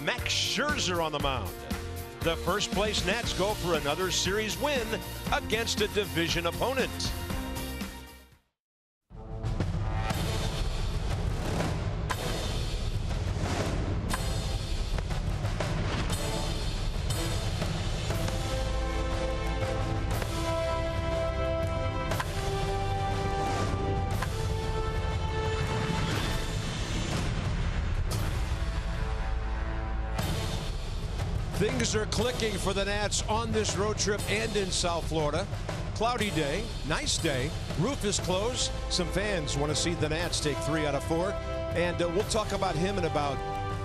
Max Scherzer on the mound. The first-place Nats go for another series win against a division opponent. Things are clicking for the Nats on this road trip and in South Florida. Cloudy day, nice day, roof is closed. Some fans want to see the Nats take 3 out of 4. And we'll talk about him in about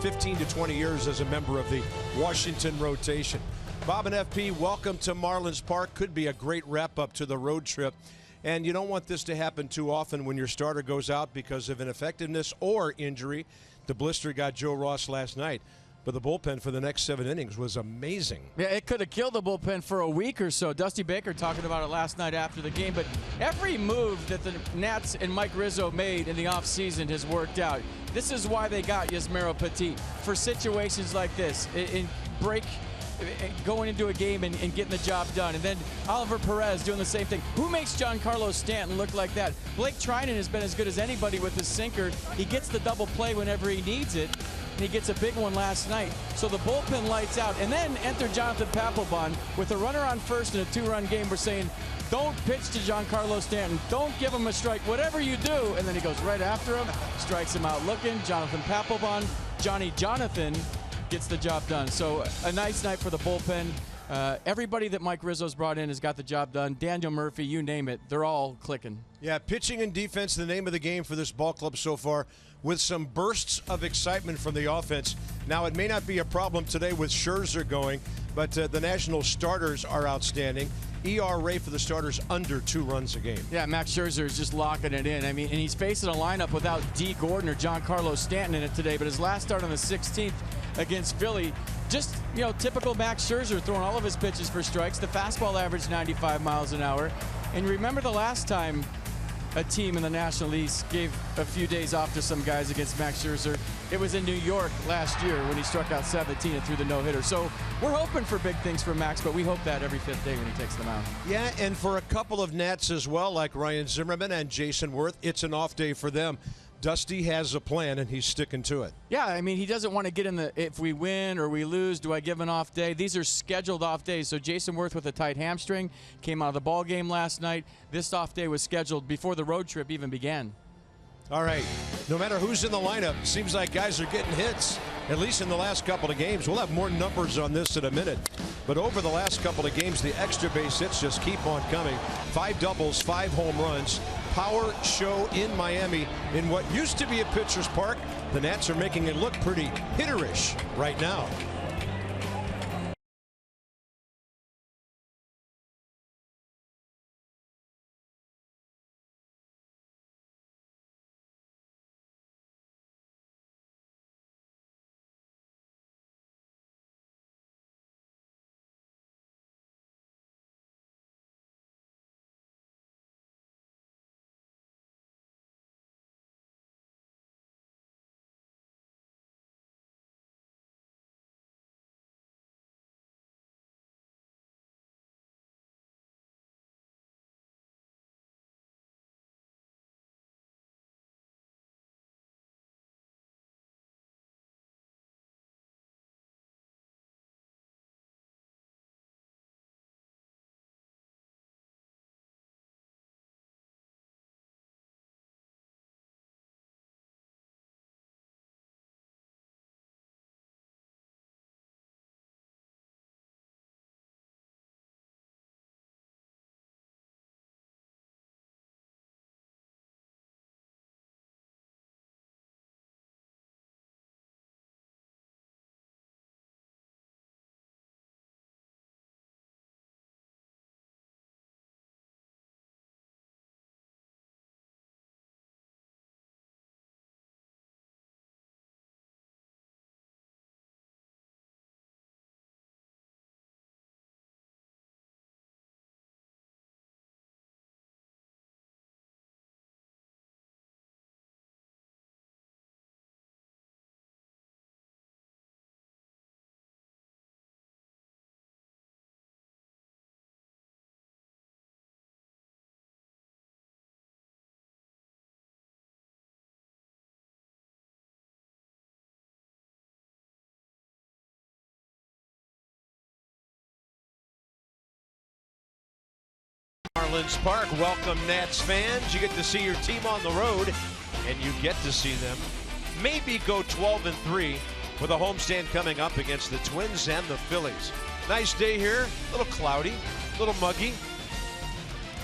15 to 20 years as a member of the Washington rotation. Bob and FP, welcome to Marlins Park. Could be a great wrap-up to the road trip. And you don't want this to happen too often when your starter goes out because of ineffectiveness or injury. The blister got Joe Ross last night. But the bullpen for the next 7 innings was amazing. Yeah, it could have killed the bullpen for a week or so. Dusty Baker talking about it last night after the game. But every move that the Nats and Mike Rizzo made in the offseason has worked out. This is why they got Yasmero Petit, for situations like this. Going into a game and getting the job done. And then Oliver Perez doing the same thing. Who makes Giancarlo Stanton look like that? Blake Trinan has been as good as anybody with his sinker. He gets the double play whenever he needs it. And he gets a big one last night. So the bullpen lights out. And then enter Jonathan Papelbon with a runner on first in a 2-run game. We're saying, don't pitch to Giancarlo Stanton. Don't give him a strike. Whatever you do. And then he goes right after him, strikes him out looking. Jonathan Papelbon, Jonathan gets the job done. So a nice night for the bullpen. Everybody that Mike Rizzo's brought in has got the job done. Daniel Murphy, you name it, they're all clicking. Yeah, pitching and defense, the name of the game for this ball club so far, with some bursts of excitement from the offense. Now, it may not be a problem today with Scherzer going, but the National starters are outstanding. ERA for the starters under 2 runs a game. Yeah, Max Scherzer is just locking it in. I mean, and he's facing a lineup without D. Gordon or Giancarlo Stanton in it today, but his last start on the 16th against Philly, just, typical Max Scherzer throwing all of his pitches for strikes. The fastball averaged 95 miles an hour. And remember the last time a team in the National League gave a few days off to some guys against Max Scherzer? It was in New York last year when he struck out 17 and threw the no-hitter. So we're hoping for big things for Max, but we hope that every 5th day when he takes them out. Yeah, and for a couple of Nats as well, like Ryan Zimmerman and Jason Worth, it's an off day for them. Dusty has a plan, and he's sticking to it. Yeah, I mean, he doesn't want to get in the, if we win or we lose, do I give an off day? These are scheduled off days. So Jason Worth with a tight hamstring came out of the ball game last night. This off day was scheduled before the road trip even began. All right, no matter who's in the lineup, seems like guys are getting hits, at least in the last couple of games. We'll have more numbers on this in a minute. But over the last couple of games, the extra base hits just keep on coming. 5 doubles, 5 home runs. Power show in Miami in what used to be a pitcher's park. The Nats are making it look pretty hitterish right now. Marlins Park. Welcome, Nats fans. You get to see your team on the road, and you get to see them maybe go 12-3 with a homestand coming up against the Twins and the Phillies. Nice day here, a little cloudy, a little muggy.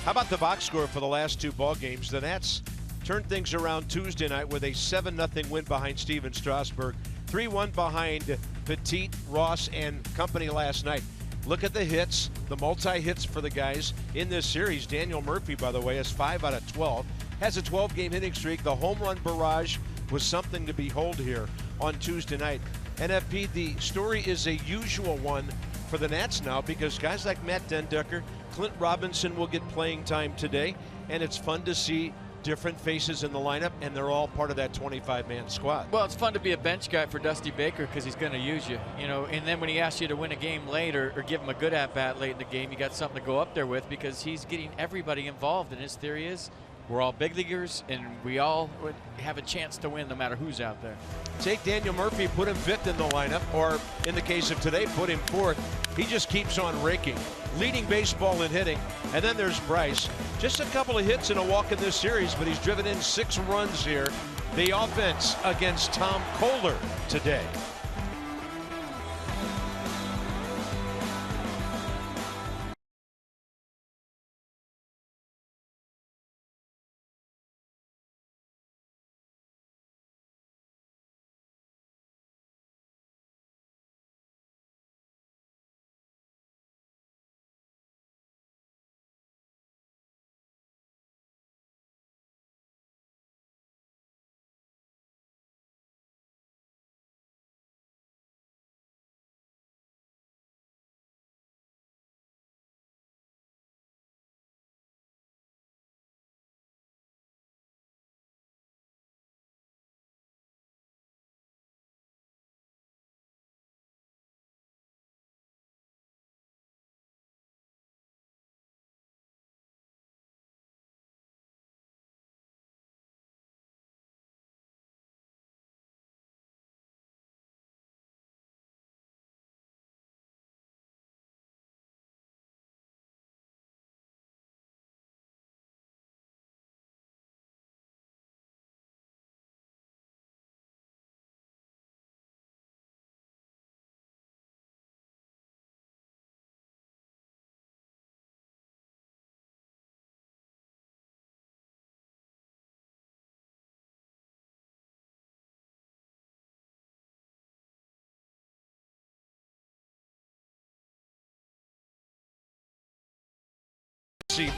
How about the box score for the last two ball games? The Nats turned things around Tuesday night with a 7-0 win behind Steven Strasburg, 3-1 behind Petit, Ross, and company last night. Look at the hits, the multi-hits for the guys in this series. Daniel Murphy, by the way, has 5 out of 12. Has a 12-game hitting streak. The home run barrage was something to behold here on Tuesday night. NFP, the story is a usual one for the Nats now because guys like Matt Dendecker, Clint Robinson will get playing time today, and it's fun to see different faces in the lineup, and they're all part of that 25-man squad. Well, it's fun to be a bench guy for Dusty Baker because he's going to use you, and then when he asks you to win a game late or give him a good at-bat late in the game, you got something to go up there with because he's getting everybody involved, and his theory is we're all big leaguers, and we all would have a chance to win no matter who's out there. Take Daniel Murphy, put him 5th in the lineup, or in the case of today, put him 4th. He just keeps on raking, leading baseball in hitting. And then there's Bryce. Just a couple of hits and a walk in this series, but he's driven in 6 runs here. The offense against Tom Kohler today.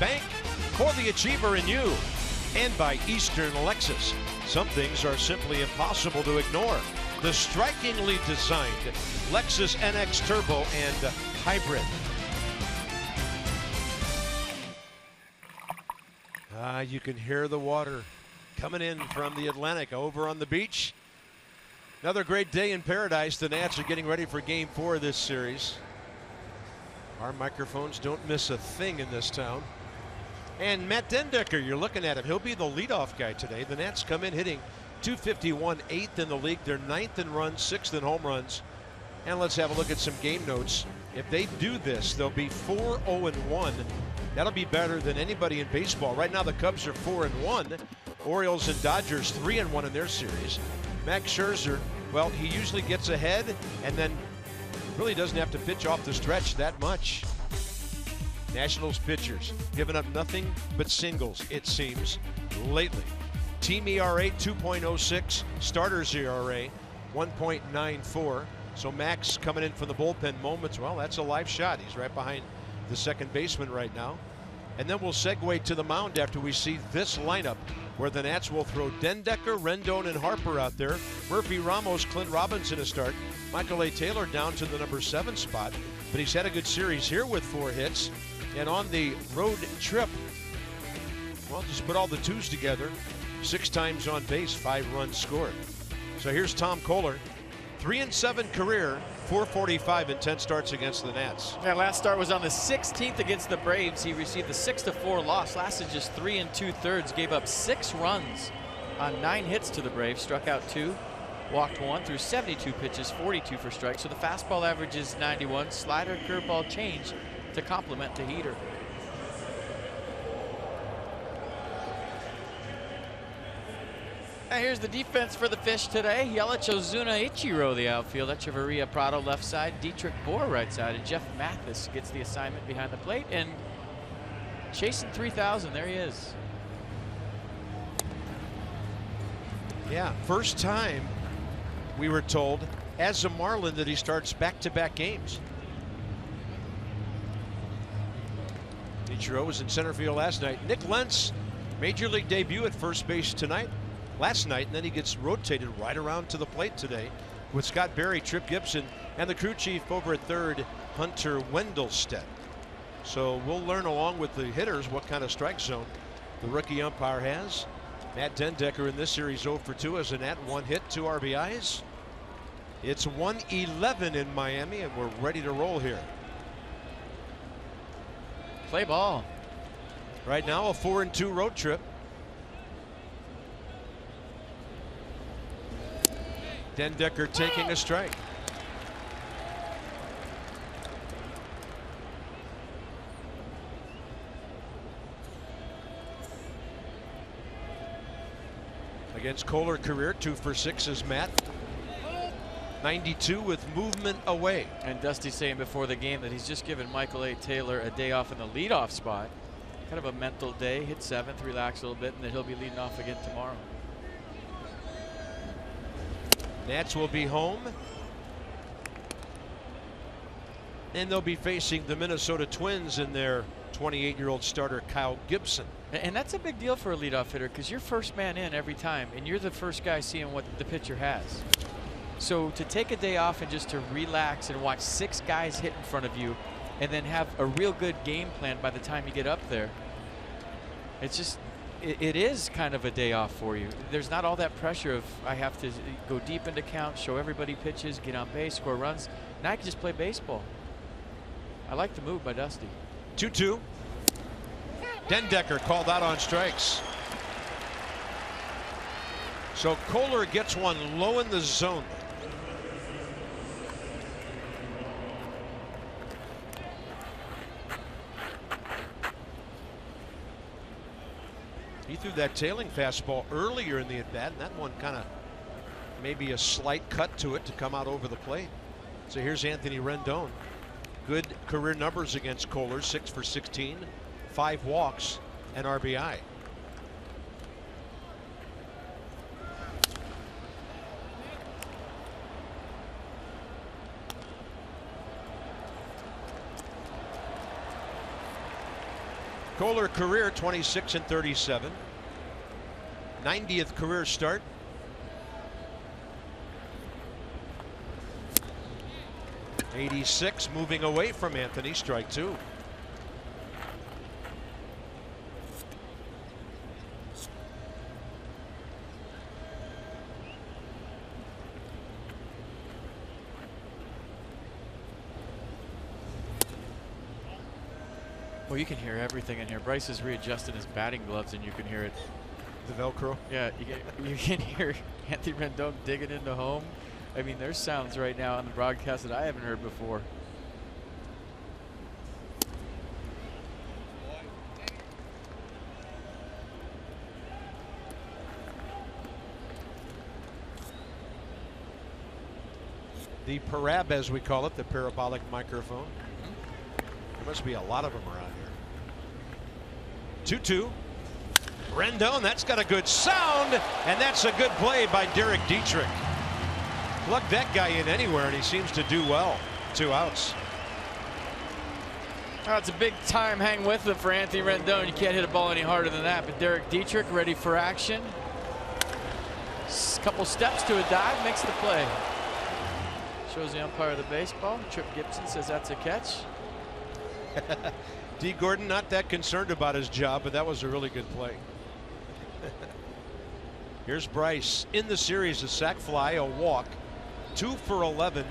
Bank, for the achiever in you, and by Eastern Lexus. Some things are simply impossible to ignore. The strikingly designed Lexus NX Turbo and Hybrid. You can hear the water coming in from the Atlantic over on the beach. Another great day in paradise. The Nats are getting ready for Game 4 of this series. Our microphones don't miss a thing in this town. And Matt Dendecker, you're looking at him. He'll be the leadoff guy today. The Nats come in hitting .251, 8th in the league. They're 9th in runs, 6th in home runs. And let's have a look at some game notes. If they do this, they'll be 4-0-1. That'll be better than anybody in baseball. Right now, the Cubs are 4-1. Orioles and Dodgers 3-1 in their series. Max Scherzer, well, he usually gets ahead and then really doesn't have to pitch off the stretch that much. Nationals pitchers giving up nothing but singles, it seems, lately. Team ERA 2.06, starters ERA 1.94. So Max coming in from the bullpen moments. Well, that's a live shot. He's right behind the second baseman right now. And then we'll segue to the mound after we see this lineup where the Nats will throw Dendecker, Rendon, and Harper out there. Murphy, Ramos, Clint Robinson to start. Michael A. Taylor down to the number 7 spot. But he's had a good series here with 4 hits. And on the road trip, well, just put all the twos together. 6 times on base, 5 runs scored. So here's Tom Kohler. 3-7 career, 445 in 10 starts against the Nats. That last start was on the 16th against the Braves. He received the 6-4 loss, lasted just 3 2/3, gave up 6 runs on 9 hits to the Braves, struck out 2, walked 1 through 72 pitches, 42 for strikes. So the fastball average is 91, slider, curveball change to complement the heater. here's the defense for the Fish today. Yelich, Ozuna, Ichiro, the outfield. Echeverria, Prado, left side. Dietrich Bohr, right side. And Jeff Mathis gets the assignment behind the plate. And chasing 3,000. There he is. Yeah, first time we were told as a Marlin that he starts back-to-back games. Ichiro was in center field last night. Nick Lentz, major league debut at first base last night, and then he gets rotated right around to the plate today with Scott Berry, Trip Gibson, and the crew chief over at third, Hunter Wendelstedt. So we'll learn along with the hitters what kind of strike zone the rookie umpire has. Matt Dendecker in this series 0 for 2 as a Nat, 1 hit, 2 RBIs. It's 1-11 in Miami, and we're ready to roll here. Play ball. Right now, a 4-2 road trip. Dendecker taking a strike. Against Kohler, career 2 for 6 is Matt. 92 with movement away. And Dusty saying before the game that he's just given Michael A. Taylor a day off in the leadoff spot. Kind of a mental day, hit 7th, relax a little bit, and then he'll be leading off again tomorrow. Nats will be home. And they'll be facing the Minnesota Twins in their 28-year-old starter Kyle Gibson. And that's a big deal for a leadoff hitter because you're first man in every time, and you're the first guy seeing what the pitcher has. So to take a day off and just to relax and watch 6 guys hit in front of you and then have a real good game plan by the time you get up there, it's just, it is kind of a day off for you. There's not all that pressure of I have to go deep into count, show everybody pitches, get on base, score runs. Now I can just play baseball. I like the move by Dusty. 2-2. Dendecker called out on strikes. So Kohler gets one low in the zone. He threw that tailing fastball earlier in the at-bat, and that one kind of maybe a slight cut to it to come out over the plate. So here's Anthony Rendon. Good career numbers against Kohler, 6 for 16, 5 walks, and RBI. Kohler career 26 and 37. 90th career start. '86 moving away from Anthony, strike 2. Well, you can hear everything in here. Bryce is readjusting his batting gloves, and you can hear it. The Velcro? Yeah, you can hear Anthony Rendon digging into home. I mean, there's sounds right now on the broadcast that I haven't heard before. The Parab, as we call it, the parabolic microphone. There must be a lot of them around here. 2-2. Rendon, that's got a good sound, and that's a good play by Derek Dietrich. Plug that guy in anywhere, and he seems to do well. 2 outs. Oh, it's a big time hang with it for Anthony Rendon. You can't hit a ball any harder than that. But Derek Dietrich ready for action. Couple steps to a dive, makes the play. Shows the umpire the baseball. Trip Gibson says that's a catch. D. Gordon not that concerned about his job, but that was a really good play. Here's Bryce in the series, a sac fly, a walk, 2 for 11,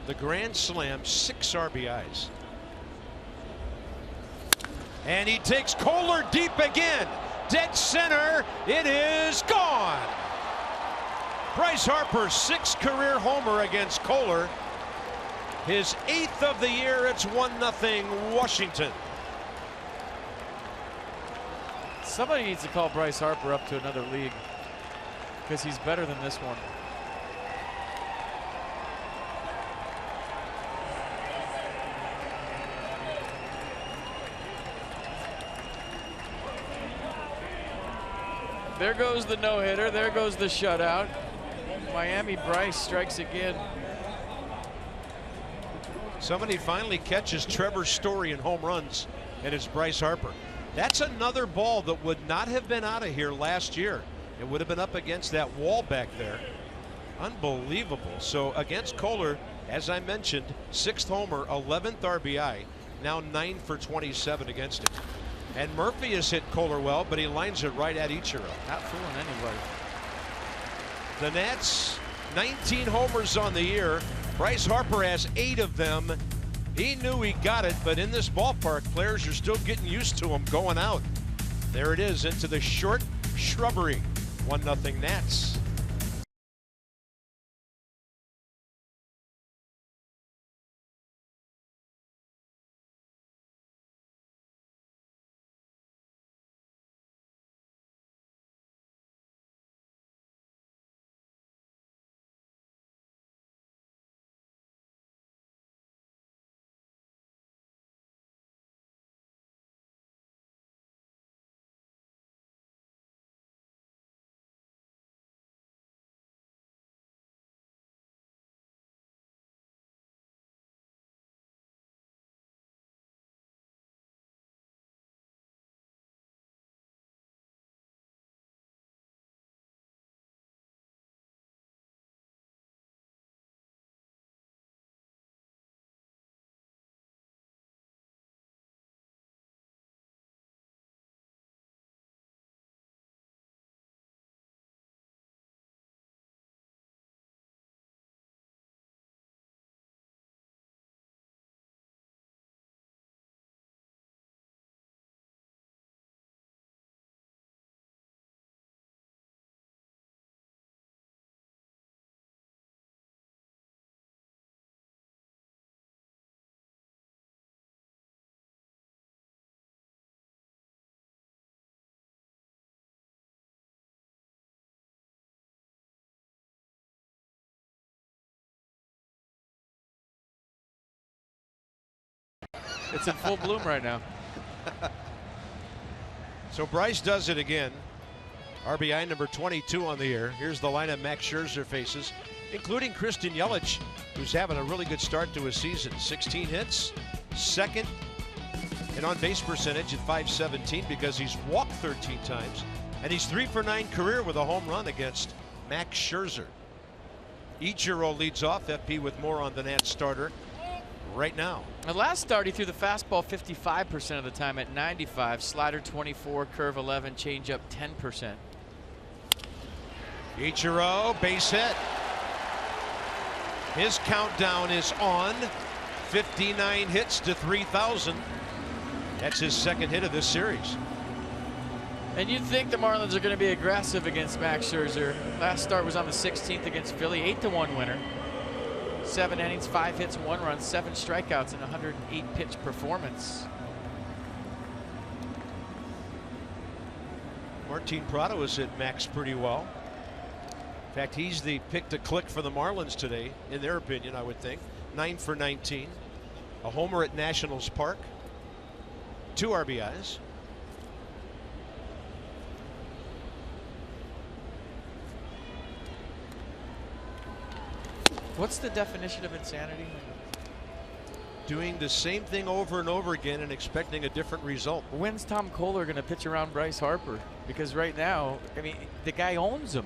the grand slam, 6 RBIs. And he takes Kohler deep again. Dead center. It is gone. Bryce Harper, 6th career homer against Kohler. His 8th of the year. It's 1-0 Washington. Somebody needs to call Bryce Harper up to another league, because he's better than this one. There goes the no-hitter. There goes the shutout. Miami Bryce strikes again. Somebody finally catches Trevor Story in home runs, and it's Bryce Harper. That's another ball that would not have been out of here last year. It would have been up against that wall back there. Unbelievable. So against Kohler, as I mentioned, 6th homer, 11th RBI, now 9 for 27 against him. And Murphy has hit Kohler well, but he lines it right at Ichiro. Not fooling anybody. The Nats, 19 homers on the year. Bryce Harper has 8 of them. He knew he got it, but in this ballpark, players are still getting used to him going out. There it is, into the short shrubbery. 1-0 Nats. It's in full bloom right now. So Bryce does it again. RBI number 22 on the year. Here's the lineup Max Scherzer faces, including Christian Yelich, who's having a really good start to his season. 16 hits, second in on-base percentage at .517 because he's walked 13 times, and he's 3 for 9 career with a home run against Max Scherzer. Ichiro leads off. FP with more on the Nats starter right now. The last start, he threw the fastball 55% of the time at 95, slider 24, curve 11, changeup 10%. Ichiro, base hit. His countdown is on. 59 hits to 3,000. That's his second hit of this series. And you'd think the Marlins are going to be aggressive against Max Scherzer. Last start was on the 16th against Philly, 8-1 winner. 7 innings, 5 hits, 1 run, 7 strikeouts, and 108 pitch performance. Martin Prado has hit Max pretty well. In fact, he's the pick to click for the Marlins today, in their opinion, I would think. 9 for 19. A homer at Nationals Park. 2 RBIs. What's the definition of insanity? Doing the same thing over and over again and expecting a different result. When's Tom Kohler going to pitch around Bryce Harper? Because right now, I mean, the guy owns him.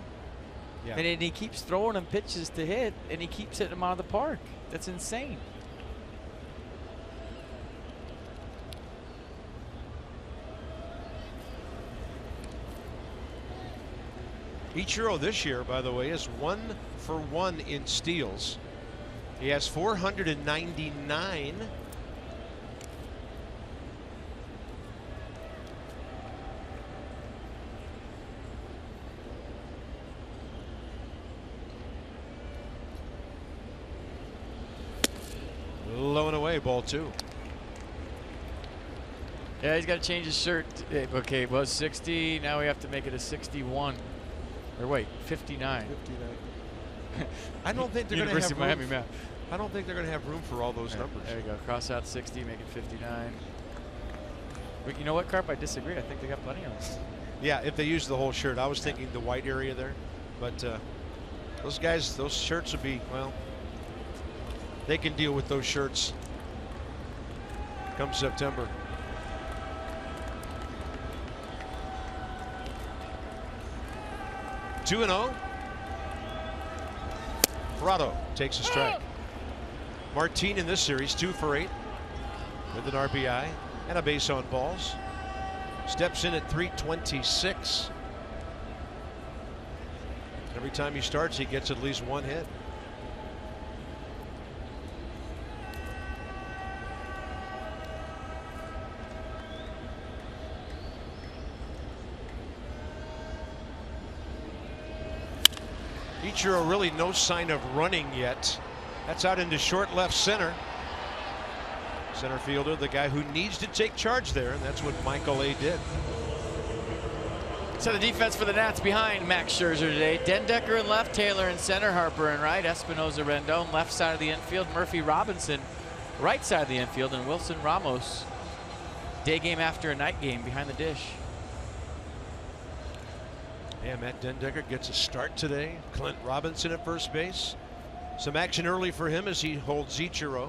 Yeah. And he keeps throwing him pitches to hit, and he keeps hitting him out of the park. That's insane. Ichiro this year, by the way, is 1 for 1 in steals. He has 499. Low and away, ball 2. Yeah, he's got to change his shirt. Okay, it was 60. Now we have to make it a 61. Or wait, 59. 59. I don't think they're going to have University of Miami math. I don't think they're going to have room for all those numbers. There you go. Cross out 60, make it 59. But you know what, Carp? I disagree. I think they got plenty of them. Yeah, if they use the whole shirt. I was thinking the white area there. But those guys, those shirts would be, well, they can deal with those shirts come September. Two and 0. Prado takes a strike. Martin in this series 2 for 8 with an RBI and a base on balls. Steps in at 326. Every time he starts, he gets at least one hit. Ichiro really no sign of running yet. That's out into short left center. Center fielder, the guy who needs to take charge there, and that's what Michael A. did. So the defense for the Nats behind Max Scherzer today. Dendecker in left, Taylor in center, Harper in right, Espinosa Rendon left side of the infield, Murphy Robinson right side of the infield, and Wilson Ramos day game after a night game behind the dish. Yeah, Matt Dendecker gets a start today. Clint Robinson at first base. Some action early for him as he holds Ichiro.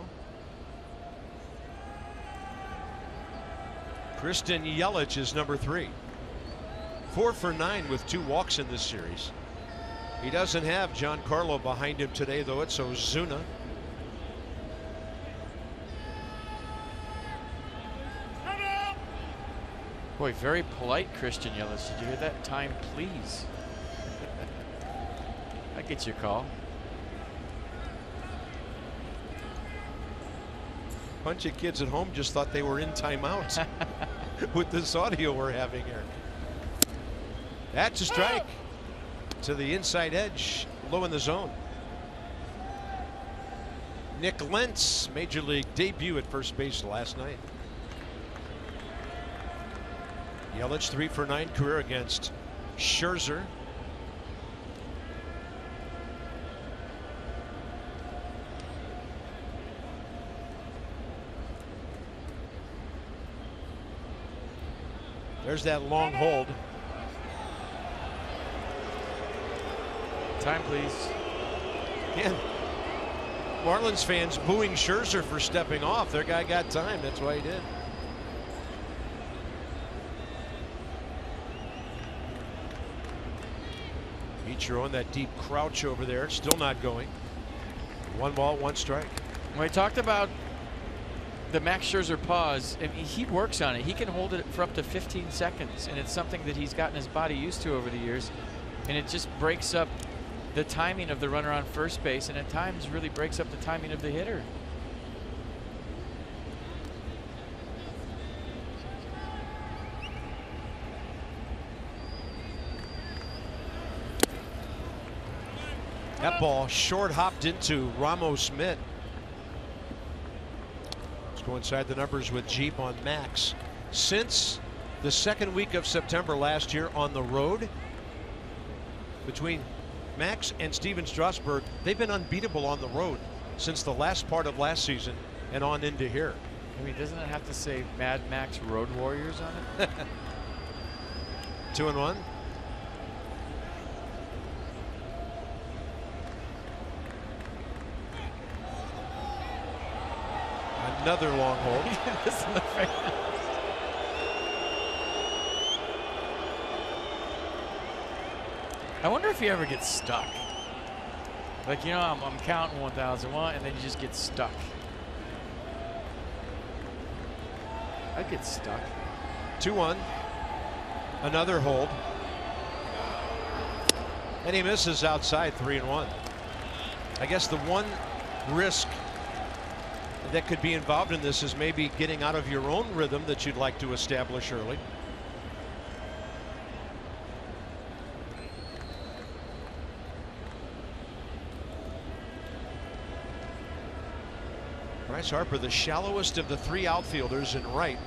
Kristen Yelich is number 3. 4 for 9 with 2 walks in this series. He doesn't have Giancarlo behind him today, though. It's Ozuna. Boy, very polite Christian Yelich. Did you hear that? Time, please. That gets your call. Bunch of kids at home just thought they were in timeout with this audio we're having here. That's a strike to the inside edge, low in the zone. Nick Lentz, major league debut at first base last night. Yelich 3 for 9 career against Scherzer. There's that long hold. Time, please. Again, Marlins fans booing Scherzer for stepping off. Their guy got time. That's why he did. Ichiro on that deep crouch over there. Still not going. 1 ball, 1 strike. We talked about the Max Scherzer pause. I mean, he works on it. He can hold it for up to 15 seconds, and it's something that he's gotten his body used to over the years. And it just breaks up the timing of the runner on first base, and at times really breaks up the timing of the hitter. That ball short hopped into Ramos mid. Let's go inside the numbers with Jeep on Max. Since the second week of September last year on the road, between Max and Steven Strasburg, they've been unbeatable on the road since the last part of last season and on into here. I mean, doesn't it have to say Mad Max Road Warriors on it? 2-1. Another long hold. I wonder if he ever gets stuck. Like, you know, I'm counting 1001, and then you just get stuck. I'd get stuck. 2-1. Another hold. And he misses outside. 3-1. I guess the one risk that could be involved in this is maybe getting out of your own rhythm that you'd like to establish early. Bryce Harper, the shallowest of the 3 outfielders in right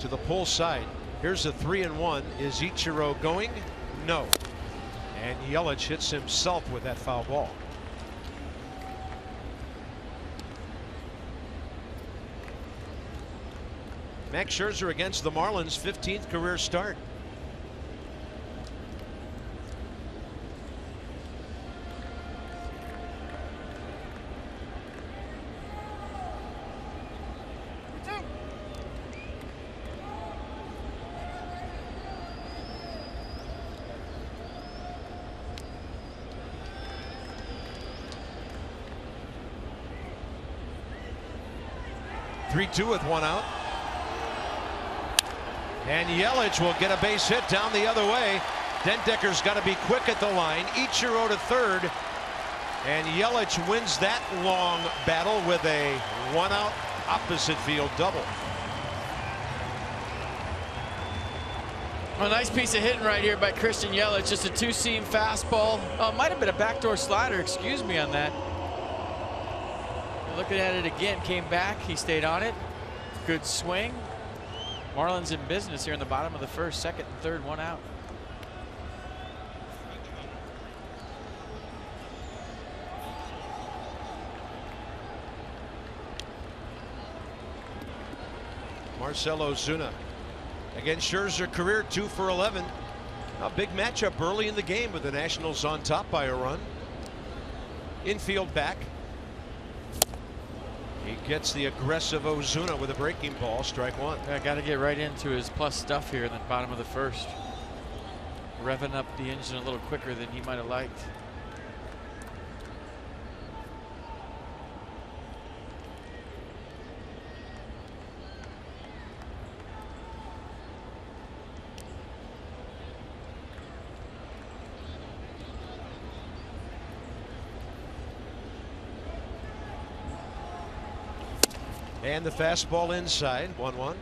to the pull side. Here's a 3-1. Is Ichiro going? No. And Yelich hits himself with that foul ball. Max Scherzer against the Marlins, 15th career start. Three-two with one out. And Yelich will get a base hit down the other way. Dendecker's got to be quick at the line. Ichiro to third. And Yelich wins that long battle with a one-out opposite field double. A nice piece of hitting right here by Christian Yelich. Just a two-seam fastball. Might have been a backdoor slider. Excuse me on that. Looking at it again, came back. He stayed on it. Good swing. Marlins in business here in the bottom of the first, second and third, one out. Marcell Ozuna against Scherzer, career 2 for 11. A big matchup early in the game with the Nationals on top by a run. Infield back. He gets the aggressive Ozuna with a breaking ball, strike one. Yeah, got to get right into his plus stuff here in the bottom of the first. Revving up the engine a little quicker than he might have liked. And the fastball inside, 1-1.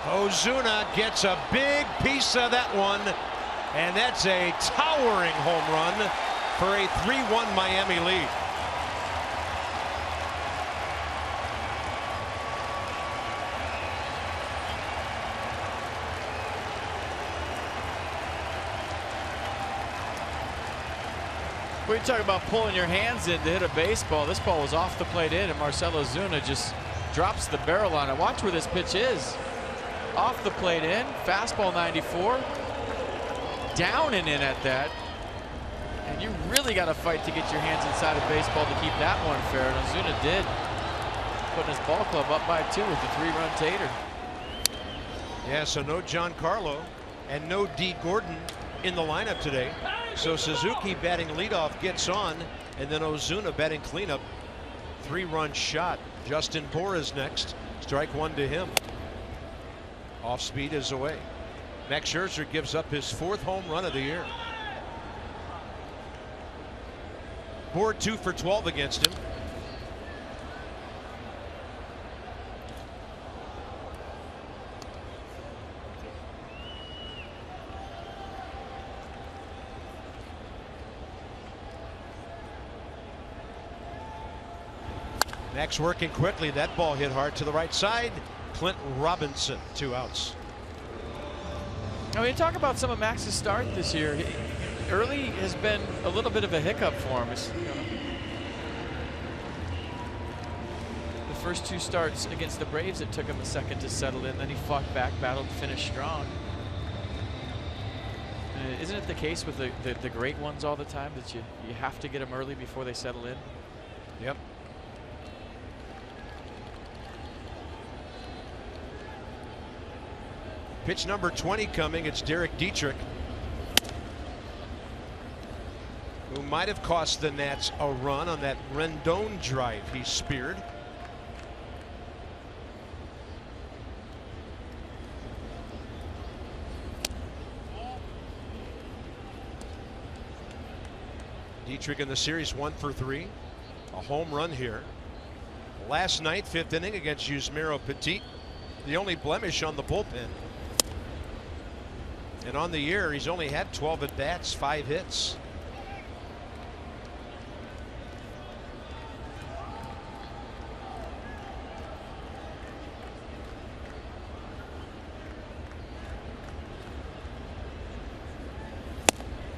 Ozuna gets a big piece of that one, and that's a towering home run for a 3-1 Miami lead. We talk about pulling your hands in to hit a baseball. This ball was off the plate in, and Marcell Ozuna just drops the barrel on it. Watch where this pitch is. Off the plate in, fastball 94, down and in at that. And you really got to fight to get your hands inside of baseball to keep that one fair, and Ozuna did. Putting his ball club up by 2 with the 3-run tater. Yeah, so no Giancarlo and no D. Gordon in the lineup today. So Suzuki batting leadoff gets on, and then Ozuna batting cleanup. 3-run shot. Justin Bour is next. Strike one to him. Off speed is away. Max Scherzer gives up his 4th home run of the year. Bour 2 for 12 against him. Max working quickly. That ball hit hard to the right side. Clint Robinson, 2 outs. I mean, talk about some of Max's start this year. Early has been a little bit of a hiccup for him. The first 2 starts against the Braves, it took him a second to settle in. Then he fought back, battled, finished strong. Isn't it the case with the great ones all the time that you have to get them early before they settle in? Yep. Pitch number 20 coming. It's Derek Dietrich, who might have cost the Nats a run on that Rendon drive he speared. Dietrich in the series 1 for 3. A home run here. last night, 5th inning against Yusmeiro Petit, the only blemish on the bullpen. And on the year, he's only had 12 at bats, 5 hits.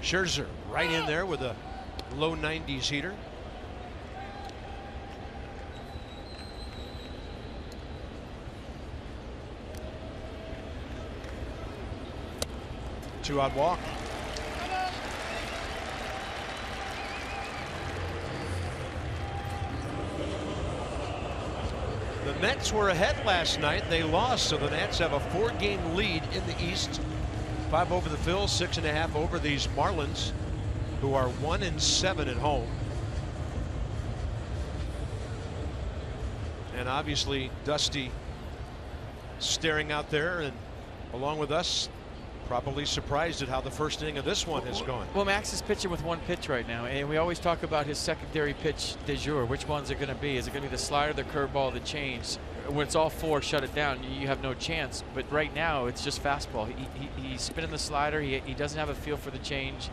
Scherzer right in there with a low 90s heater. Two-out walk. The Mets were ahead last night. They lost, so the Nats have a 4-game lead in the East. 5 over the Phils, 6.5 over these Marlins, who are 1-7 at home. And obviously Dusty staring out there, and along with us, probably surprised at how the first inning of this one has gone. Well, Max is pitching with 1 pitch right now, and we always talk about his secondary pitch de jour. Which one's it going to be? Is it going to be the slider, the curveball, the change? When it's all 4, shut it down. You have no chance. But right now, it's just fastball. He's spinning the slider. He doesn't have a feel for the change.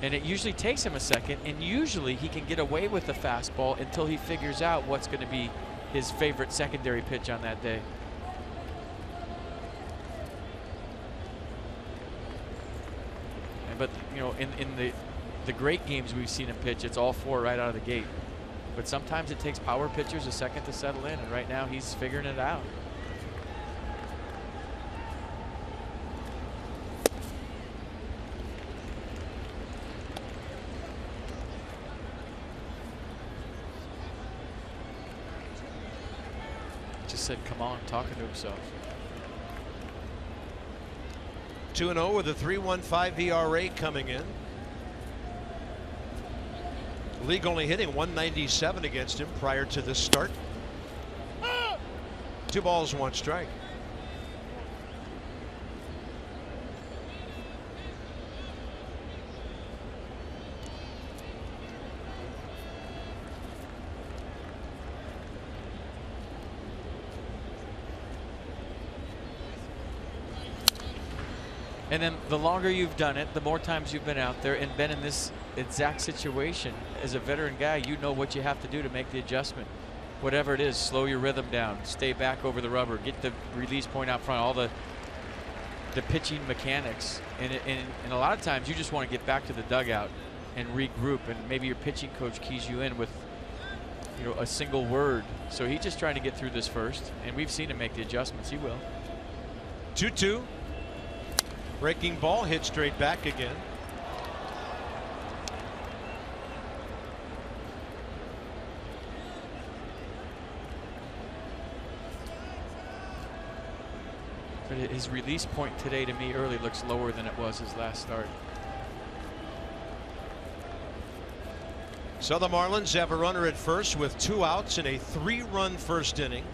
And it usually takes him a second, and usually he can get away with the fastball until he figures out what's going to be his favorite secondary pitch on that day. But, you know, in the great games we've seen him pitch, it's all 4 right out of the gate. But sometimes it takes power pitchers a second to settle in, and right now he's figuring it out. Just said, come on, talking to himself. 2-0 with a 3.15 ERA coming in. League only hitting 197 against him prior to this start. 2 balls, 1 strike. And then the longer you've done it, the more times you've been out there and been in this exact situation, as a veteran guy, you know what you have to do to make the adjustment. Whatever it is, slow your rhythm down, stay back over the rubber, get the release point out front, all the pitching mechanics. And a lot of times you just want to get back to the dugout and regroup, and maybe your pitching coach keys you in with, you know, a single word. So he's just trying to get through this first, and we've seen him make the adjustments. He will. 2-2. Breaking ball hit straight back again. But his release point today to me early looks lower than it was his last start. So the Marlins have a runner at first with 2 outs in a 3-run first inning.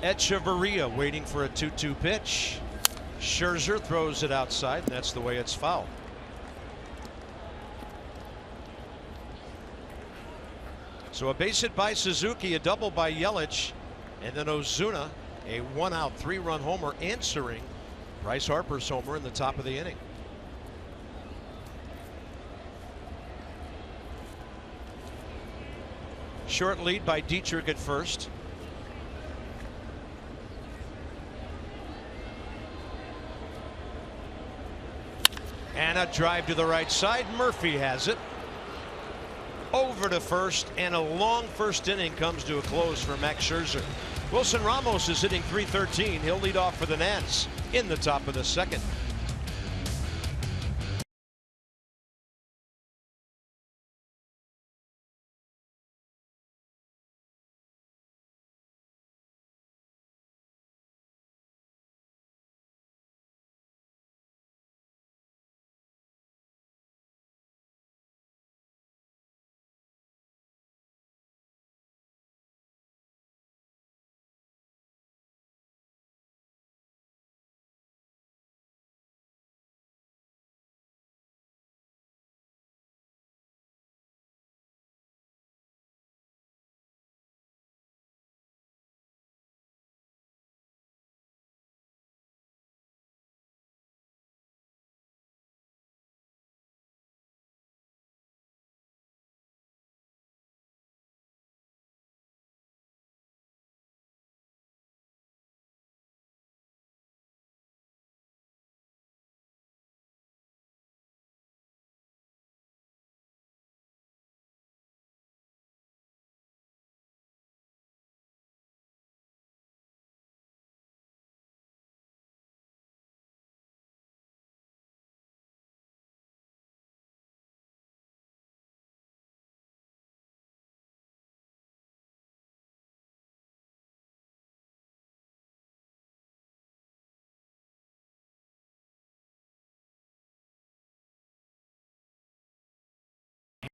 Echeverria waiting for a 2-2 pitch. Scherzer throws it outside, and that's the way it's fouled. So a base hit by Suzuki, a double by Yelich, and then Ozuna, a 1-out 3-run homer answering Bryce Harper's homer in the top of the inning. Short lead by Dietrich at first. And a drive to the right side. Murphy has it. Over to first, and a long first inning comes to a close for Max Scherzer. Wilson Ramos is hitting .313. He'll lead off for the Nats in the top of the second.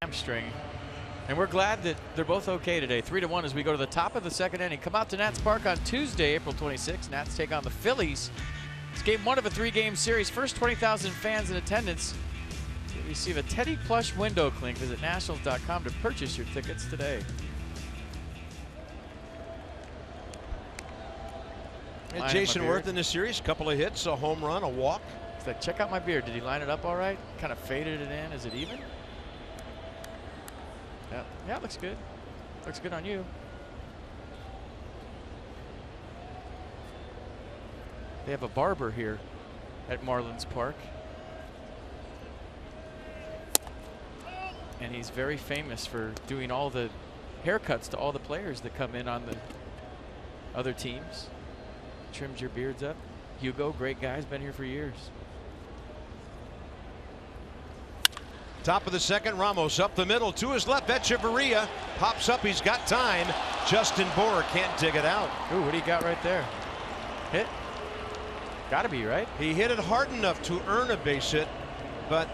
hamstring. And we're glad that they're both okay today. 3-1 as we go to the top of the second inning. Come out to Nats Park on Tuesday, April 26th. Nats take on the Phillies. It's game 1 of a 3-game series. First 20,000 fans in attendance to receive a Teddy Plush window clink. Visit nationals.com to purchase your tickets today. And Jason Worth in the series, couple of hits, a home run, a walk. It's like, check out my beard. Did he line it up all right? Kind of faded it in. Is it even? Yeah, it looks good. Looks good on you. They have a barber here at Marlins Park. And he's very famous for doing all the haircuts to all the players that come in on the other teams. Trims your beards up. Hugo, great guy, has been here for years. Top of the second, Ramos up the middle to his left. Echeverria pops up. He's got time. Justin Bour can't dig it out. Ooh, what do you got right there? Hit? Gotta be, right? He hit it hard enough to earn a base hit, but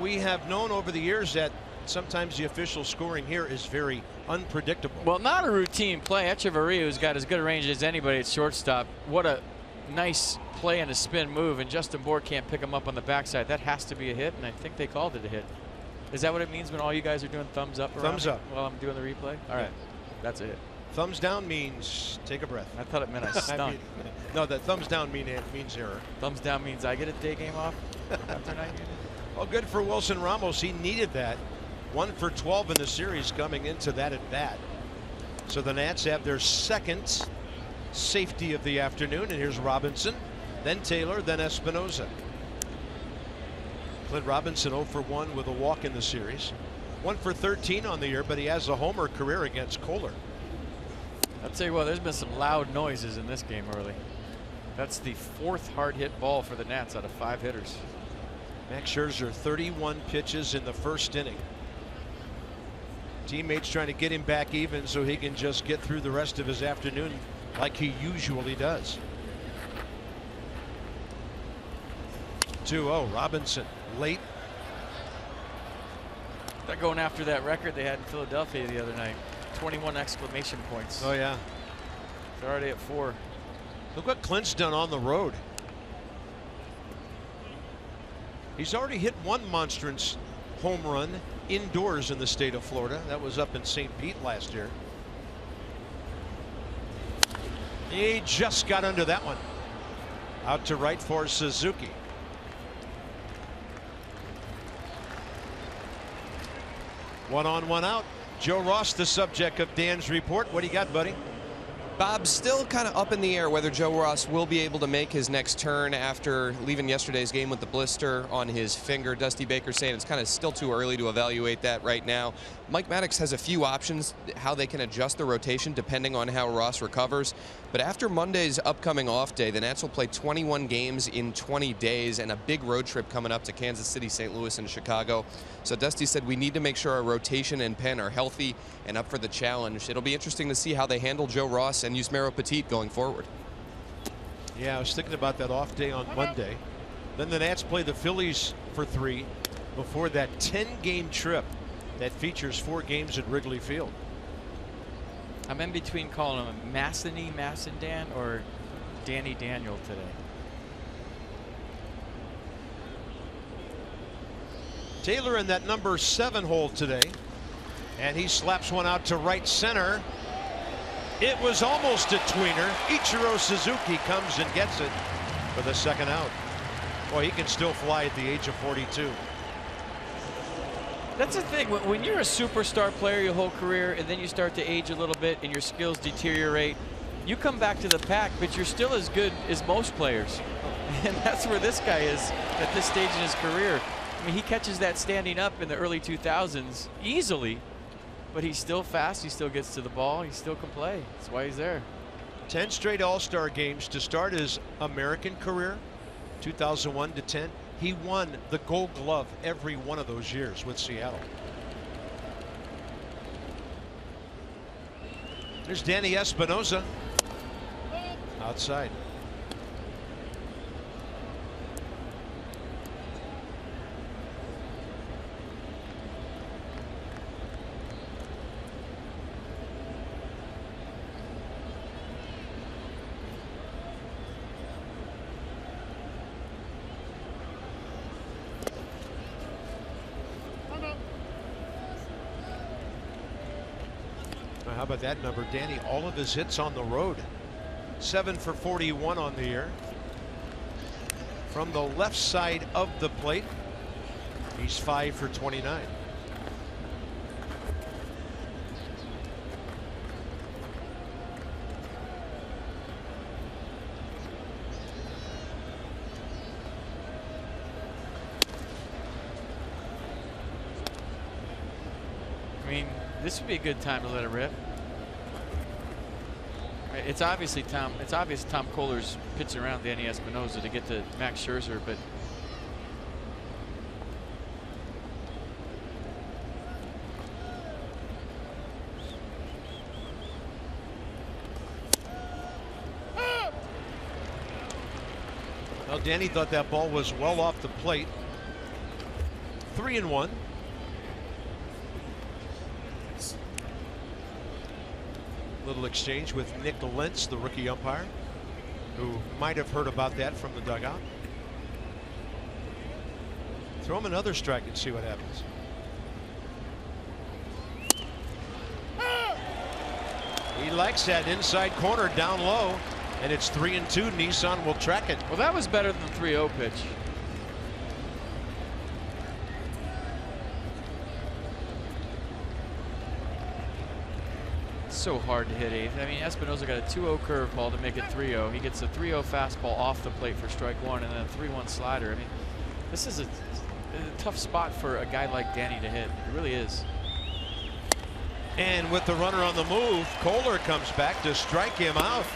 we have known over the years that sometimes the official scoring here is very unpredictable. Well, not a routine play. Echeverria, who's got as good a range as anybody at shortstop. What a nice play and a spin move, and Justin Bour can't pick him up on the backside. That has to be a hit, and I think they called it a hit. Is that what it means when all you guys are doing thumbs up? Thumbs up. While I'm doing the replay? All right, that's a hit. Thumbs down means take a breath. I thought it meant I stunk. No, that thumbs down means error. Thumbs down means I get a day game off after 9 games. Well, good for Wilson Ramos. He needed that. 1 for 12 in the series coming into that at bat. So the Nats have their second safety of the afternoon, and here's Robinson, then Taylor, then Espinoza. Clint Robinson 0 for 1 with a walk in the series. 1 for 13 on the year, but he has a homer career against Kohler. I'll tell you what, there's been some loud noises in this game early. That's the 4th hard hit ball for the Nats out of 5 hitters. Max Scherzer 31 pitches in the first inning. Teammates trying to get him back even so he can just get through the rest of his afternoon like he usually does. 2-0 Robinson late. They're going after that record they had in Philadelphia the other night. 21 exclamation points. Oh yeah. They're already at 4. Look what Clint's done on the road. He's already hit 1 monstrous home run indoors in the state of Florida. That was up in St. Pete last year. He just got under that one. Out to right for Suzuki. One on, one out. Joe Ross, the subject of Dan's report. What do you got, buddy? Bob, still kind of up in the air whether Joe Ross will be able to make his next turn after leaving yesterday's game with the blister on his finger. Dusty Baker saying it's kind of still too early to evaluate that right now. Mike Maddox has a few options how they can adjust the rotation depending on how Ross recovers. But after Monday's upcoming off day, the Nats will play 21 games in 20 days and a big road trip coming up to Kansas City, St. Louis, and Chicago. So Dusty said we need to make sure our rotation and pen are healthy and up for the challenge. It'll be interesting to see how they handle Joe Ross and Yusmeiro Petit going forward. Yeah, I was thinking about that off day on Monday. Then the Nats play the Phillies for 3 before that 10-game trip that features 4 games at Wrigley Field. I'm in between calling him Massendan or Danny Daniel today. Taylor in that number 7 hole today, and he slaps one out to right center. It was almost a tweener. Ichiro Suzuki comes and gets it for the second out. Boy, he can still fly at the age of 42. That's the thing. When you're a superstar player your whole career and then you start to age a little bit and your skills deteriorate, you come back to the pack, but you're still as good as most players. And that's where this guy is at this stage in his career. I mean, he catches that standing up in the early 2000s easily, but he's still fast. He still gets to the ball. He still can play. That's why he's there. 10 straight All-Star games to start his American career, 2001 to 10. He won the Gold Glove every one of those years with Seattle. There's Danny Espinoza outside. how about that number, Danny? All of his hits on the road. 7 for 41 on the year. From the left side of the plate, he's 5 for 29. I mean, this would be a good time to let it rip. It's obviously Tom Kohler's pitching around Danny Espinosa to get to Max Scherzer, but well, Danny thought that ball was well off the plate. 3-1. Little exchange with Nick Lentz, the rookie umpire, who might have heard about that from the dugout. Throw him another strike and see what happens. He likes that inside corner down low, and it's 3-2. Nissan will track it. Well, that was better than the 3-0 pitch. So hard to hit eighth. I mean, Espinosa got a 2-0 curveball to make it 3-0. He gets a 3-0 fastball off the plate for strike one, and then a 3-1 slider. I mean, this is a tough spot for a guy like Danny to hit. It really is. And with the runner on the move, Kohler comes back to strike him out.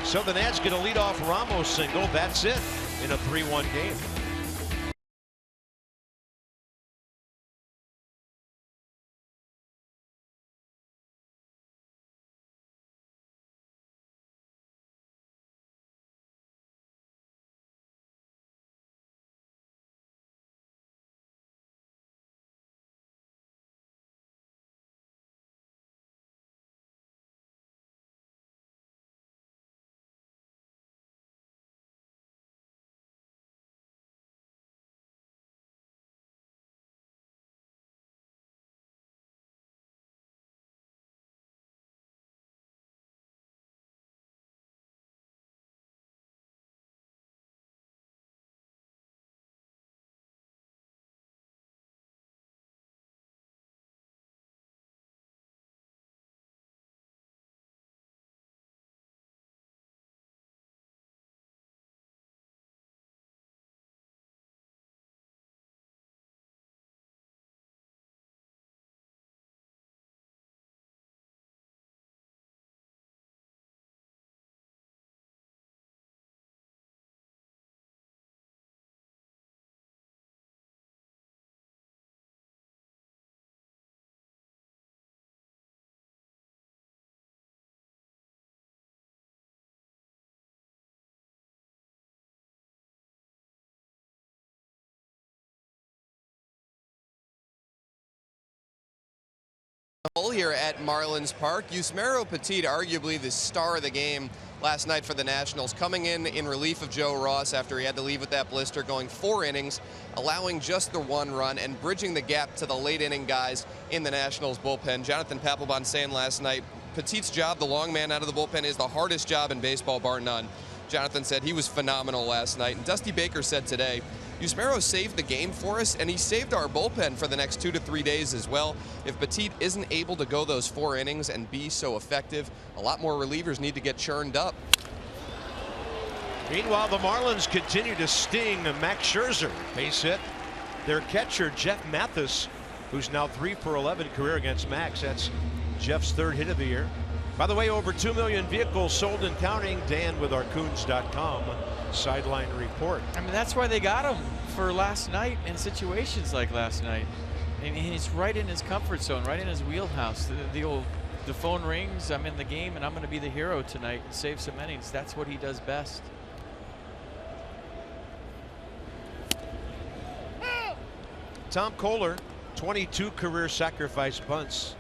So the Nats get a leadoff Ramos single. That's it in a 3-1 game. Here at Marlins Park, Yusmeiro Petit, arguably the star of the game last night for the Nationals, coming in relief of Joe Ross after he had to leave with that blister, going 4 innings, allowing just the 1 run and bridging the gap to the late inning guys in the Nationals bullpen. Jonathan Papelbon saying last night, Petit's job, the long man out of the bullpen, is the hardest job in baseball, bar none. Jonathan said he was phenomenal last night. And Dusty Baker said today, Yusmeiro saved the game for us, and he saved our bullpen for the next 2 to 3 days as well. If Petit isn't able to go those 4 innings and be so effective, a lot more relievers need to get churned up. Meanwhile, the Marlins continue to sting Max Scherzer. Base hit. Their catcher, Jeff Mathis, who's now 3 for 11 career against Max. That's Jeff's 3rd hit of the year. By the way, over 2 million vehicles sold and counting. Dan with Arcoons.com sideline report. I mean, that's why they got him for last night in situations like last night. And he's right in his comfort zone, right in his wheelhouse. The phone rings, I'm in the game, and I'm going to be the hero tonight and save some innings. That's what he does best. Tom Kohler, 22 career sacrifice bunts.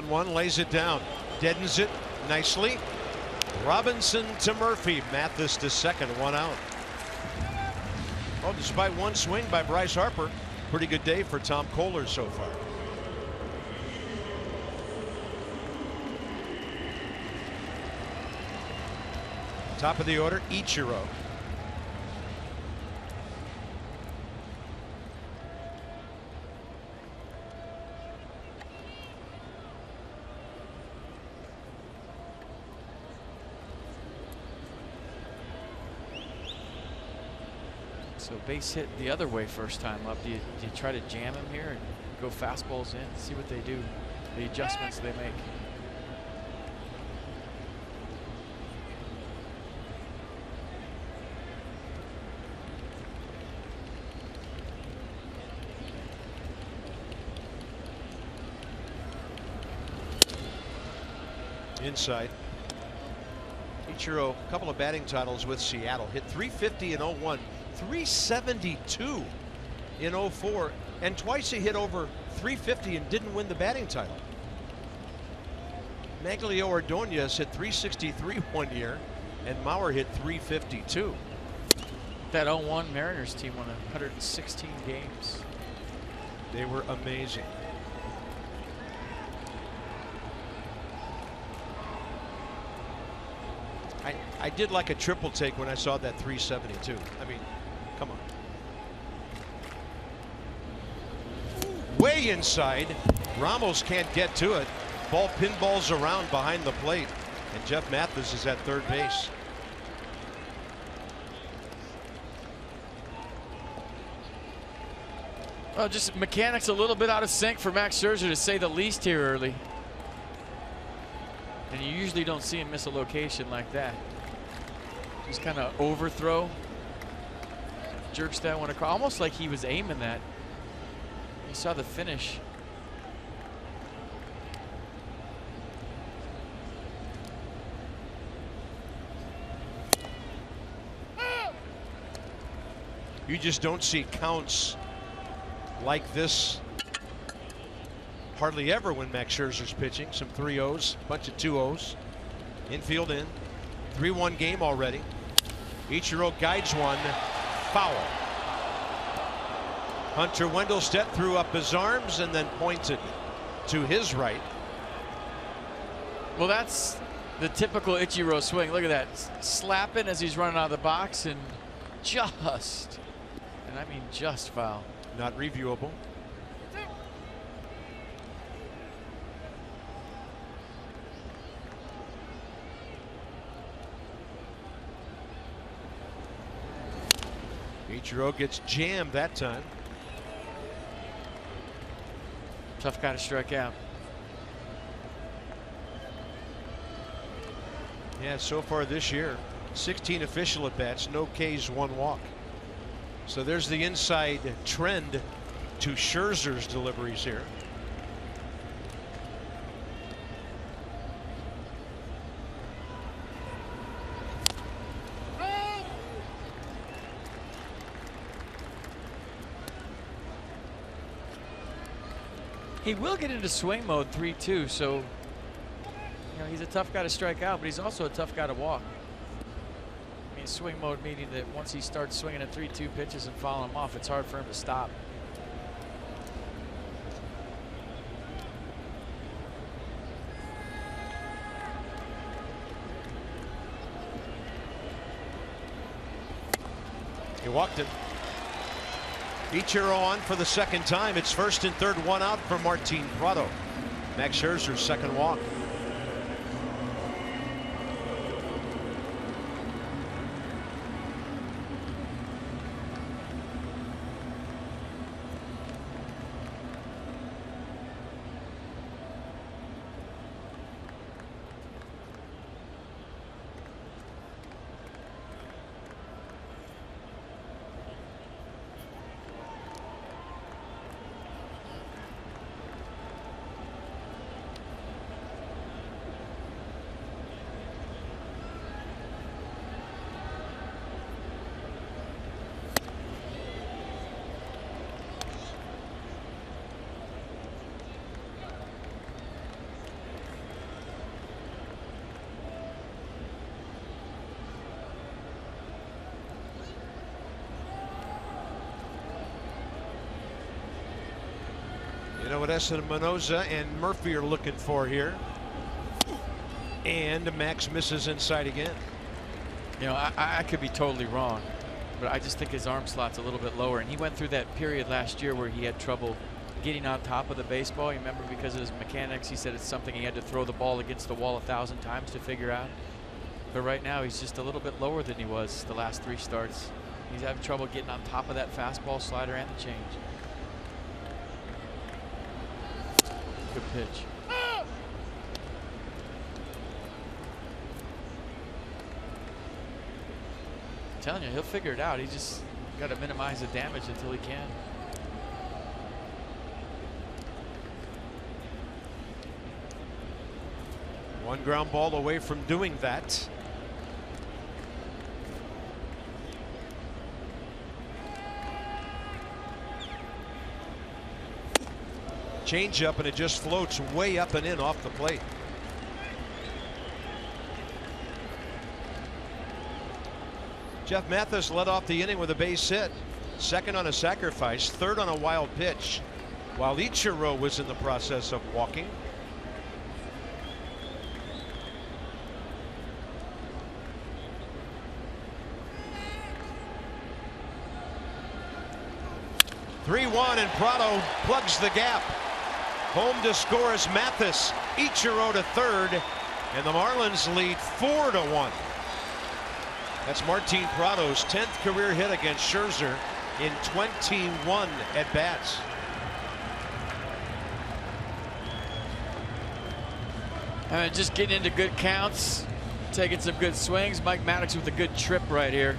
1-1, lays it down, deadens it nicely. Robinson to Murphy. Mathis to second, 1 out. Well, despite one swing by Bryce Harper, pretty good day for Tom Kohler so far. Top of the order, Ichiro. So base hit the other way first time up. Do you try to jam him here and go fastballs in? See what they do, the adjustments they make. Inside. Ichiro, a couple of batting titles with Seattle. Hit .350 in 01, .372 in 04, and twice he hit over .350 and didn't win the batting title. Maglio Ordonez hit .363 one year, and Mauer hit .352. That 01 Mariners team won 116 games. They were amazing. I did like a triple take when I saw that .372. I mean, come on. Way inside. Ramos can't get to it. Ball pinballs around behind the plate. And Jeff Mathis is at third base. Well, just mechanics a little bit out of sync for Max Scherzer, to say the least, here early. And you usually don't see him miss a location like that. Just kind of overthrow. Jerks that one across, almost like he was aiming that. You saw the finish. You just don't see counts like this hardly ever when Max Scherzer's pitching. Some 3-0s, bunch of 2-0s. Infield in. 3-1 game already. Ichiro guides one. Foul. Hunter Wendelstedt threw up his arms and then pointed to his right. Well, that's the typical Ichiro swing. Look at that. Slapping as he's running out of the box, and just, and I mean just foul. Not reviewable. Ichiro gets jammed that time. Tough guy to strike out. Yeah, so far this year, 16 official at bats, no Ks, 1 walk. So there's the inside trend to Scherzer's deliveries here. He will get into swing mode 3-2, so you know he's a tough guy to strike out, but he's also a tough guy to walk. I mean, swing mode meaning that once he starts swinging at 3-2 pitches and fouling them off, it's hard for him to stop. He walked it. Ichiro on for the second time. It's first and third, 1 out for Martin Prado. Max Scherzer's second walk. what Espinosa and Murphy are looking for here. And Max misses inside again. You know, I could be totally wrong, but I just think his arm slot's a little bit lower. And he went through that period last year where he had trouble getting on top of the baseball. You remember, because of his mechanics, he said it's something he had to throw the ball against the wall 1,000 times to figure out. But right now he's just a little bit lower than he was the last 3 starts. He's having trouble getting on top of that fastball, slider, and the change. Good pitch. I'm telling you, he'll figure it out. He just got to minimize the damage until he can. One ground ball away from doing that. Change up, and it just floats way up and in off the plate. Jeff Mathis led off the inning with a base hit, second on a sacrifice, third on a wild pitch, while Ichiro was in the process of walking. (3-1) and Prado plugs the gap. Home to score is Mathis. Ichiro to third, and the Marlins lead 4-1. That's Martin Prado's 10th career hit against Scherzer in 21 at-bats. Just getting into good counts, taking some good swings. Mike Maddox with a good trip right here.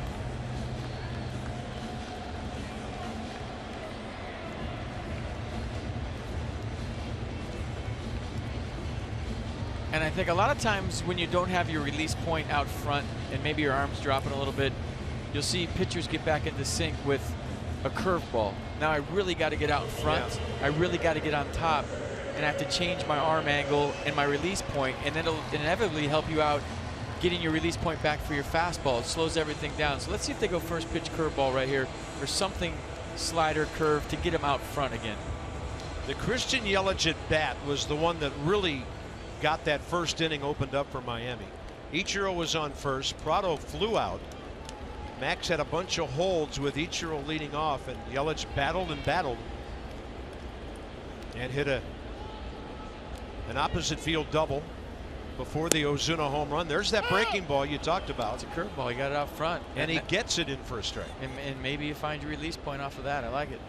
And I think a lot of times when you don't have your release point out front and maybe your arm's dropping a little bit, you'll see pitchers get back into sync with a curveball. Now I really got to get out front. Yeah. I really got to get on top, and I have to change my arm angle and my release point, and then it'll inevitably help you out getting your release point back for your fastball. It slows everything down. So let's see if they go first pitch curveball right here, or something slider curve to get him out front again. The Christian Yelich at bat was the one that really got that first inning opened up for Miami. Ichiro was on first. Prado flew out. Max had a bunch of holds with Ichiro leading off, and Yelich battled and battled and hit an opposite field double before the Ozuna home run. There's that breaking ball you talked about. It's a curveball. He got it out front, and he gets it in for a strike. And maybe you find your release point off of that. I like it.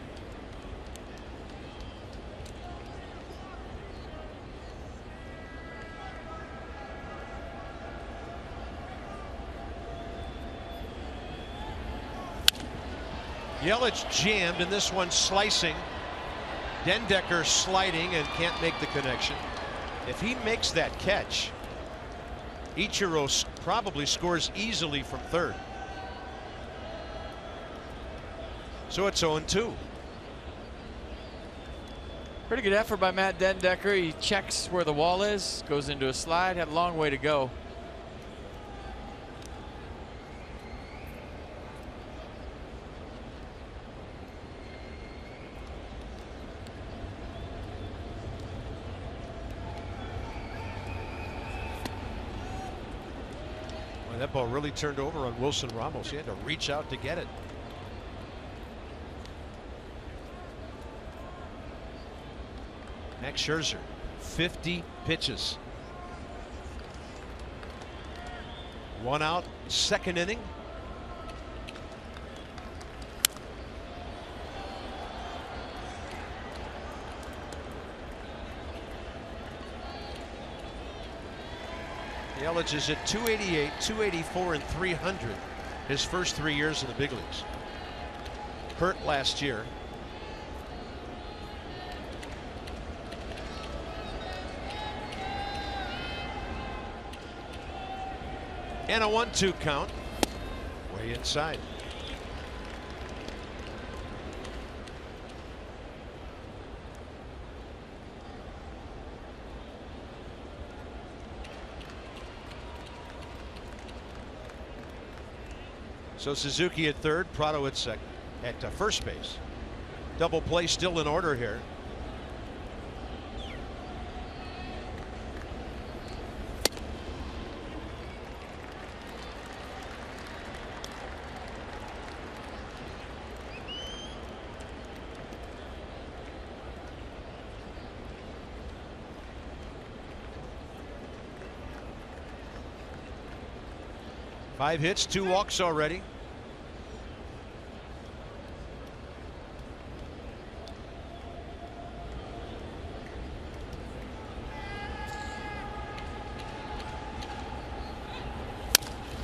Yelich jammed, and this one slicing. Dendecker sliding and can't make the connection. If he makes that catch, Ichiro probably scores easily from third. So it's 0-2. Pretty good effort by Matt Dendecker. He checks where the wall is, goes into a slide, had a long way to go. That ball really turned over on Wilson Ramos. He had to reach out to get it. Max Scherzer, 50 pitches. 1 out, second inning. Yelich is at 288, 284, and 300 his first 3 years in the big leagues. Hurt last year. And a 1-2 count. Way inside. So Suzuki at third, Prado at first base. Double play still in order here. 5 hits, 2 walks already.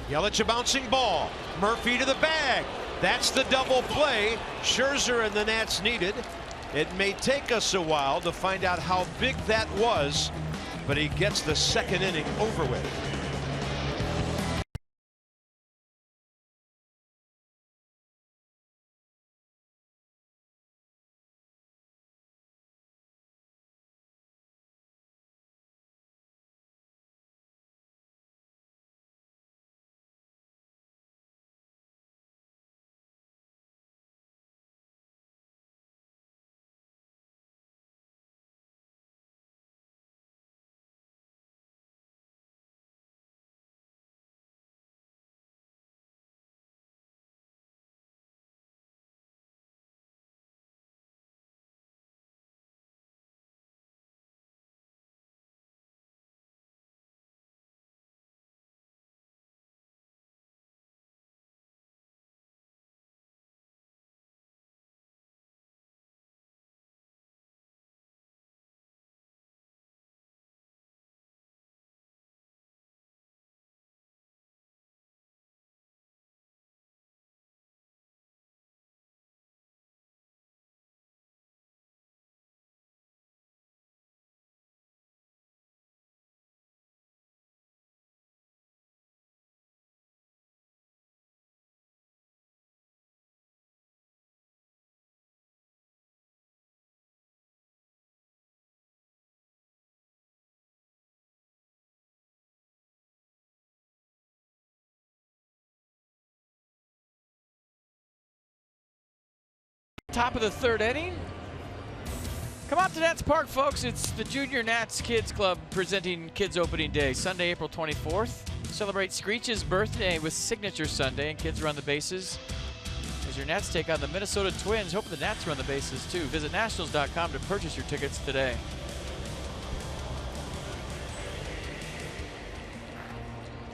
Yelich a bouncing ball. Murphy to the bag. That's the double play Scherzer and the Nats needed. It may take us a while to find out how big that was, but he gets the second inning over with. Top of the 3rd inning. Come out to Nats Park, folks. It's the Junior Nats Kids Club presenting Kids Opening Day, Sunday, April 24th. Celebrate Screech's birthday with Signature Sunday, and kids run the bases as your Nats take on the Minnesota Twins. Hoping the Nats run the bases too. Visit Nationals.com to purchase your tickets today.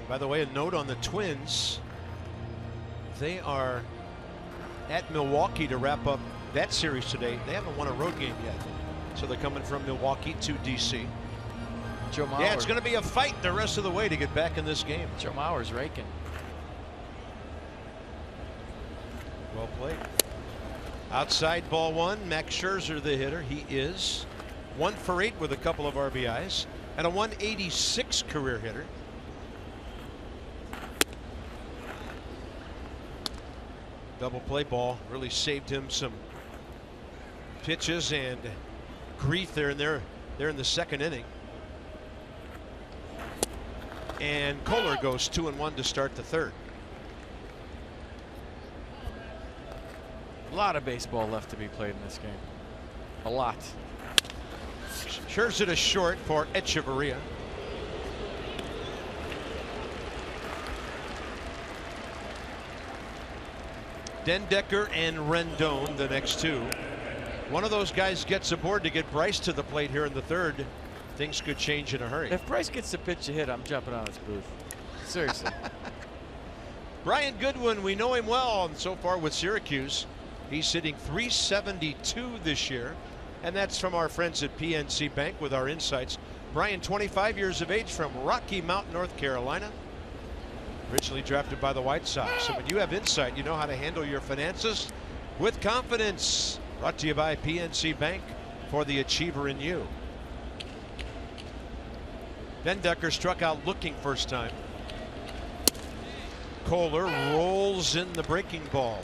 By the way, a note on the Twins. They are at Milwaukee to wrap up that series today. They haven't won a road game yet. So they're coming from Milwaukee to DC. Joe Mauer. Yeah, it's going to be a fight the rest of the way to get back in this game. Joe Mauer's raking. Well played. Outside ball 1. Max Scherzer the hitter. He is 1 for 8 with a couple of RBIs and a 186 career hitter. Double play ball really saved him some pitches and grief there and there in the 2nd inning. And Kohler goes 2-1 to start the 3rd. A lot of baseball left to be played in this game. A lot. Scherzer to short for Echeverria. Dendecker and Rendon, the next 2. One of those guys gets aboard to get Bryce to the plate here in the 3rd. Things could change in a hurry. If Bryce gets the pitch a hit, I'm jumping on his booth. Seriously. Brian Goodwin, we know him well, and so far with Syracuse, he's hitting .372 this year, and that's from our friends at PNC Bank with our insights. Brian, 25 years of age from Rocky Mount, North Carolina. Originally drafted by the White Sox. So when you have insight, you know how to handle your finances with confidence. Brought to you by PNC Bank, for the achiever in you. Dendecker struck out looking first time. Kohler rolls in the breaking ball.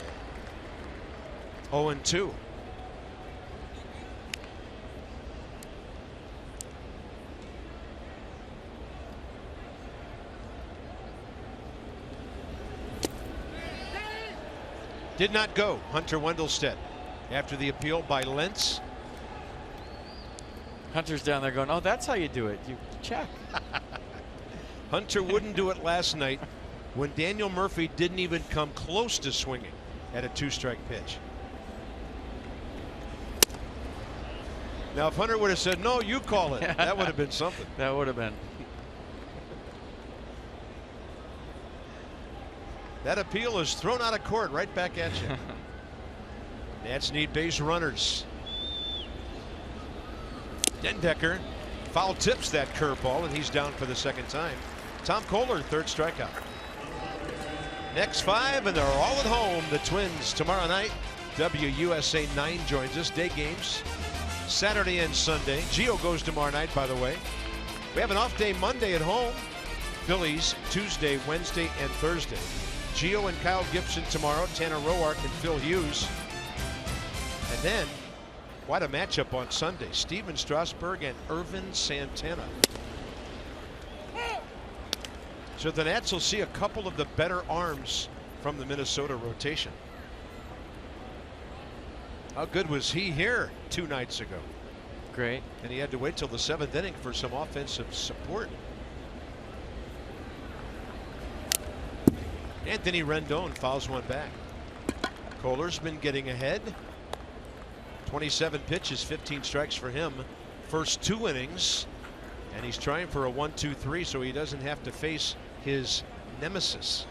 0-2. Did not go. Hunter Wendelstedt after the appeal by Lentz. Hunter's down there going, oh, that's how you do it. You check. Hunter wouldn't do it last night when Daniel Murphy didn't even come close to swinging at a 2-strike pitch. Now, if Hunter would have said, no, you call it, that would have been something. That would have been. That appeal is thrown out of court right back at you. Nats need base runners. Dendecker foul tips that curveball, and he's down for the second time. Tom Kohler, third strikeout. Next 5, and they're all at home. The Twins tomorrow night. WUSA 9 joins us. Day games Saturday and Sunday. Gio goes tomorrow night, by the way. We have an off day Monday at home. Phillies Tuesday, Wednesday, and Thursday. Gio and Kyle Gibson tomorrow. Tanner Roark and Phil Hughes. And then, quite a matchup on Sunday. Steven Strasburg and Irvin Santana. So the Nats will see a couple of the better arms from the Minnesota rotation. How good was he here 2 nights ago? Great. And he had to wait till the 7th inning for some offensive support. Anthony Rendon fouls one back. Kohler's been getting ahead. 27 pitches, 15 strikes for him. First 2 innings. And he's trying for a 1-2-3 so he doesn't have to face his nemesis.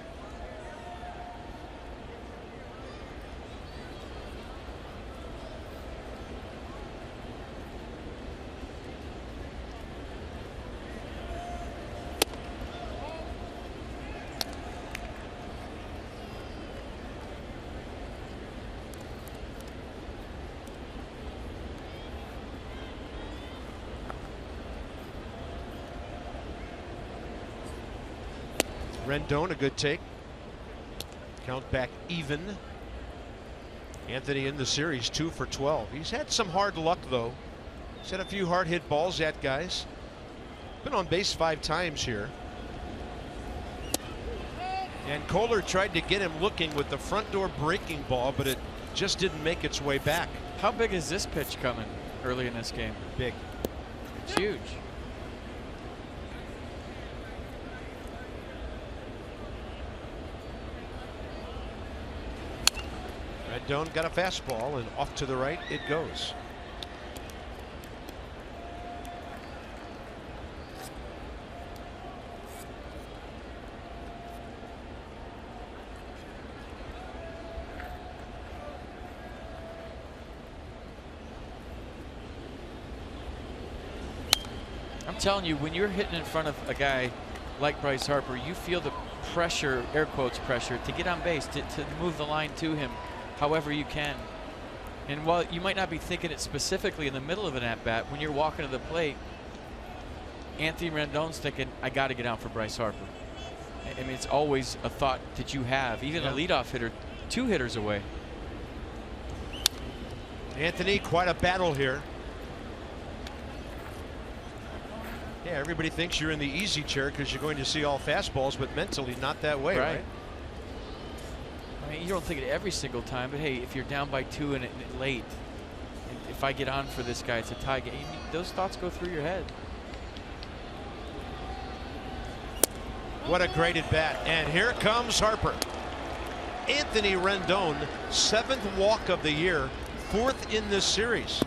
Rendon, a good take. Count back even. Anthony in the series 2 for 12. He's had some hard luck though. He's had a few hard hit balls at guys. Been on base 5 times here. And Kohler tried to get him looking with the front door breaking ball, but it just didn't make its way back. How big is this pitch coming early in this game? Big. It's huge. Rendon got a fastball, and off to the right it goes. I'm telling you, when you're hitting in front of a guy like Bryce Harper, you feel the pressure, air quotes pressure, to get on base, to move the line to him however you can. And while you might not be thinking it specifically in the middle of an at-bat, when you're walking to the plate, Anthony Rendon's thinking, I got to get out for Bryce Harper. I mean, it's always a thought that you have, even a leadoff hitter, 2 hitters away. Anthony, quite a battle here. Yeah, everybody thinks you're in the easy chair because you're going to see all fastballs, but mentally not that way, right? I mean, you don't think it every single time, but hey, if you're down by 2 and it late, if I get on for this guy, it's a tie game. Those thoughts go through your head. What a great at bat. And here comes Harper. Anthony Rendon, 7th walk of the year, 4th in this series.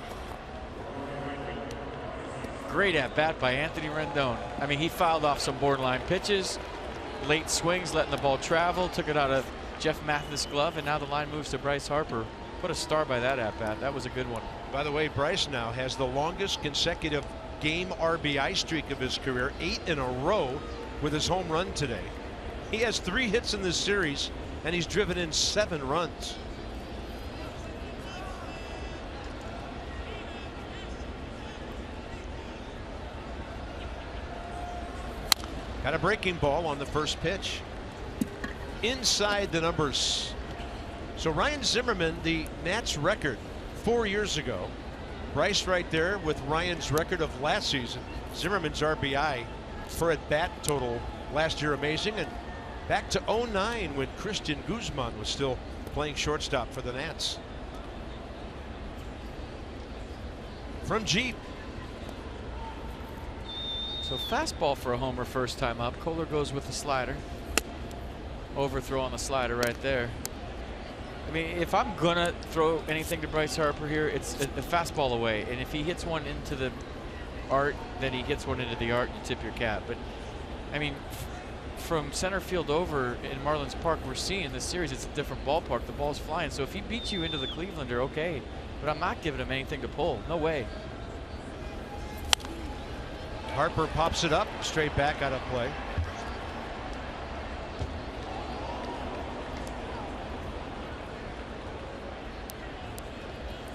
Great at bat by Anthony Rendon. I mean, he fouled off some borderline pitches, late swings, letting the ball travel, took it out of Jeff Mathis' glove, and now the line moves to Bryce Harper. What a star by that at bat. That was a good one. By the way, Bryce now has the longest consecutive game RBI streak of his career, 8 in a row with his home run today. He has 3 hits in this series, and he's driven in 7 runs. Got a breaking ball on the first pitch. Inside the numbers. So Ryan Zimmerman, the Nats record 4 years ago. Bryce right there with Ryan's record of last season. Zimmerman's RBI for at bat total last year amazing, and back to 09 when Christian Guzman was still playing shortstop for the Nats. From Jeep. So fastball for a homer first time up. Kohler goes with the slider. Overthrow on the slider right there. I mean, if I'm gonna throw anything to Bryce Harper here, it's a fastball away, and if he hits one into the art, then he hits one into the art, you tip your cap. But I mean, from center field over in Marlins Park, we're seeing this series, it's a different ballpark. The ball's flying. So if he beats you into the Clevelander, okay. But I'm not giving him anything to pull. No way. Harper pops it up, straight back out of play.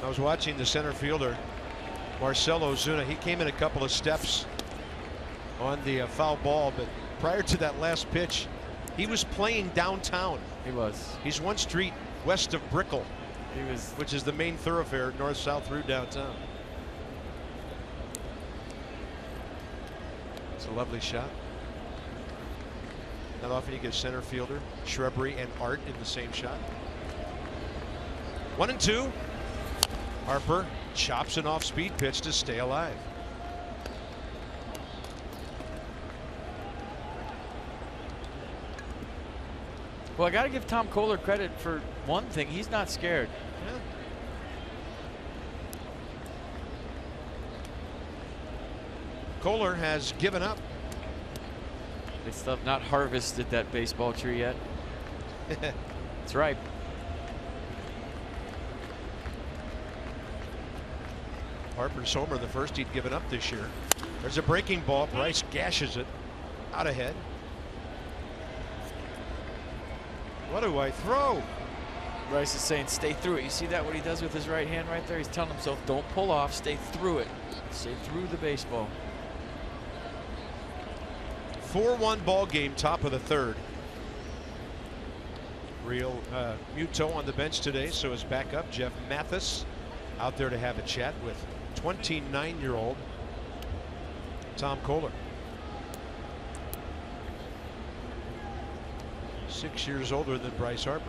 I was watching the center fielder, Marcell Ozuna. He came in a couple of steps on the foul ball, but prior to that last pitch, he was playing downtown. He was. He's one street west of Brickell, which is the main thoroughfare north-south through downtown. It's a lovely shot. Not often you get center fielder, shrubbery, and art in the same shot. 1-2. Harper chops an off-speed pitch to stay alive. Well, I got to give Tom Kohler credit for one thing. He's not scared. Yeah. Kohler has given up. They still have not harvested that baseball tree yet. That's right. Harper's homer, the first he'd given up this year. There's a breaking ball. Bryce gashes it out ahead. What do I throw? Bryce is saying stay through it. You see that, what he does with his right hand right there? He's telling himself don't pull off, stay through it. Stay through the baseball. 4-1 ball game, top of the third. Real Muto on the bench today, so his backup Jeff Mathis out there to have a chat with 29-year-old Tom Kohler. 6 years older than Bryce Harper.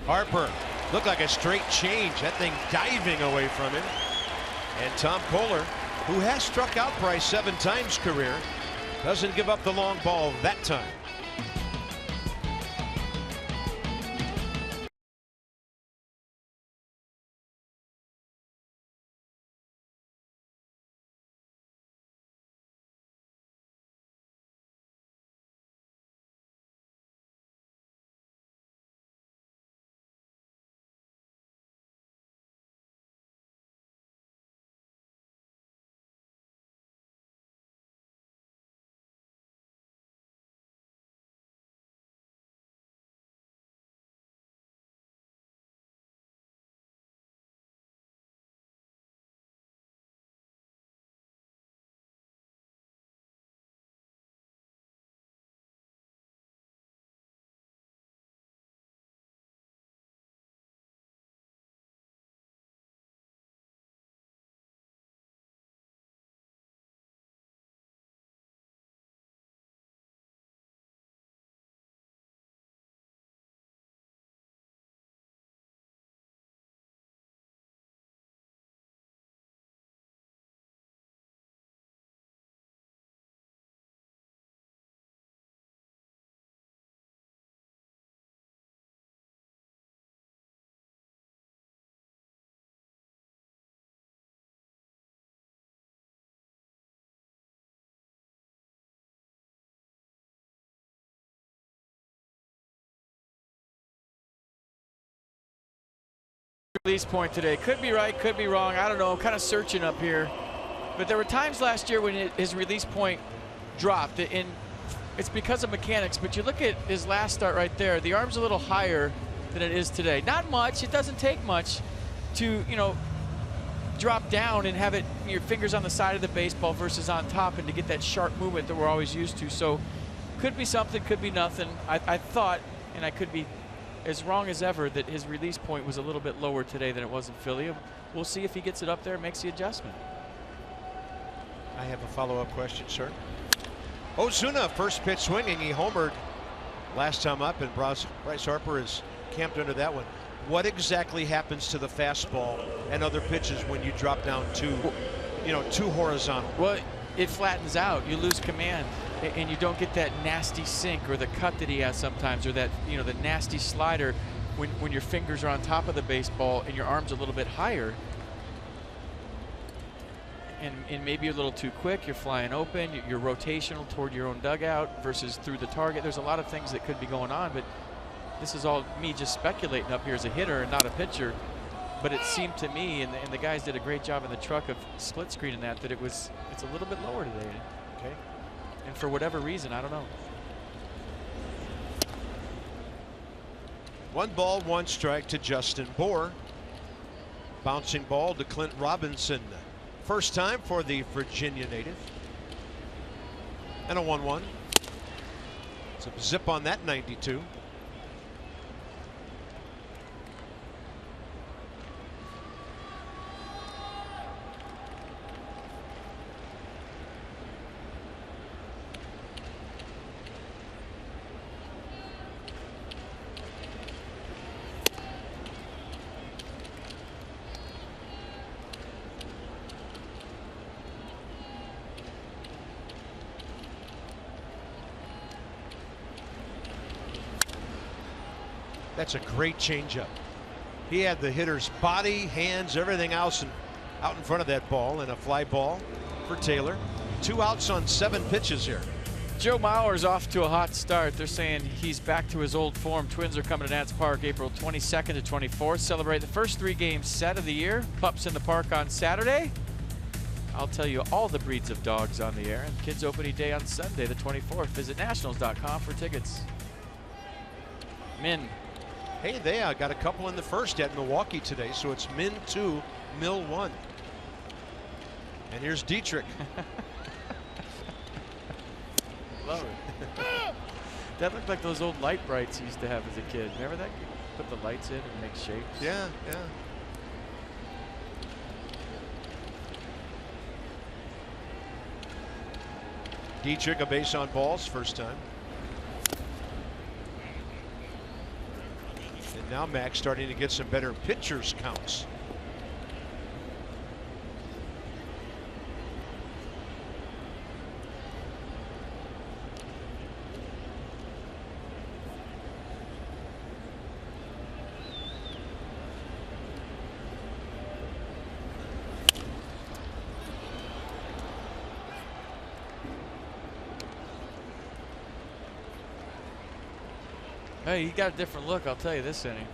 Harper looked like a straight change. That thing diving away from him. And Tom Kohler, who has struck out Bryce 7 times career, doesn't give up the long ball that time. Release point today. Could be right, could be wrong. I don't know. Kind of searching up here. But there were times last year when his release point dropped. And it's because of mechanics. But you look at his last start right there. The arm's a little higher than it is today. Not much. It doesn't take much to, you know, drop down and have it your fingers on the side of the baseball versus on top, and to get that sharp movement that we're always used to. So could be something, could be nothing. I thought, and I could be as wrong as ever, that his release point was a little bit lower today than it was in Philly. We'll see if he gets it up there and makes the adjustment. I have a follow-up question, sir. Ozuna, first pitch swinging. He homered last time up, and Bryce Harper is camped under that one. What exactly happens to the fastball and other pitches when you drop down too horizontal? Well, it flattens out. You lose command, and you don't get that nasty sink or the cut that he has sometimes, or that, you know, the nasty slider when your fingers are on top of the baseball and your arms a little bit higher. And maybe a little too quick, you're flying open, you're rotational toward your own dugout versus through the target. There's a lot of things that could be going on, but this is all me just speculating up here as a hitter and not a pitcher. But it seemed to me, and the guys did a great job in the truck of split screening that it's a little bit lower today. Okay. And for whatever reason, I don't know. 1 ball, 1 strike to Justin Bour. Bouncing ball to Clint Robinson. First time for the Virginia native. And a 1-1. Some zip on that 92. That's a great changeup. He had the hitter's body, hands, everything else out in front of that ball, and a fly ball for Taylor. 2 outs on 7 pitches here. Joe Mauer's off to a hot start. They're saying he's back to his old form. Twins are coming to Nats Park April 22nd to 24th. Celebrate the first 3 game set of the year. Pups in the park on Saturday. I'll tell you all the breeds of dogs on the air. And kids opening day on Sunday the 24th. Visit nationals.com for tickets. Min. Hey, they got a couple in the first at Milwaukee today, so it's Min 2, Mill 1. And here's Dietrich. Love it. That looked like those old light brights he used to have as a kid. Remember that? You put the lights in and make shapes. Yeah, yeah. Dietrich, a base on balls, first time. Now Max starting to get some better pitchers counts. Hey, he got a different look, I'll tell you, this inning.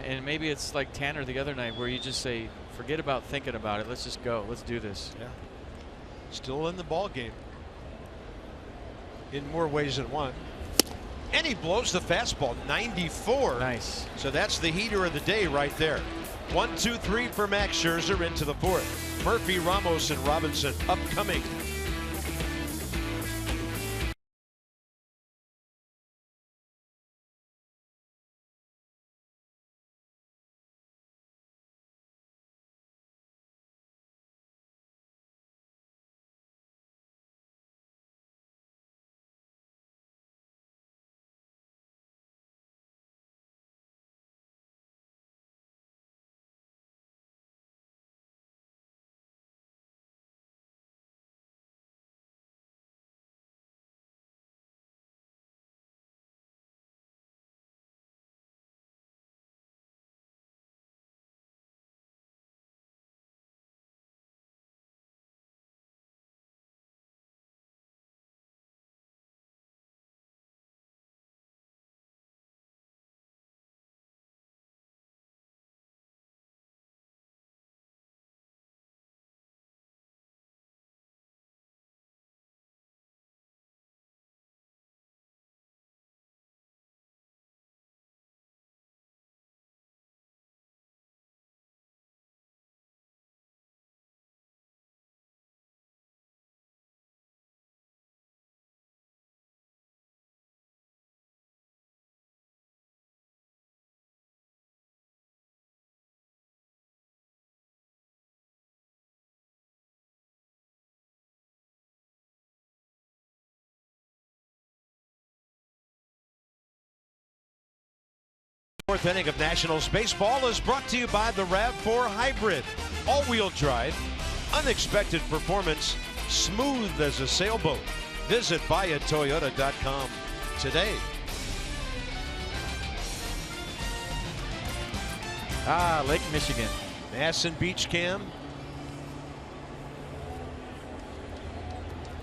And maybe it's like Tanner the other night where you just say, forget about thinking about it. Let's just go. Let's do this. Yeah. Still in the ball game in more ways than one. And he blows the fastball, 94. Nice. So that's the heater of the day right there. 1, 2, 3 for Max Scherzer into the 4th. Murphy, Ramos, and Robinson upcoming. Fourth inning of Nationals baseball is brought to you by the RAV4 Hybrid. All-wheel drive, unexpected performance, smooth as a sailboat. Visit buyatoyota.com today. Lake Michigan. Masson Beach Cam.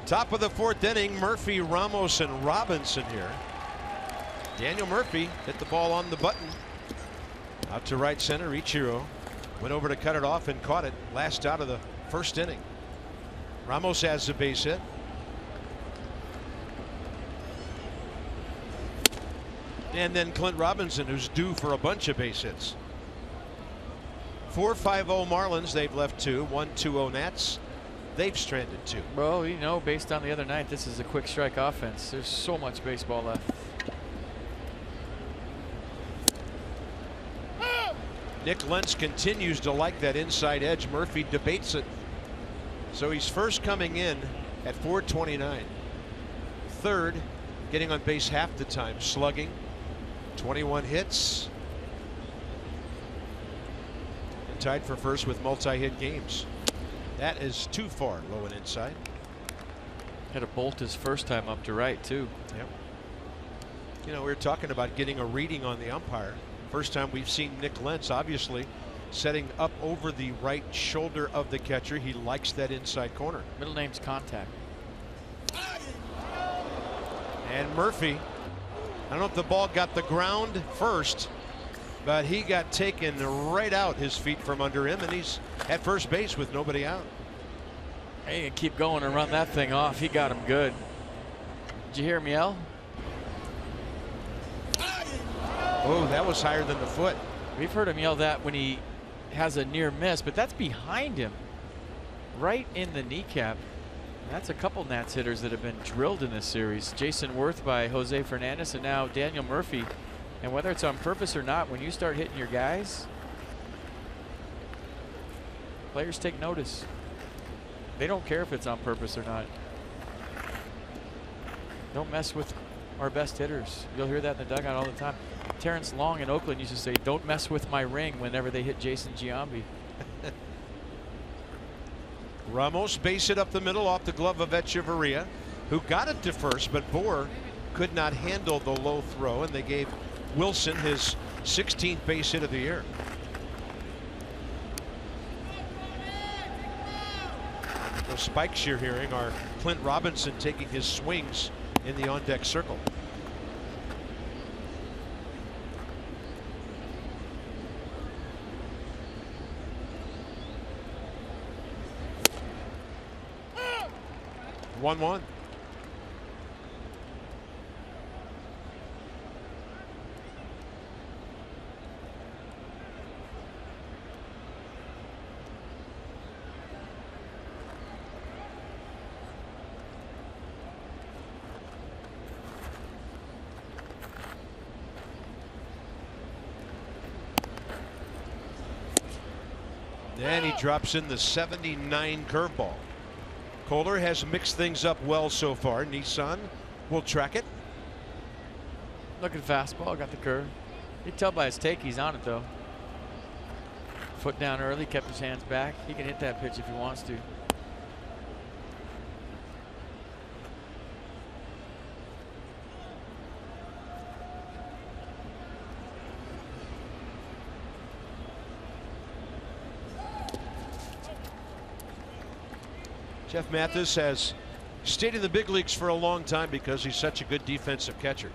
Top of the 4th inning, Murphy, Ramos, and Robinson here. Daniel Murphy hit the ball on the button. Out to right center, Ichiro went over to cut it off and caught it last out of the 1st inning. Ramos has the base hit. And then Clint Robinson, who's due for a bunch of base hits. 4-5-0 Marlins, they've left 2. 1-2-0 Nats, they've stranded 2. Well, you know, based on the other night, this is a quick strike offense. There's so much baseball left. Nick Lentz continues to like that inside edge. Murphy debates it. So he's first coming in at 429. Third, getting on base half the time, slugging. 21 hits. And tied for first with multi-hit games. That is too far low and inside. Had to bolt his first time up to right, too. Yep. You know, we were talking about getting a reading on the umpire. First time we've seen Nick Lentz, obviously setting up over the right shoulder of the catcher. He likes that inside corner. Middle name's Contact. And Murphy, I don't know if the ball got the ground first, but he got taken right out, his feet from under him, and he's at first base with nobody out. Hey, and keep going and run that thing off. He got him good. Did you hear him yell? Oh, that was higher than the foot. We've heard him yell that when he has a near miss, but that's behind him, right in the kneecap. And that's a couple Nats hitters that have been drilled in this series. Jason Worth by Jose Fernandez, and now Daniel Murphy. And whether it's on purpose or not, when you start hitting your guys, players take notice. They don't care if it's on purpose or not. Don't mess with our best hitters. You'll hear that in the dugout all the time. Terrence Long in Oakland used to say, "Don't mess with my ring," whenever they hit Jason Giambi. Ramos base it up the middle off the glove of Echeverria, who got it to first, but Bohr could not handle the low throw, and they gave Wilson his 16th base hit of the year. Those spikes you're hearing are Clint Robinson taking his swings in the on-deck circle. One. And he drops in the 79 curveball. Kohler has mixed things up well so far. Nissan will track it. Looking fastball, got the curve. You can tell by his take he's on it, though. Foot down early, kept his hands back. He can hit that pitch if he wants to. Jeff Mathis has stayed in the big leagues for a long time because he's such a good defensive catcher.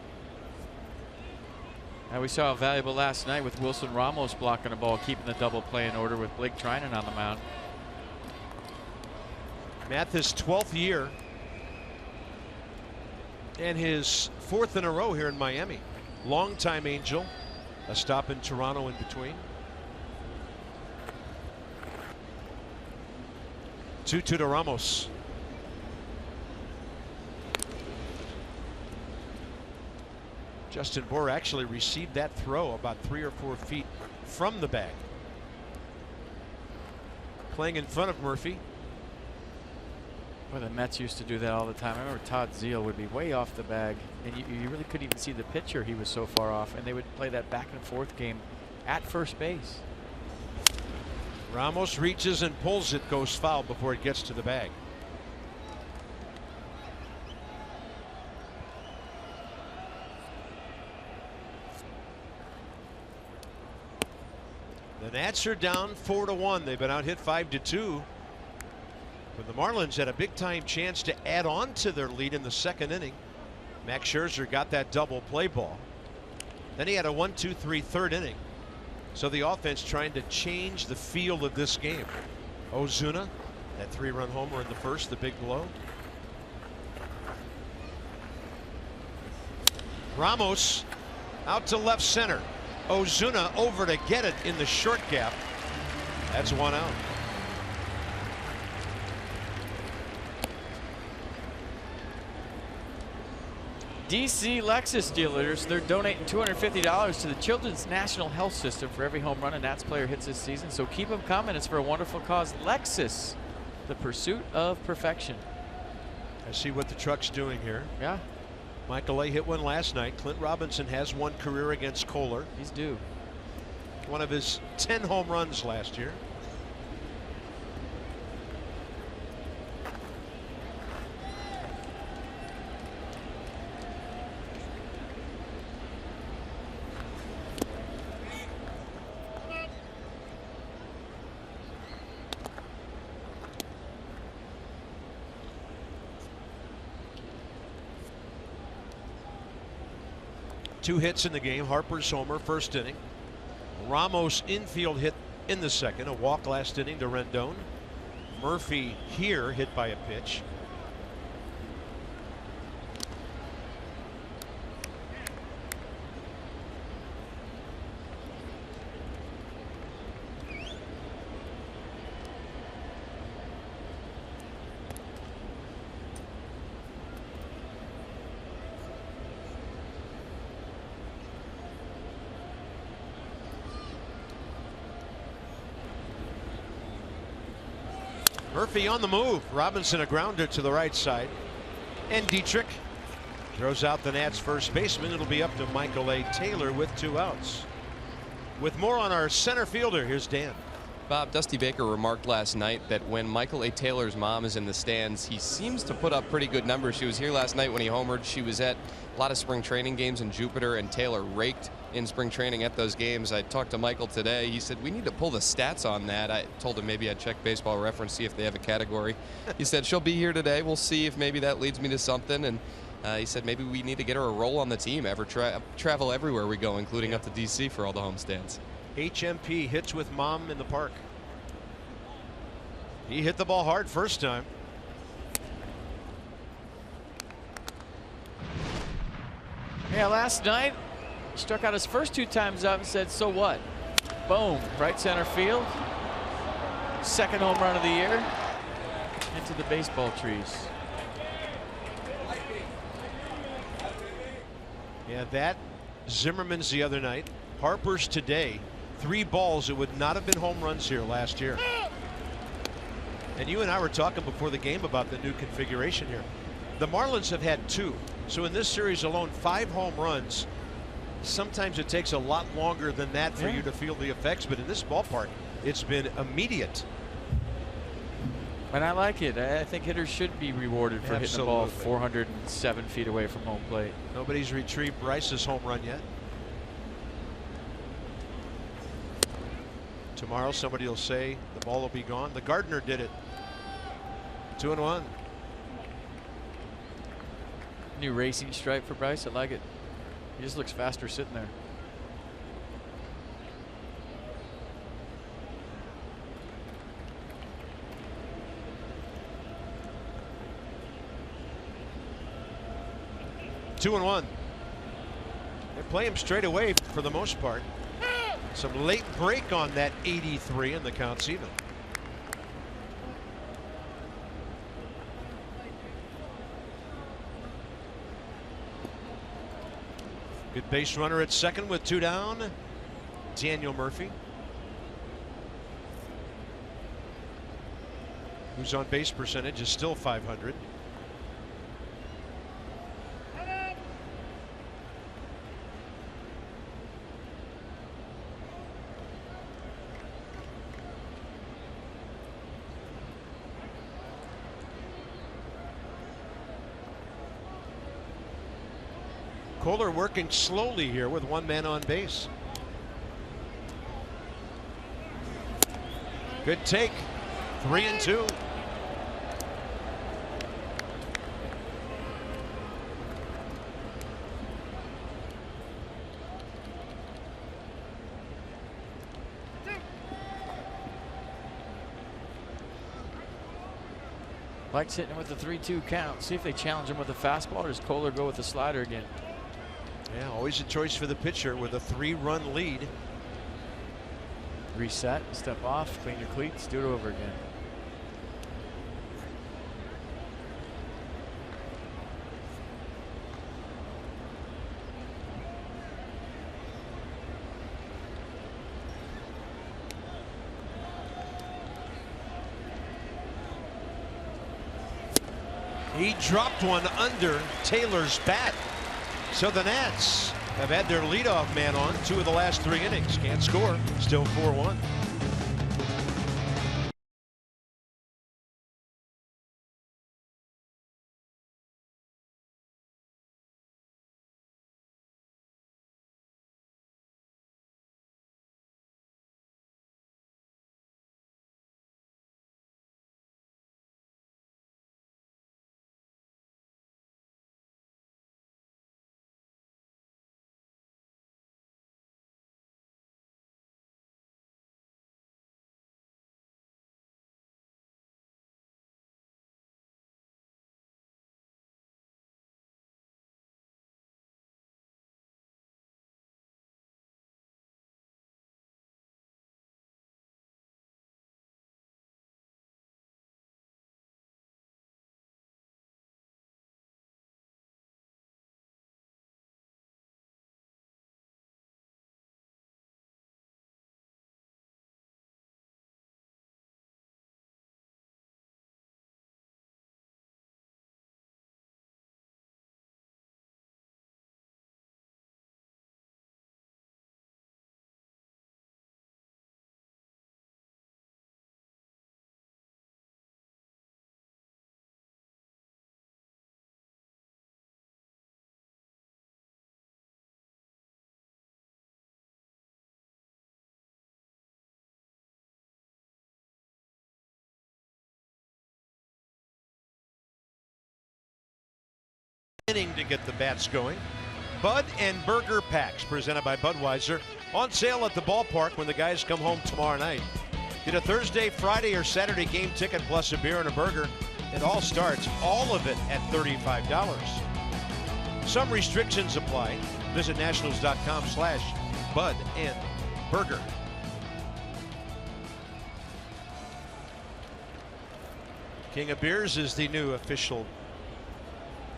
And we saw a valuable last night with Wilson Ramos blocking the ball, keeping the double play in order with Blake Trinan on the mound. Mathis' 12th year and his 4th in a row here in Miami. Longtime Angel, a stop in Toronto in between. 2-2 to Ramos. Justin Bohr actually received that throw about 3 or 4 feet from the bag. Playing in front of Murphy. Well, the Mets used to do that all the time. I remember Todd Zeile would be way off the bag, and you really couldn't even see the pitcher. He was so far off, and they would play that back and forth game at first base. Ramos reaches and pulls it, goes foul before it gets to the bag. Nats are down 4-1. They've been out hit 5-2. But the Marlins had a big time chance to add on to their lead in the second inning. Max Scherzer got that double play ball. Then he had a 1-2-3 third inning. So the offense trying to change the feel of this game. Ozuna, that 3-run homer in the first, the big blow. Ramos out to left center. Ozuna over to get it in the short gap. That's 1 out. DC Lexus dealers, they're donating $250 to the Children's National Health System for every home run a Nats player hits this season. So keep them coming. It's for a wonderful cause. Lexus, the pursuit of perfection. I see what the truck's doing here. Yeah. Michael A. hit one last night. Clint Robinson has one career against Kohler. He's due. One of his 10 home runs last year. Two hits in the game. Harper's homer first inning. Ramos infield hit in the second. A walk last inning to Rendon. Murphy here hit by a pitch. Murphy on the move. Robinson a grounder to the right side. And Dietrich throws out the Nats first baseman. It'll be up to Michael A. Taylor with 2 outs. With more on our center fielder, here's Dan. Bob, Dusty Baker remarked last night that when Michael A. Taylor's mom is in the stands, he seems to put up pretty good numbers. She was here last night when he homered. She was at a lot of spring training games in Jupiter, and Taylor raked in spring training at those games. I talked to Michael today. He said we need to pull the stats on that. I told him maybe I'd check Baseball Reference, see if they have a category. He said she'll be here today. We'll see if maybe that leads me to something. And he said maybe we need to get her a role on the team. Travel everywhere we go, including up to DC for all the homestands. HMP hits with mom in the park. He hit the ball hard first time. Yeah, last night he struck out his first 2 times up and said, so what? Boom, right center field. Second home run of the year. Into the baseball trees. Yeah, that Zimmerman's the other night. Harper's today. 3 balls that would not have been home runs here last year. And you and I were talking before the game about the new configuration here. The Marlins have had 2. So in this series alone, 5 home runs. Sometimes it takes a lot longer than that for you to feel the effects, but in this ballpark, it's been immediate. And I like it. I think hitters should be rewarded for hitting the ball 407 feet away from home plate. Nobody's retrieved Bryce's home run yet. Tomorrow somebody will say the ball will be gone. The Gardner did it. 2-1. New racing stripe for Bryce. I like it. He just looks faster sitting there. Two and one. They play him straight away for the most part. Some late break on that 83 and the count's even. Good base runner at second with 2 down. Daniel Murphy, whose on base percentage is still .500. Kohler working slowly here with 1 man on base. Good take. 3-2. Mike's hitting with the 3-2 count. See if they challenge him with a fastball, or does Kohler go with the slider again? Yeah, always a choice for the pitcher with a 3-run lead. Reset, step off, clean your cleats, do it over again. He dropped one under Taylor's bat. So the Nats have had their leadoff man on 2 of the last 3 innings. Can't score. Still 4-1. Inning to get the bats going. Bud and Burger packs presented by Budweiser on sale at the ballpark when the guys come home tomorrow night. Get a Thursday, Friday, or Saturday game ticket plus a beer and a burger. It all starts, all of it, at $35. Some restrictions apply. Visit nationals.com/Bud and Burger. King of Beers is the new official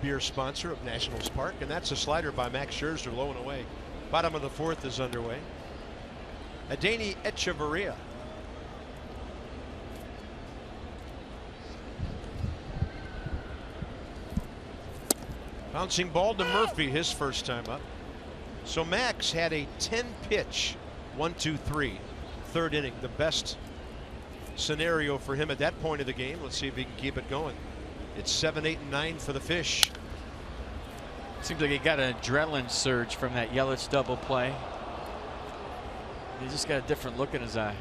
beer sponsor of Nationals Park, and that's a slider by Max Scherzer, low and away. Bottom of the 4th is underway. Adeiny Echeverria. Bouncing ball to Murphy, his first time up. So Max had a 10-pitch 1-2-3 3rd inning, the best scenario for him at that point of the game. Let's see if he can keep it going. It's 7, 8, and 9 for the Fish. Seems like he got an adrenaline surge from that Yelich double play. He just got a different look in his eye.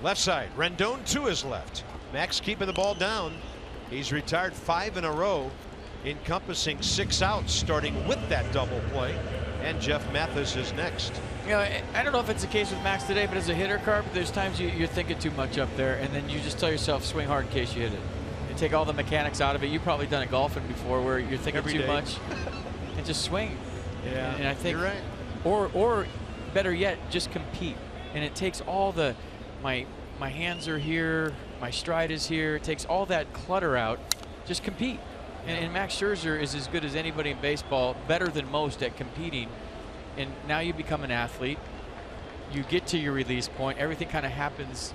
Left side, Rendon to his left. Max keeping the ball down. He's retired 5 in a row, encompassing 6 outs, starting with that double play. And Jeff Mathis is next. You know, I don't know if it's the case with Max today, but as a hitter, Carp, there's times you're thinking too much up there, and then you just tell yourself, swing hard in case you hit it. And take all the mechanics out of it. You've probably done it golfing before where you're thinking too much and just swing. Yeah, and I think, you're right. Or better yet, just compete. And it takes all the, my hands are here, my stride is here. It takes all that clutter out. Just compete. And Max Scherzer is as good as anybody in baseball, better than most at competing. And now you become an athlete. You get to your release point. Everything kind of happens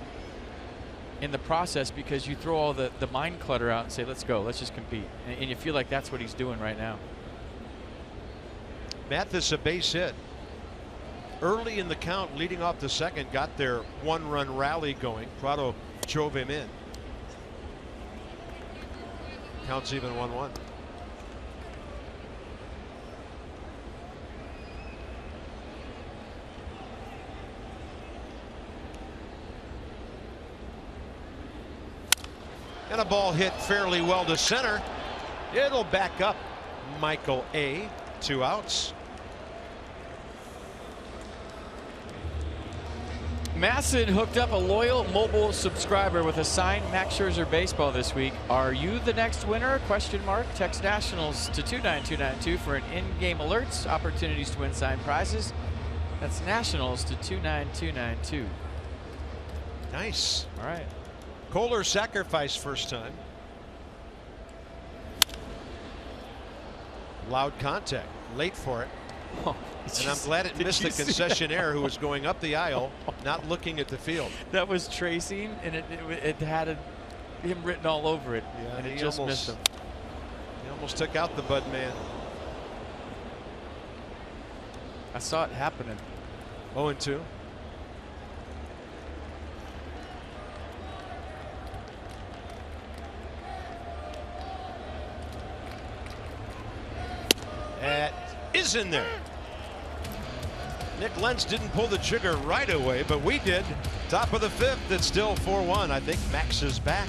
in the process because you throw all the mind clutter out and say, let's go, let's just compete. And you feel like that's what he's doing right now. Mathis a base hit. Early in the count, leading off the second, got their 1-run rally going. Prado drove him in. Counts even 1-1. And a ball hit fairly well to center. It'll back up Michael A. 2 outs. Masson hooked up a loyal mobile subscriber with a signed Max Scherzer baseball this week. Are you the next winner? Question mark. Text Nationals to 29292 for an in-game alerts, opportunities to win signed prizes. That's Nationals to 29292. Nice. All right. Kohler sacrificed first time. Loud contact. Late for it. Oh, and I'm glad it missed the concessionaire who was going up the aisle, not looking at the field. That was tracing, and it had him written all over it, Yeah, and it just missed him. He almost took out the Bud man. I saw it happening. 0-2. That is in there. Nick Lentz didn't pull the trigger right away, but we did. Top of the 5th. It's still 4-1. I think Max is back.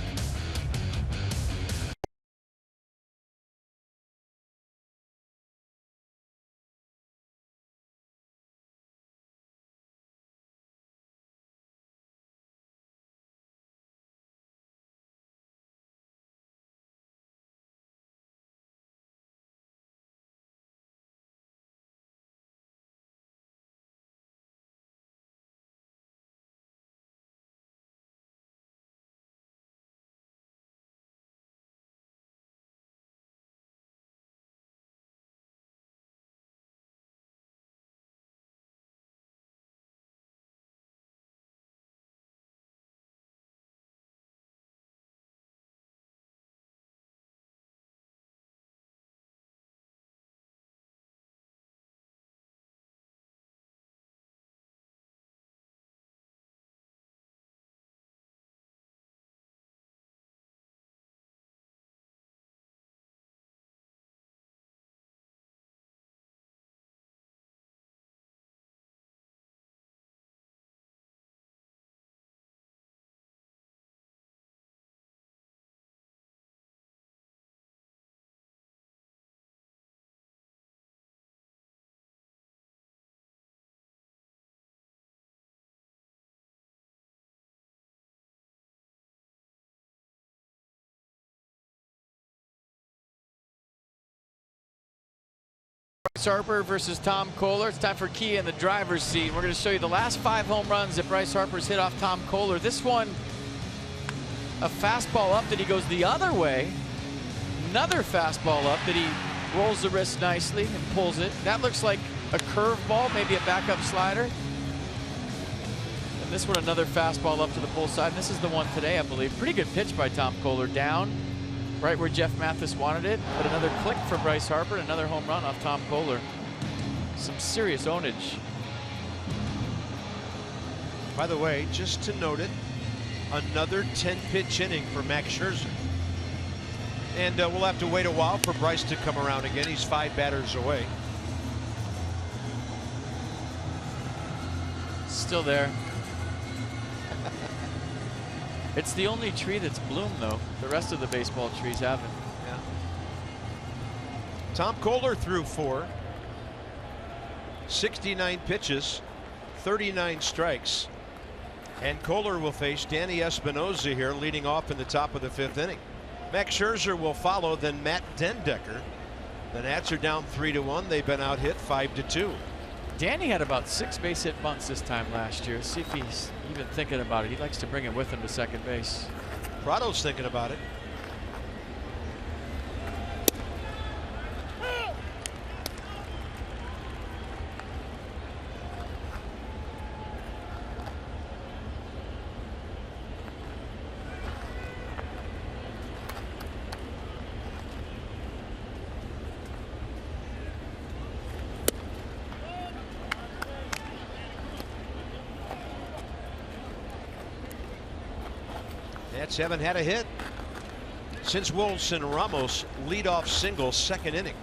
Bryce Harper versus Tom Kohler. It's time for Key in the driver's seat. We're going to show you the last 5 home runs that Bryce Harper's hit off Tom Kohler. This one, a fastball up that he goes the other way. Another fastball up that he rolls the wrist nicely and pulls it. That looks like a curveball, maybe a backup slider. And this one, another fastball up to the pull side. And this is the one today, I believe. Pretty good pitch by Tom Kohler. Down, right where Jeff Mathis wanted it. But another click for Bryce Harper and another home run off Tom Kohler. Some serious ownage. By the way, just to note it, another 10-pitch inning for Max Scherzer. And we'll have to wait a while for Bryce to come around again. He's 5 batters away. Still there. It's the only tree that's bloomed, though. The rest of the baseball trees haven't. Yeah. Tom Kohler threw 4. 69 pitches, 39 strikes. And Kohler will face Danny Espinosa here, leading off in the top of the 5th inning. Max Scherzer will follow, then Matt Dendecker. The Nats are down 3-1. They've been out hit 5-2. Danny had about 6 base hit bunts this time last year. See if he's even thinking about it. He likes to bring it with him to second base. Prado's thinking about it. Nats haven't had a hit since Wilson Ramos leadoff single, second inning.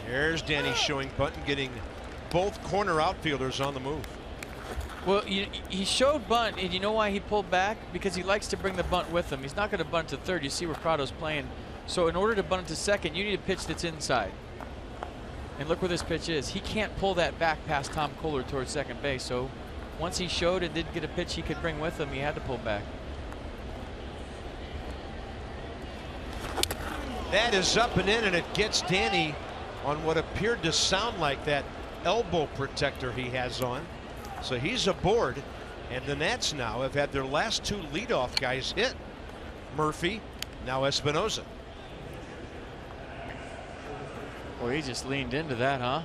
There's Danny showing bunt and getting both corner outfielders on the move. Well, he showed bunt, and you know why he pulled back? Because he likes to bring the bunt with him. He's not going to bunt to third. You see where Prado's playing. So in order to bunt to second, you need a pitch that's inside. And look where this pitch is. He can't pull that back past Tom Kohler towards second base. So once he showed and did get a pitch he could bring with him, he had to pull back. That is up and in, and it gets Danny on what appeared to sound like that elbow protector he has on. So he's aboard, and the Nats now have had their last two leadoff guys hit. Murphy, now Espinoza. Well, he just leaned into that, huh?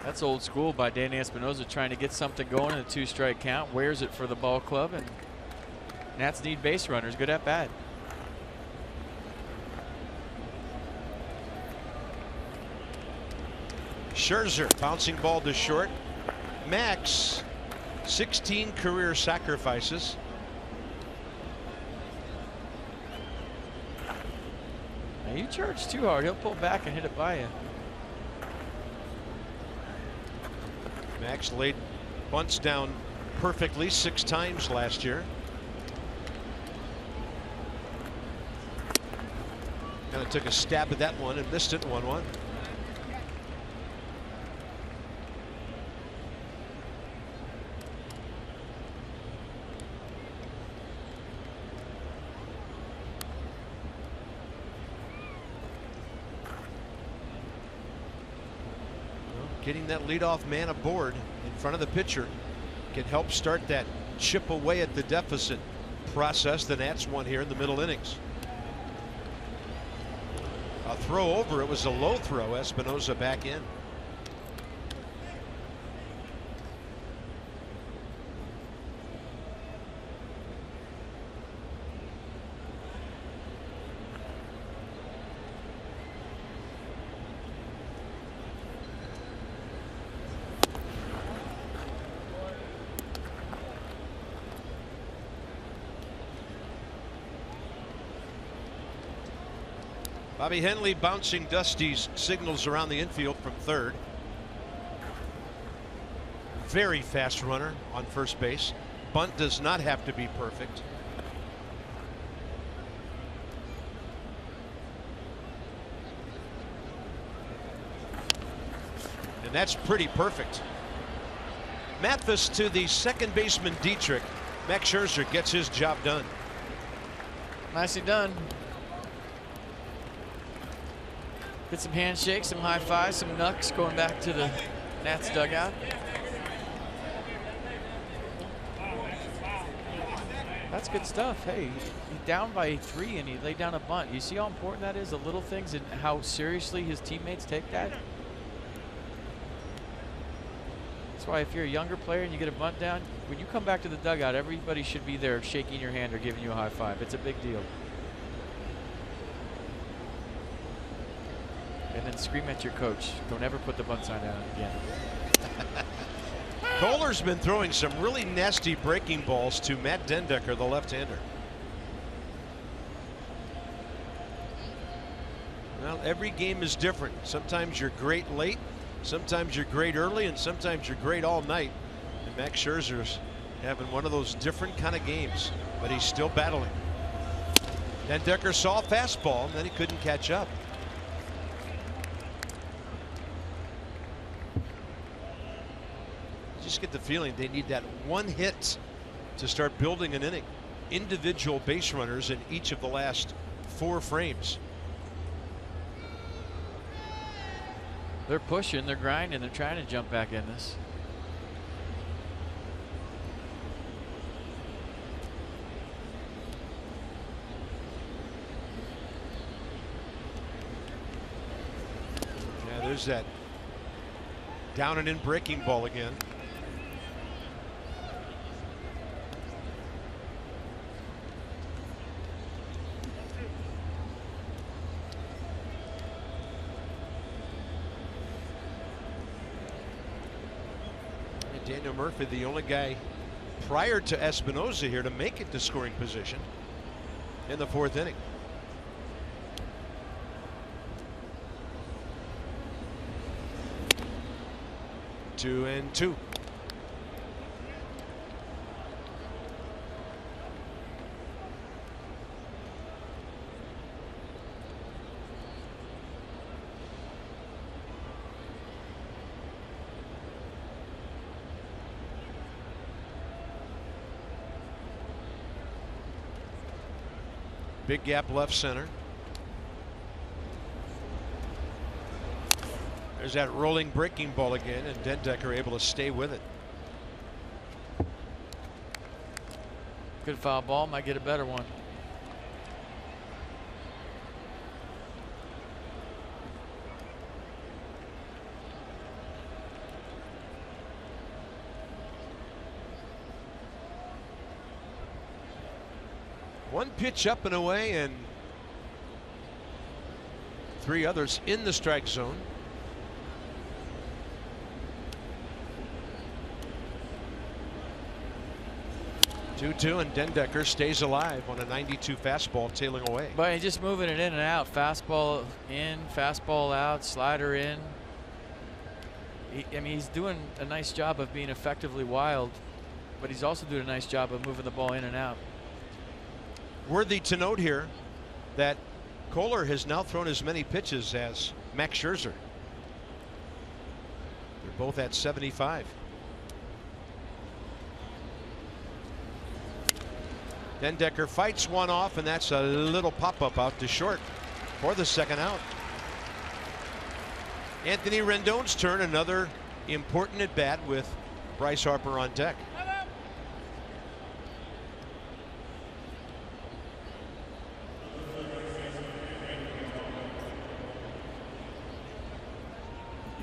That's old school by Danny Espinoza, trying to get something going in a 2-strike count. Wears it for the ball club, and Nats need base runners. Good at bat. Scherzer bouncing ball to short. Max, 16 career sacrifices. Now you charge too hard, he'll pull back and hit it by you. Max laid bunts down perfectly 6 times last year. Kind of took a stab at that one and missed it 1-1. Getting that leadoff man aboard in front of the pitcher can help start that chip away at the deficit process the Nats won here in the middle innings. A throw over. It was a low throw. Espinoza back in. Bobby Henley bouncing Dusty's signals around the infield from third. Very fast runner on first base. Bunt does not have to be perfect. And that's pretty perfect. Mathis to the second baseman Dietrich. Max Scherzer gets his job done. Nicely done. Get some handshakes, some high fives, some knucks going back to the Nats dugout. That's good stuff. Hey, he's down by 3 and he laid down a bunt. You see how important that is, the little things, and how seriously his teammates take that? That's why if you're a younger player and you get a bunt down, when you come back to the dugout, everybody should be there shaking your hand or giving you a high five. It's a big deal. And then scream at your coach. Don't ever put the bunt sign down again. Kohler's been throwing some really nasty breaking balls to Matt Dendecker, the left-hander. Well, every game is different. Sometimes you're great late, sometimes you're great early, and sometimes you're great all night. And Max Scherzer's having one of those different kind of games, but he's still battling. Dendecker saw a fastball, and then he couldn't catch up. Just get the feeling they need that one hit to start building an inning. Individual base runners in each of the last 4 frames. They're pushing, they're grinding, they're trying to jump back in this. Yeah, there's that down and in breaking ball again. Daniel Murphy, the only guy prior to Espinosa here to make it to scoring position in the 4th inning. Two and two. Big gap left center. There's that rolling breaking ball again, and Dendecker able to stay with it. Good foul ball, might get a better one. One pitch up and away, and 3 others in the strike zone. Two, and Dendecker stays alive on a 92 fastball tailing away. But he's just moving it in and out. Fastball in, fastball out, slider in. I mean, he's doing a nice job of being effectively wild, but he's also doing a nice job of moving the ball in and out. Worthy to note here that Kohler has now thrown as many pitches as Max Scherzer. They're both at 75. Dendecker fights one off, and that's a little pop-up out to short for the 2nd out. Anthony Rendon's turn, another important at bat with Bryce Harper on deck.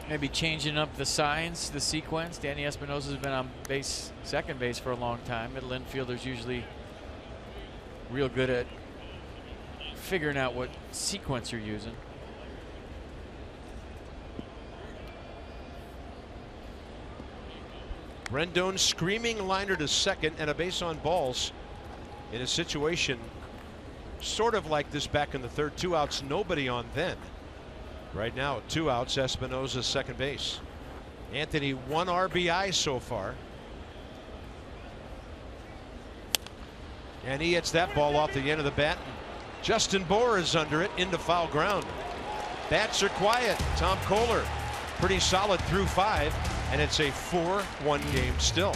Maybe changing up the signs, the sequence. Danny Espinosa has been on base, 2nd base for a long time. Middle infielders usually real good at figuring out what sequence you're using. Rendon screaming liner to 2nd and a base on balls in a situation sort of like this back in the 3rd. 2 outs, nobody on then. Right now 2 outs, Espinosa 2nd base. Anthony 1 RBI so far. And he hits that ball off the end of the bat. Justin Bohr is under it into foul ground. Bats are quiet. Tom Kohler pretty solid through 5, and it's a 4-1 game still.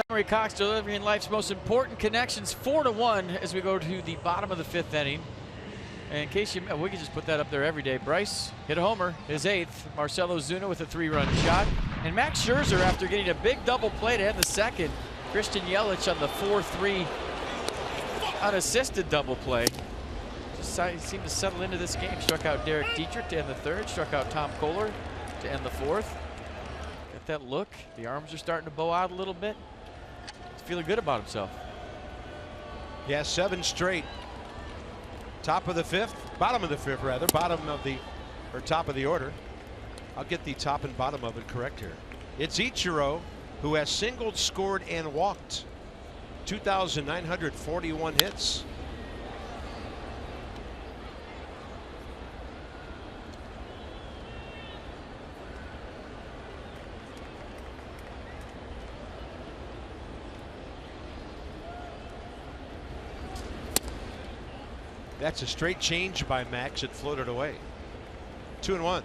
Montgomery Cox delivering life's most important connections, 4-1 as we go to the bottom of the 5th inning. And in case we can just put that up there every day. Bryce hit a homer, his 8th. Marcelo Zuna with a 3-run shot. And Max Scherzer, after getting a big double play to end the 2nd, Christian Yelich on the 4-3 unassisted double play. seemed to settle into this game. Struck out Derek Dietrich to end the third. Struck out Tom Kohler to end the fourth. Got that look. The arms are starting to bow out a little bit. He's feeling good about himself. Yeah, 7 straight. Top of the fifth, bottom of the fifth rather, bottom of the, or top of the order. I'll get the top and bottom of it correct here. It's Ichiro who has singled, scored, and walked. 2,941 hits. That's a straight change by Max. It floated away. 2-1.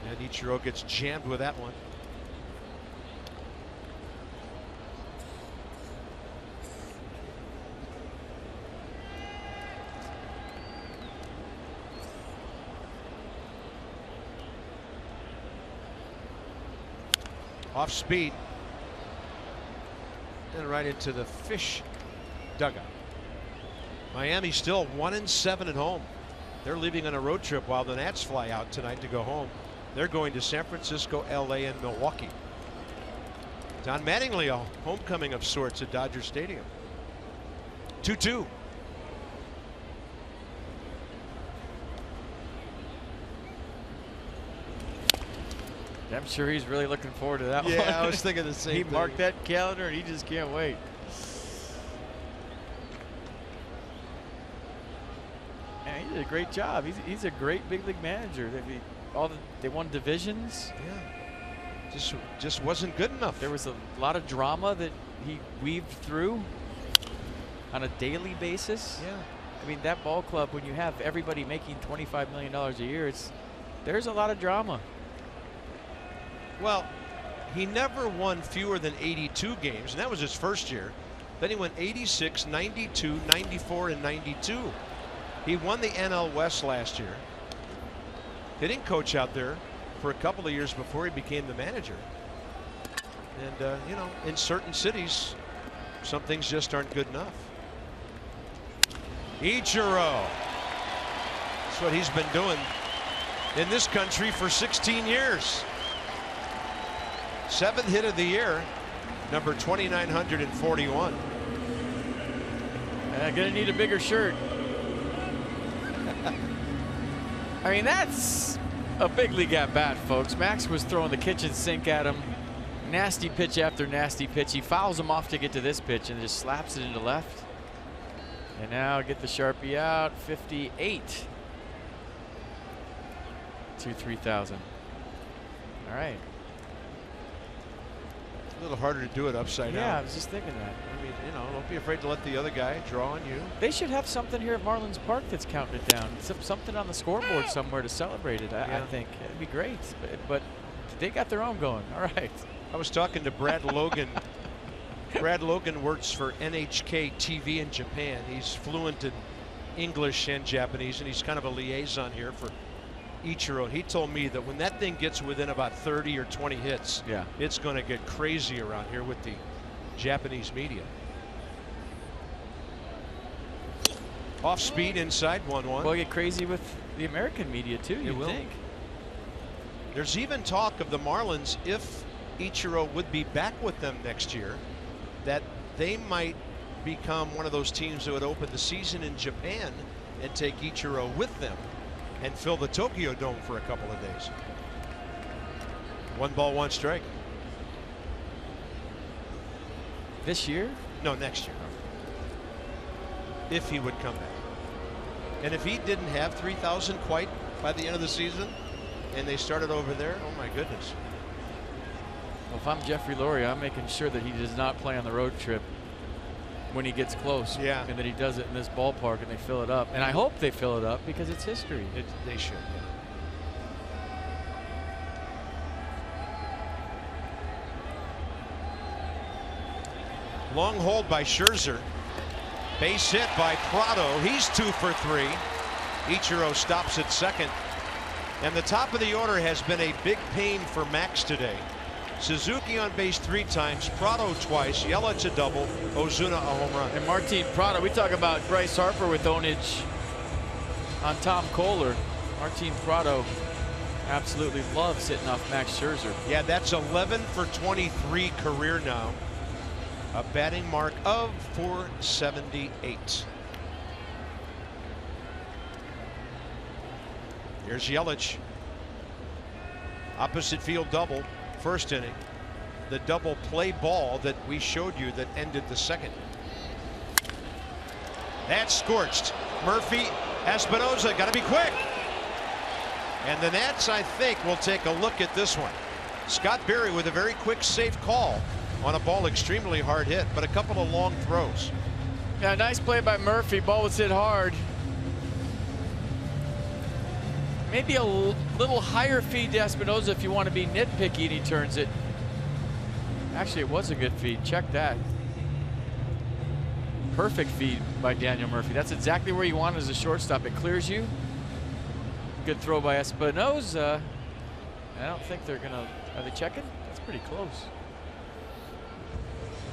And Ichiro gets jammed with that one. Off speed. And right into the fish dugout. Miami still 1-7 at home. They're leaving on a road trip while the Nats fly out tonight to go home. They're going to San Francisco, LA, and Milwaukee. Don Mattingly, a homecoming of sorts at Dodger Stadium. 2-2. I'm sure he's really looking forward to that one. Yeah, I was thinking the same thing. He marked that calendar and he just can't wait. Man, he did a great job. He's a great big league manager. They won divisions. Yeah. Just wasn't good enough. There was a lot of drama that he weaved through on a daily basis. Yeah. I mean, that ball club, when you have everybody making $25 million a year, there's a lot of drama. Well, he never won fewer than 82 games, and that was his first year. Then he went 86, 92, 94, and 92. He won the NL West last year. Hitting coach out there for a couple of years before he became the manager. And, you know, in certain cities, some things just aren't good enough. Ichiro. That's what he's been doing in this country for 16 years. 7th hit of the year, number 2,941. Gonna need a bigger shirt. I mean, that's a big league at bat, folks. Max was throwing the kitchen sink at him. Nasty pitch after nasty pitch. He fouls him off to get to this pitch and just slaps it into left. And now get the Sharpie out. 58 to 3,000. All right. A little harder to do it upside down. Yeah, I was just thinking that. I mean, you know, don't be afraid to let the other guy draw on you. They should have something here at Marlins Park that's counting it down. Something on the scoreboard somewhere to celebrate it. I think it'd be great. But they got their own going. All right. I was talking to Brad Logan. Brad Logan works for NHK TV in Japan. He's fluent in English and Japanese, and he's kind of a liaison here for Ichiro. He told me that when that thing gets within about 30 or 20 hits, it's going to get crazy around here with the Japanese media. Off speed inside 1-1. Well, get crazy with the American media too. You think? There's even talk of the Marlins, if Ichiro would be back with them next year, that they might become one of those teams that would open the season in Japan and take Ichiro with them and fill the Tokyo Dome for a couple of days. 1 ball, 1 strike. This year? No, next year. If he would come back. And if he didn't have 3,000 quite by the end of the season and they started over there, oh my goodness. Well, if I'm Jeffrey Lurie, I'm making sure that he does not play on the road trip when he gets close. Yeah. And that he does it in this ballpark and they fill it up. And I hope they fill it up because it's history. They should. Long hold by Scherzer. Base hit by Prado. He's 2 for 3. Ichiro stops at second. And the top of the order has been a big pain for Max today. Suzuki on base 3 times, Prado twice, Yelich a double, Ozuna a home run. And Martin Prado, we talk about Bryce Harper with ownage on Tom Kohler. Martin Prado absolutely loves hitting off Max Scherzer. Yeah, that's 11 for 23 career now. A batting mark of .478. Here's Yelich. Opposite field double, first inning. The double play ball that we showed you that ended the second. That's scorched. Murphy, Espinosa, got to be quick. And the Nats, I think, will take a look at this one. Scott Berry with a very quick, safe call on a ball extremely hard hit, but a couple of long throws. Yeah, nice play by Murphy. Ball was hit hard. Maybe a little higher feed to Espinosa if you want to be nitpicky, and he turns it. Actually, it was a good feed. Check that. Perfect feed by Daniel Murphy. That's exactly where you want it as a shortstop. It clears you. Good throw by Espinosa. I don't think they're going to... Are they checking? That's pretty close.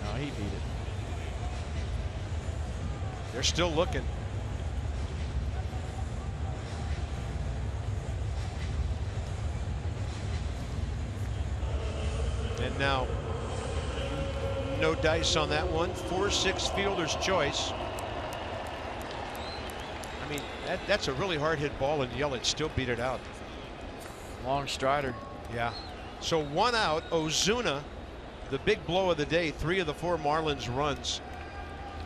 No, he beat it. They're still looking. And now, no dice on that one. 4-6 fielder's choice. I mean, that's a really hard hit ball, and Yelich still beat it out. Long strider. Yeah. So 1 out. Ozuna, the big blow of the day. 3 of the 4 Marlins runs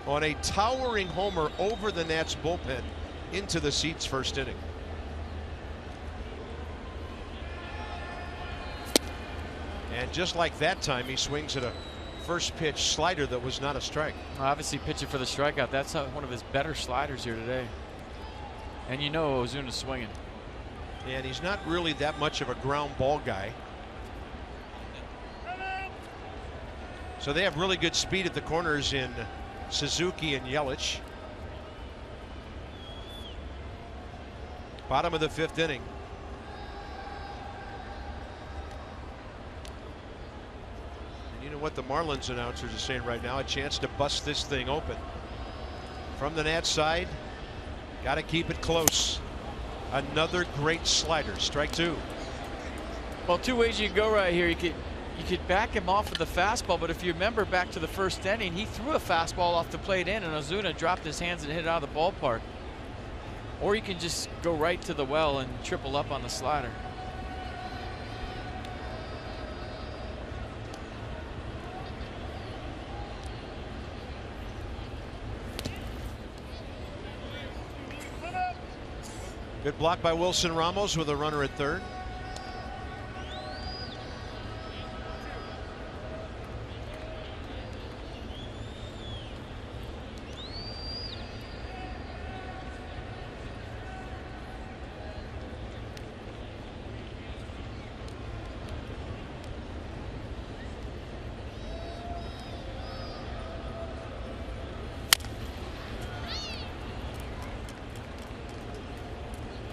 on a towering homer over the Nats bullpen into the seats first inning. And just like that time, he swings at a first pitch slider that was not a strike. Obviously pitching for the strikeout. That's one of his better sliders here today. And you know Ozuna's swinging. And he's not really that much of a ground ball guy. So they have really good speed at the corners in Suzuki and Yelich. Bottom of the 5th inning. And you know what the Marlins announcers are saying right now? A chance to bust this thing open. From the Nats side, got to keep it close. Another great slider. Strike 2. Well, 2 ways you can go right here. You could back him off with the fastball, but if you remember back to the first inning, he threw a fastball off the plate in, and Ozuna dropped his hands and hit it out of the ballpark. Or you can just go right to the well and triple up on the slider. Good block by Wilson Ramos with a runner at third.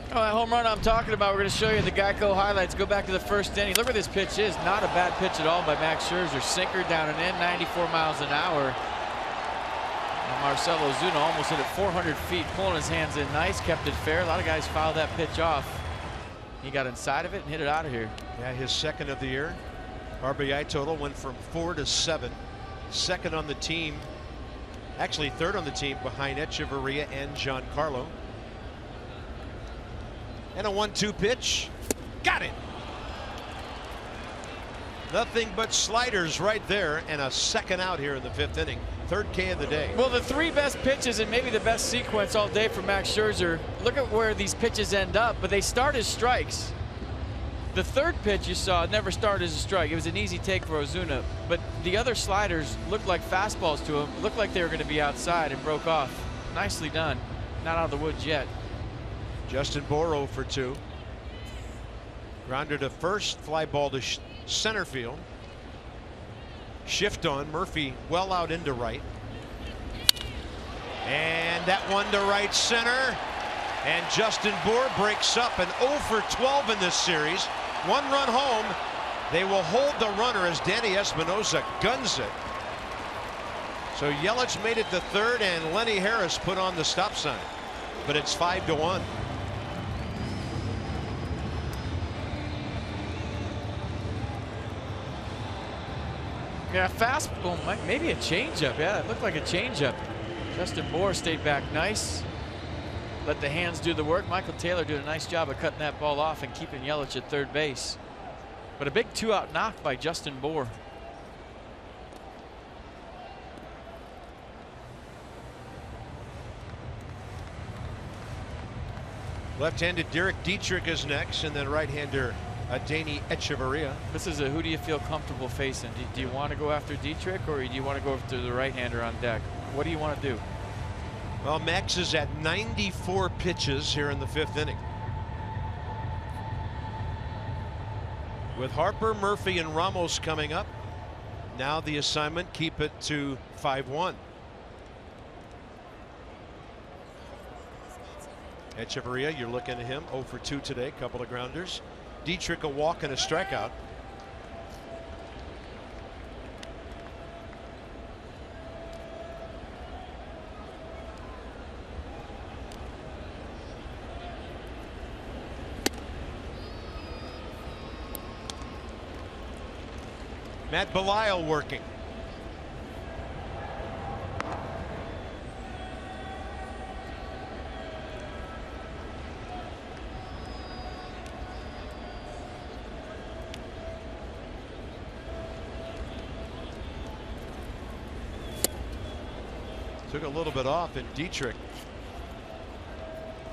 Oh, that home run I'm talking about, we're going to show you the Geico highlights. Go back to the first inning. Look where this pitch is. Not a bad pitch at all by Max Scherzer. Sinker down and in, 94 miles an hour. And Marcell Ozuna almost hit it 400 feet, pulling his hands in nice, kept it fair. A lot of guys fouled that pitch off. He got inside of it and hit it out of here. Yeah, his second of the year. RBI total went from 4 to 7. Second on the team. Actually, third on the team behind Echeverria and Giancarlo. And a 1-2 pitch. Got it. Nothing but sliders right there, and a second out here in the 5th inning. 3rd K of the day. Well, the 3 best pitches and maybe the best sequence all day for Max Scherzer. Look at where these pitches end up, but they start as strikes. The 3rd pitch you saw never started as a strike. It was an easy take for Ozuna, but the other sliders looked like fastballs to him. Looked like they were going to be outside and broke off. Nicely done. Not out of the woods yet. Justin Boro for 2. Grounded to first, fly ball to center field. Shift on, Murphy well out into right. And that one to right center. And Justin Bour breaks up, an 0 for 12 in this series. 1 run home, They will hold the runner as Danny Espinosa guns it. So Yelich made it to third, and Lenny Harris put on the stop sign. But it's 5-1. Yeah, fastball, maybe a changeup. Yeah, it looked like a changeup. Justin Bour stayed back nice. Let the hands do the work. Michael Taylor did a nice job of cutting that ball off and keeping Yelich at third base. But a big 2-out knock by Justin Bour. Left-handed Derek Dietrich is next, and then right-hander Danny Echeverria. This is a who do you feel comfortable facing? Do you want to go after Dietrich, or do you want to go after the right-hander on deck? What do you want to do? Well, Max is at 94 pitches here in the 5th inning. With Harper, Murphy, and Ramos coming up, now the assignment, keep it to 5-1. Echeverria, you're looking at him, 0 for 2 today, couple of grounders. Dietrich a walk and a strikeout. Matt Belisle working. Took a little bit off, and Dietrich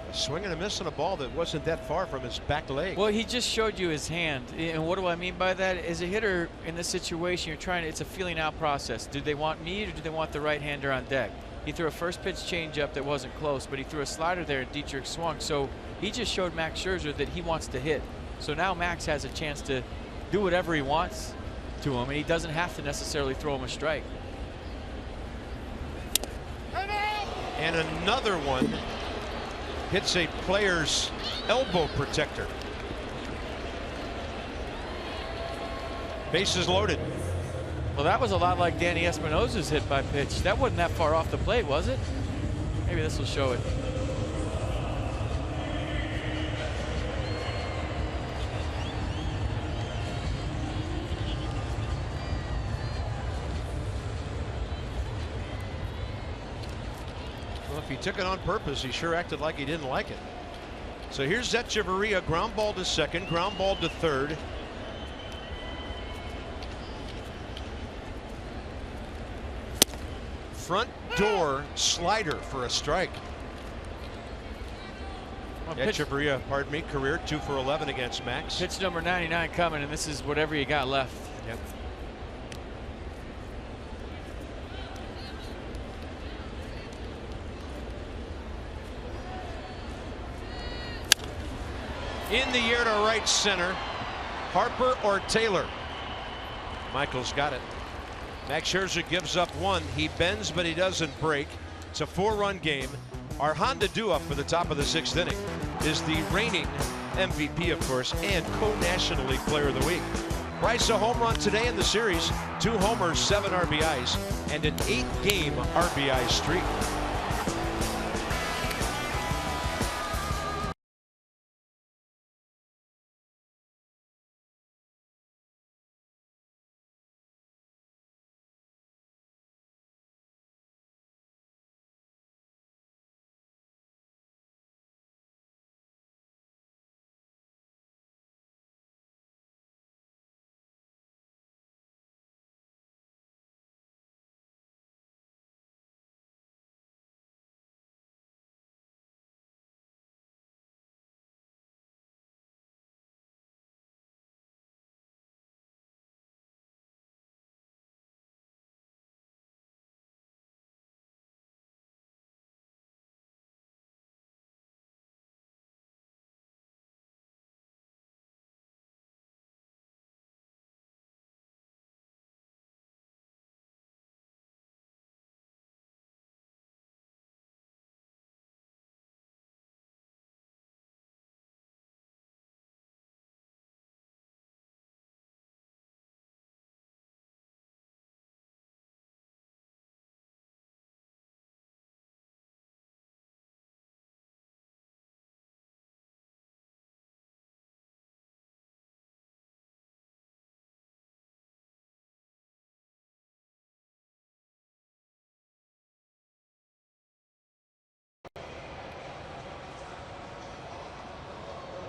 a swing and a miss on a ball that wasn't that far from his back leg. Well, he just showed you his hand, and what do I mean by that? As a hitter in this situation, you're trying to, it's a feeling out process. Do they want me, or do they want the right-hander on deck? He threw a first pitch changeup that wasn't close, but he threw a slider there and Dietrich swung. So he just showed Max Scherzer that he wants to hit. So now Max has a chance to do whatever he wants to him, and he doesn't have to necessarily throw him a strike. And another one hits a player's elbow protector. Bases loaded. Well, that was a lot like Danny Espinosa's hit by pitch. That wasn't that far off the plate, was it? Maybe this will show it. Well, if he took it on purpose, he sure acted like he didn't like it. So here's Echeverria, ground ball to second, ground ball to third. Front door slider for a strike. Well, Echeverria, pardon me, career 2 for 11 against Max. pitch number 99 coming, and this is whatever you got left. Yep. In the air to right center. Harper or Taylor? Michael's got it. Max Scherzer gives up 1. He bends, but he doesn't break. It's a 4-run game. Our Honda do-up for the top of the 6th inning is the reigning MVP, of course, and co-National League Player of the Week. Bryce, a home run today in the series, 2 homers, 7 RBIs, and an 8-game RBI streak.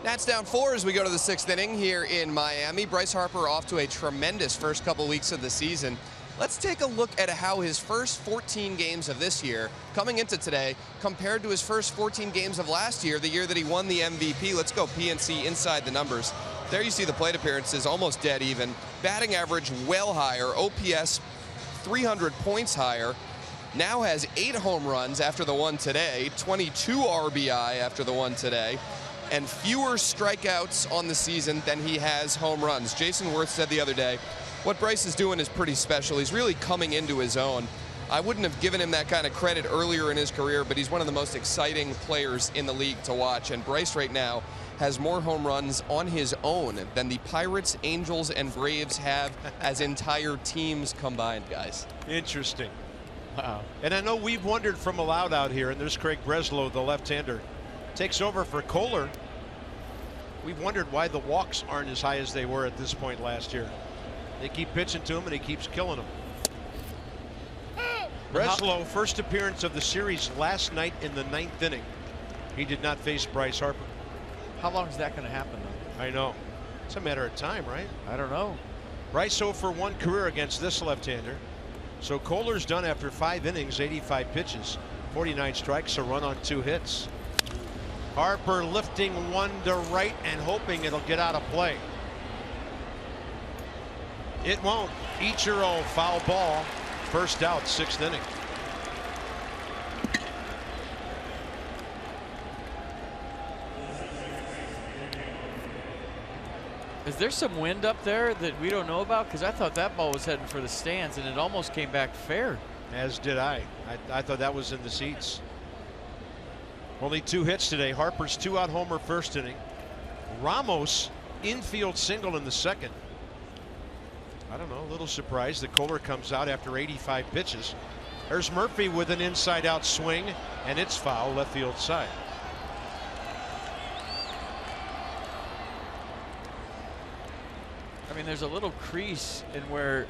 Nats down 4 as we go to the 6th inning here in Miami. Bryce Harper off to a tremendous first couple weeks of the season. Let's take a look at how his first 14 games of this year, coming into today, compared to his first 14 games of last year, the year that he won the MVP. Let's go PNC inside the numbers. There you see the plate appearances almost dead even. Batting average well higher. OPS 300 points higher. Now has 8 home runs after the one today. 22 RBI after the one today. And fewer strikeouts on the season than he has home runs. Jason Worth said the other day, what Bryce is doing is pretty special. He's really coming into his own. I wouldn't have given him that kind of credit earlier in his career, but he's one of the most exciting players in the league to watch. And Bryce right now has more home runs on his own than the Pirates, Angels, and Braves have as entire teams combined, guys. Interesting. Wow. And I know we've wondered from a loud out here, and there's Craig Breslow, the left-hander, takes over for Kohler. We've wondered why the walks aren't as high as they were at this point last year. They keep pitching to him, and he keeps killing them. Breslow, first appearance of the series last night in the 9th inning. He did not face Bryce Harper. How long is that going to happen, though? I know. It's a matter of time, right? I don't know. Bryce 0 for 1 career against this left-hander. So Kohler's done after 5 innings, 85 pitches, 49 strikes, a run on 2 hits. Harper lifting one to right and hoping it'll get out of play. It won't. Ichiro, foul ball. First out, 6th inning. Is there some wind up there that we don't know about? Because I thought that ball was heading for the stands, and it almost came back fair. As did I. I thought that was in the seats. Only 2 hits today. Harper's 2-out homer first inning. Ramos infield single in the second. I don't know, a little surprised that Kohler comes out after 85 pitches. There's Murphy with an inside-out swing, and it's foul, left field side. I mean, there's a little crease in where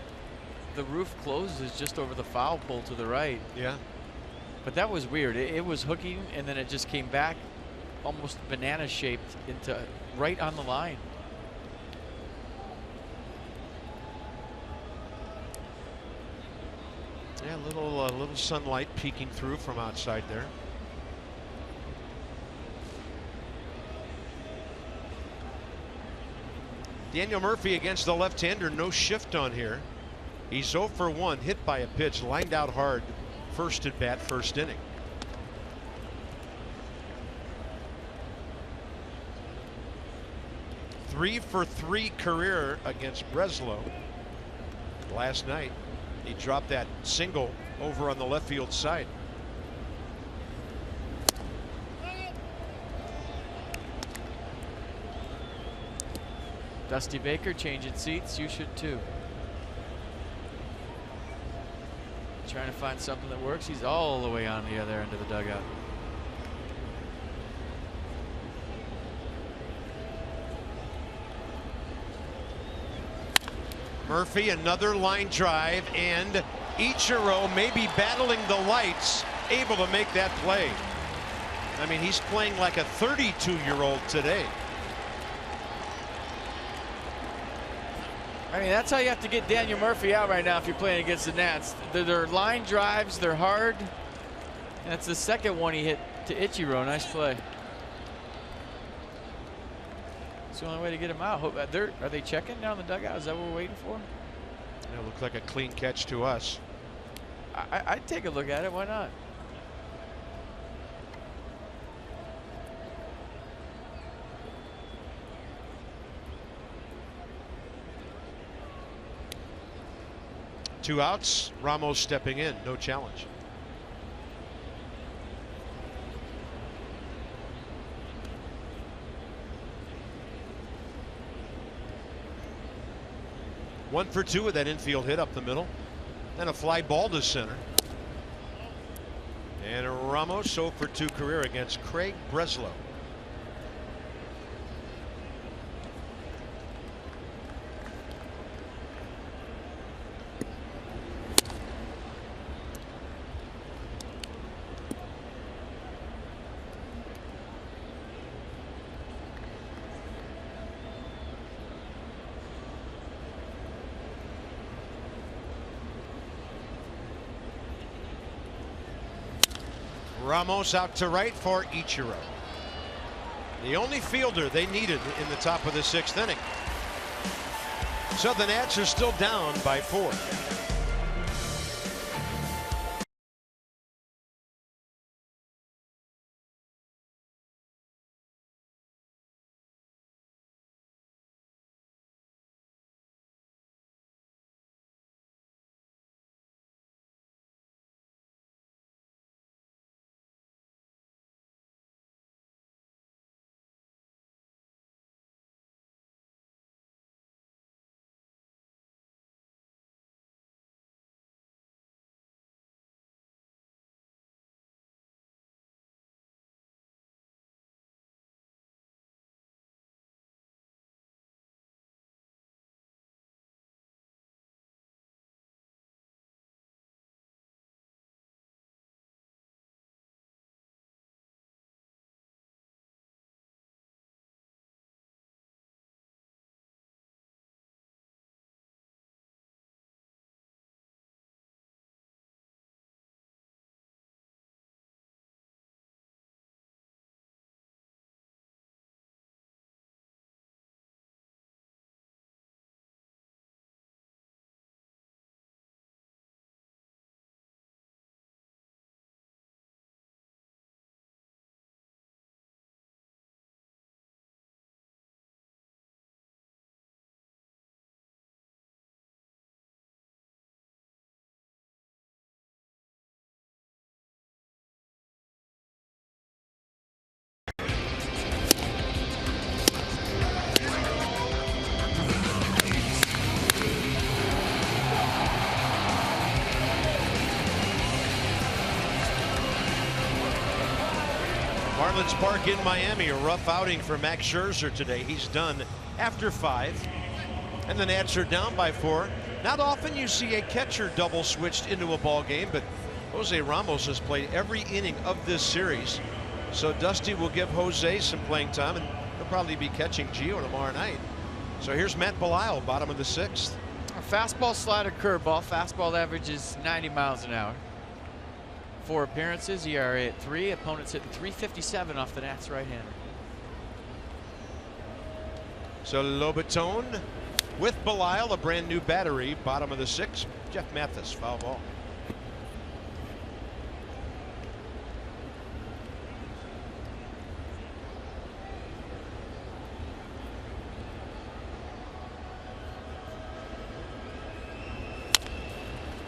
the roof closes just over the foul pole to the right. Yeah. But that was weird. It was hooking, and then it just came back almost banana-shaped into right on the line. Yeah, a little sunlight peeking through from outside there. Daniel Murphy against the left-hander, no shift on here. He's 0 for 1, hit by a pitch, lined out hard, first at bat, first inning. Three for 3 career against Breslow. Last night, he dropped that single over on the left field side. Dusty Baker changing seats. You should too. Trying to find something that works. He's all the way on the other end of the dugout. Murphy, another line drive, and Ichiro maybe battling the lights, able to make that play. I mean, he's playing like a 32-year-old today. I mean, that's how you have to get Daniel Murphy out right now if you're playing against the Nats. They're line drives, they're hard. And that's the second one he hit to Ichiro. Nice play. It's the only way to get him out. Are they checking down the dugout? Is that what we're waiting for? It looked like a clean catch to us. I'd take a look at it. Why not? Two outs, Ramos stepping in, no challenge. One for 2 with that infield hit up the middle. Then a fly ball to center. And Ramos 0 for 2 career against Craig Breslow. Ramos out to right for Ichiro. The only fielder they needed in the top of the 6th inning. So the Nats are still down by 4. Marlins Park in Miami. A rough outing for Max Scherzer today. He's done after 5. And the Nats are down by 4. Not often you see a catcher double switched into a ball game, but Jose Ramos has played every inning of this series. So Dusty will give Jose some playing time, and he'll probably be catching Gio tomorrow night. So here's Matt Belisle, bottom of the 6th. A fastball, slider, curveball. Fastball averages 90 miles an hour. 4 appearances, ERA at 3. Opponents hitting .357 off the Nats right-hander. So Lobaton with Belisle, a brand new battery, bottom of the 6th. Jeff Mathis, foul ball.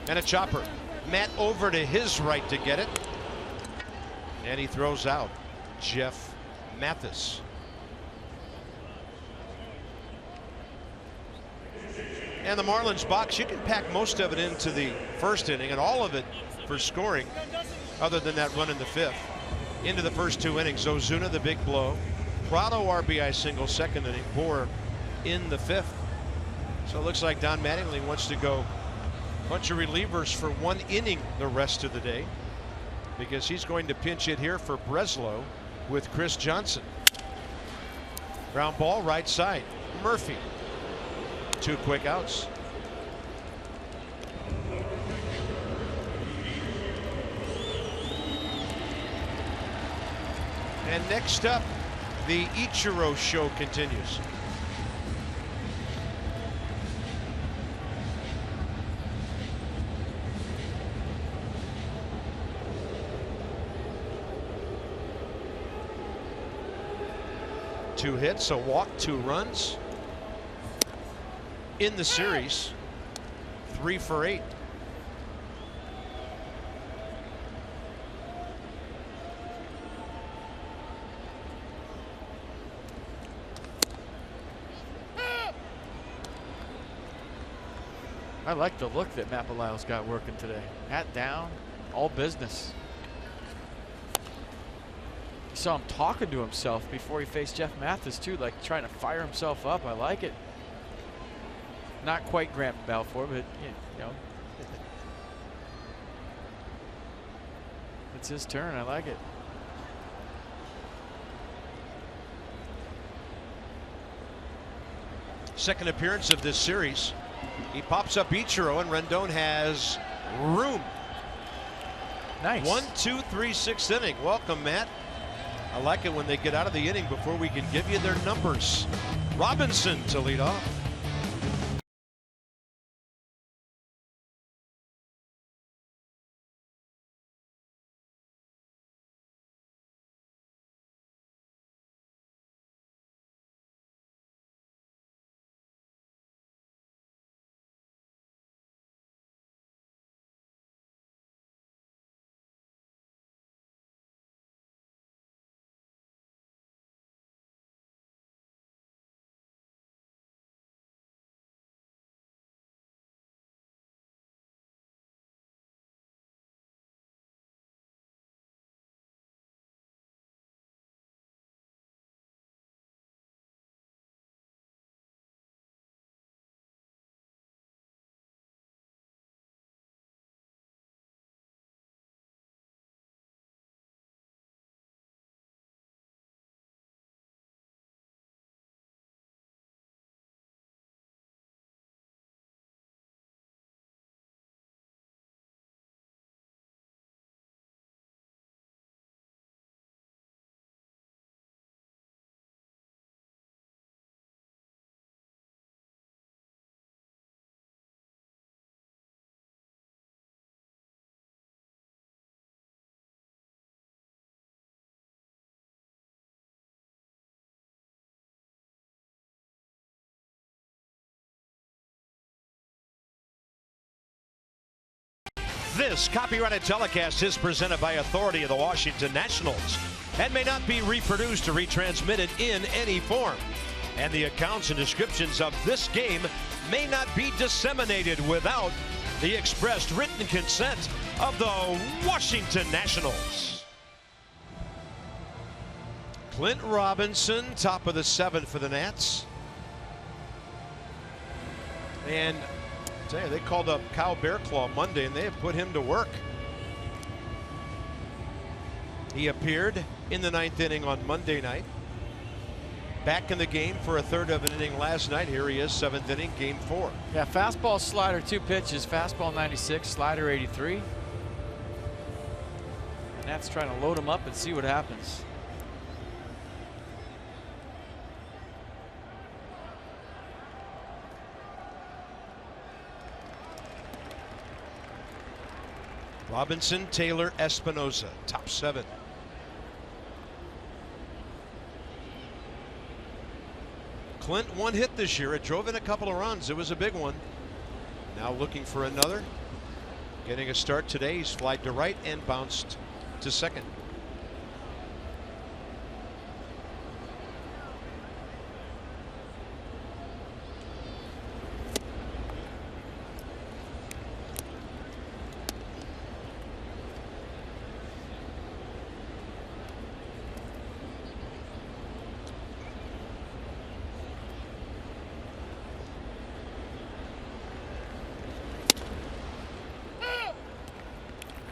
And a chopper. Matt over to his right to get it. And he throws out Jeff Mathis. And the Marlins box, you can pack most of it into the 1st inning and all of it for scoring, other than that run in the 5th. Into the first 2 innings. Ozuna, the big blow. Prado RBI single, 2nd inning. Bohr in the 5th. So it looks like Don Mattingly wants to go bunch of relievers for 1 inning the rest of the day, because he's going to pinch hit here for Breslow with Chris Johnson. Ground ball right side. Murphy. 2 quick outs. And next up, the Ichiro show continues. Two hits, a walk, 2 runs in the series. 3 for 8. I like the look that Matt Belisle's got working today. Hat down, all business. You saw him talking to himself before he faced Jeff Mathis too, like trying to fire himself up. I like it. Not quite Grant Balfour, but you know, it's his turn. I like it. Second appearance of this series. He pops up Ichiro, and Rendon has room. Nice. 1, 2, 3, 6th inning. Welcome, Matt. I like it when they get out of the inning before we can give you their numbers. Robinson to lead off. This copyrighted telecast is presented by authority of the Washington Nationals and may not be reproduced or retransmitted in any form. And the accounts and descriptions of this game may not be disseminated without the expressed written consent of the Washington Nationals. Clint Robinson, top of the 7th for the Nats. And I tell you, they called up Kyle Bearclaw Monday, and they have put him to work. He appeared in the 9th inning on Monday night. Back in the game for a third of an inning last night. Here he is, 7th inning, game 4. Yeah, fastball, slider, 2 pitches. Fastball 96, slider 83. Nats trying to load him up and see what happens. Robinson, Taylor, Espinoza, top 7. Clint, 1 hit this year. It drove in a couple of runs. It was a big one. Now looking for another. Getting a start today. He's flied to right and bounced to second.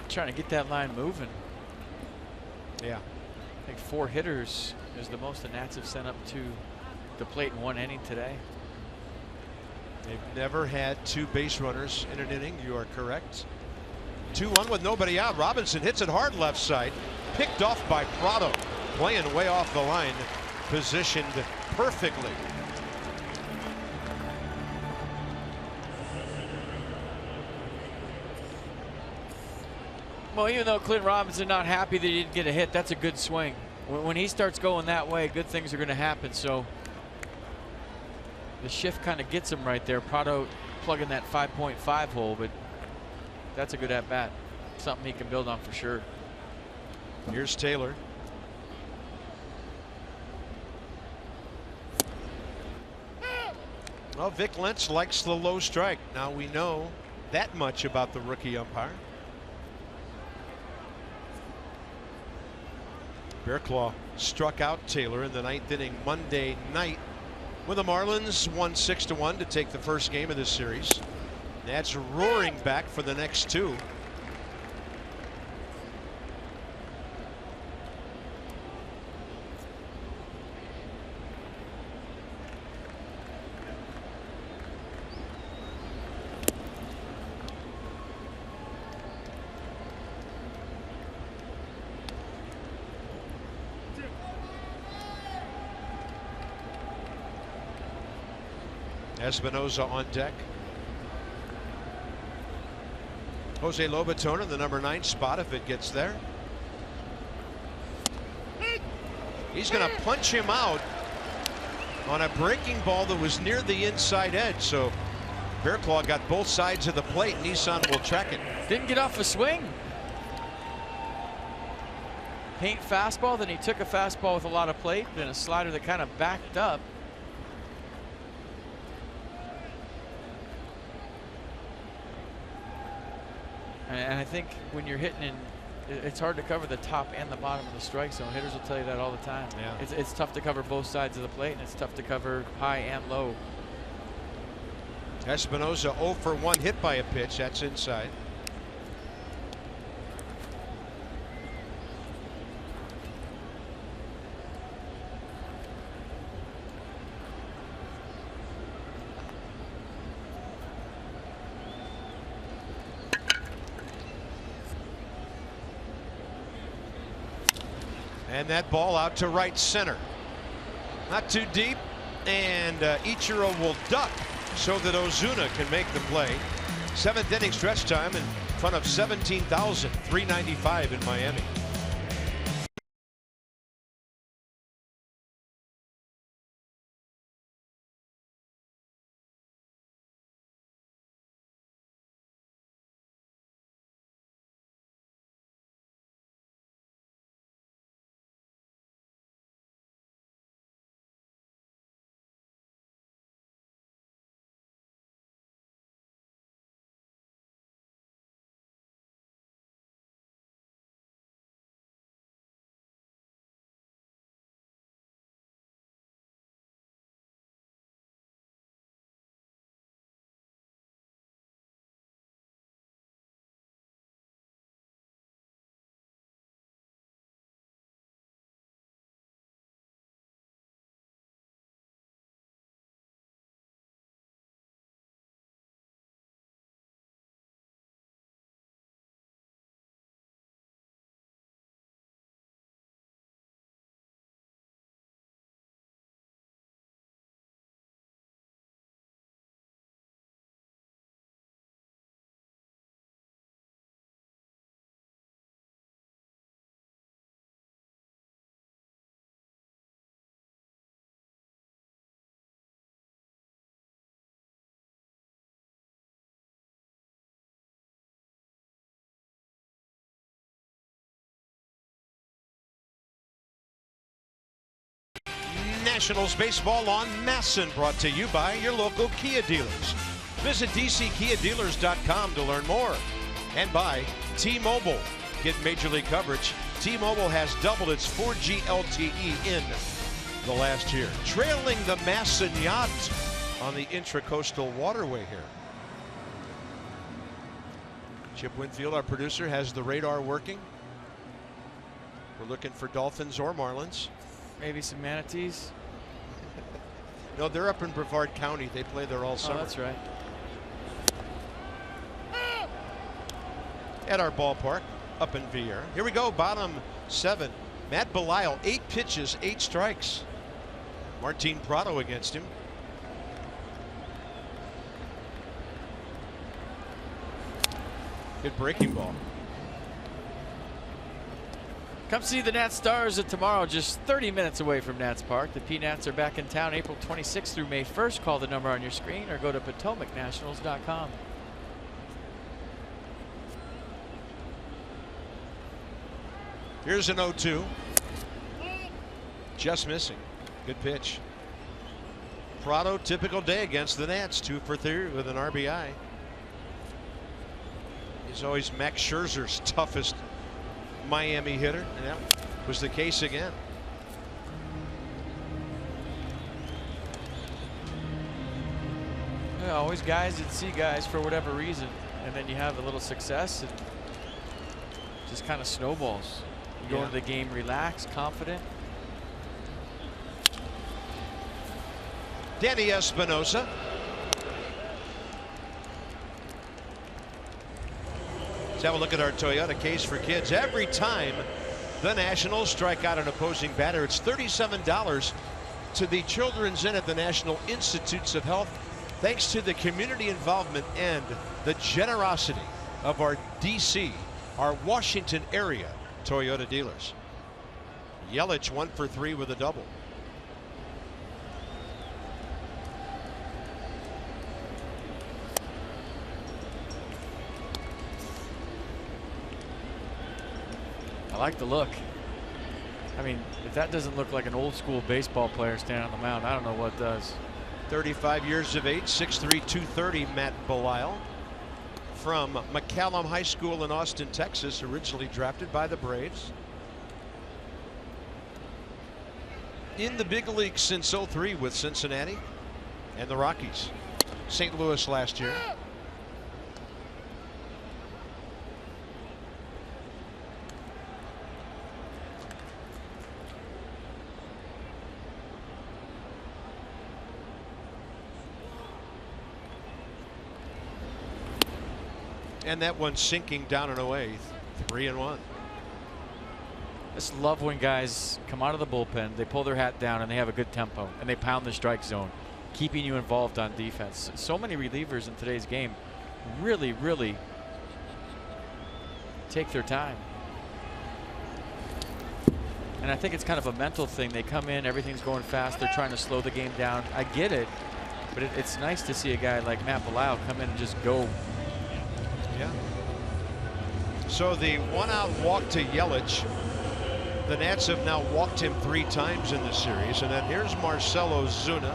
Trying to get that line moving. Yeah. I think 4 hitters is the most the Nats have sent up to the plate in 1 inning today. They've never had 2 base runners in an inning. You are correct. 2-1 with nobody out. Robinson hits it hard left side. Picked off by Prado. Playing way off the line. Positioned perfectly. Well, even though Clint Robinson not happy that he didn't get a hit, that's a good swing. When he starts going that way, good things are going to happen. So the shift kind of gets him right there. Prado plugging that 5.5 hole, but that's a good at bat. Something he can build on for sure. Here's Taylor. Well, Vic Lentz likes the low strike. Now we know that much about the rookie umpire. Bearclaw struck out Taylor in the 9th inning Monday night when the Marlins won 6-1 to take the first game of this series. Nats roaring back for the next 2. Espinosa on deck. Jose Lobaton in the number 9 spot if it gets there. He's going to punch him out on a breaking ball that was near the inside edge. So Bearclaw got both sides of the plate. Nissan will check it. Didn't get off a swing. Paint fastball, then he took a fastball with a lot of plate, then a slider that kind of backed up. And I think when you're hitting in, it's hard to cover the top and the bottom of the strike zone. Hitters will tell you that all the time. Yeah. It's tough to cover both sides of the plate, and it's tough to cover high and low. Espinosa 0 for 1, hit by a pitch. That's inside. And that ball out to right center. Not too deep, and Ichiro will duck so that Ozuna can make the play. 7th inning stretch time in front of 17,395 in Miami. Nationals baseball on Masson, brought to you by your local Kia dealers. Visit dckiadealers.com to learn more. And by T-Mobile. Get Major League coverage. T-Mobile has doubled its 4G LTE in the last year. Trailing the Masson yacht on the Intracoastal Waterway here. Chip Winfield, our producer, has the radar working. We're looking for Dolphins or Marlins. Maybe some manatees. No, they're up in Brevard County. They play there all summer. Oh, that's right. At our ballpark up in Vieira. Here we go, bottom 7. Matt Belisle, 8 pitches, 8 strikes. Martin Prado against him. Good breaking ball. Come see the Nats Stars at tomorrow, just 30 minutes away from Nats Park. The P-Nats are back in town April 26th through May 1st. Call the number on your screen or go to PotomacNationals.com. Here's an 0-2. Just missing. Good pitch. Prado, typical day against the Nats. 2 for 3 with an RBI. He's always Max Scherzer's toughest Miami hitter, and that was the case again. Yeah, always guys that see guys for whatever reason, and then you have a little success and just kind of snowballs. You go into the game relaxed, confident. Danny Espinosa. Let's have a look at our Toyota case for kids. Every time the Nationals strike out an opposing batter, it's $37 to the Children's Inn at the National Institutes of Health. thanks to the community involvement and the generosity of our DC, our Washington area Toyota dealers. Yelich 1 for 3 with a double. I like the look. I mean, if that doesn't look like an old school baseball player standing on the mound, I don't know what does. 35 years of age, 6'3", 230, Matt Belisle from McCallum High School in Austin, Texas, originally drafted by the Braves. In the big league since '03 with Cincinnati and the Rockies. St. Louis last year. And that one sinking down and away, 3-1. Just love when guys come out of the bullpen, they pull their hat down and they have a good tempo and they pound the strike zone, keeping you involved on defense. So many relievers in today's game really, really take their time. And I think it's kind of a mental thing. They come in, everything's going fast, they're trying to slow the game down. I get it, but it's nice to see a guy like Matt Belisle come in and just go. Yeah. So the 1-out walk to Yelich. The Nats have now walked him 3 times in the series. And then here's Marcell Ozuna.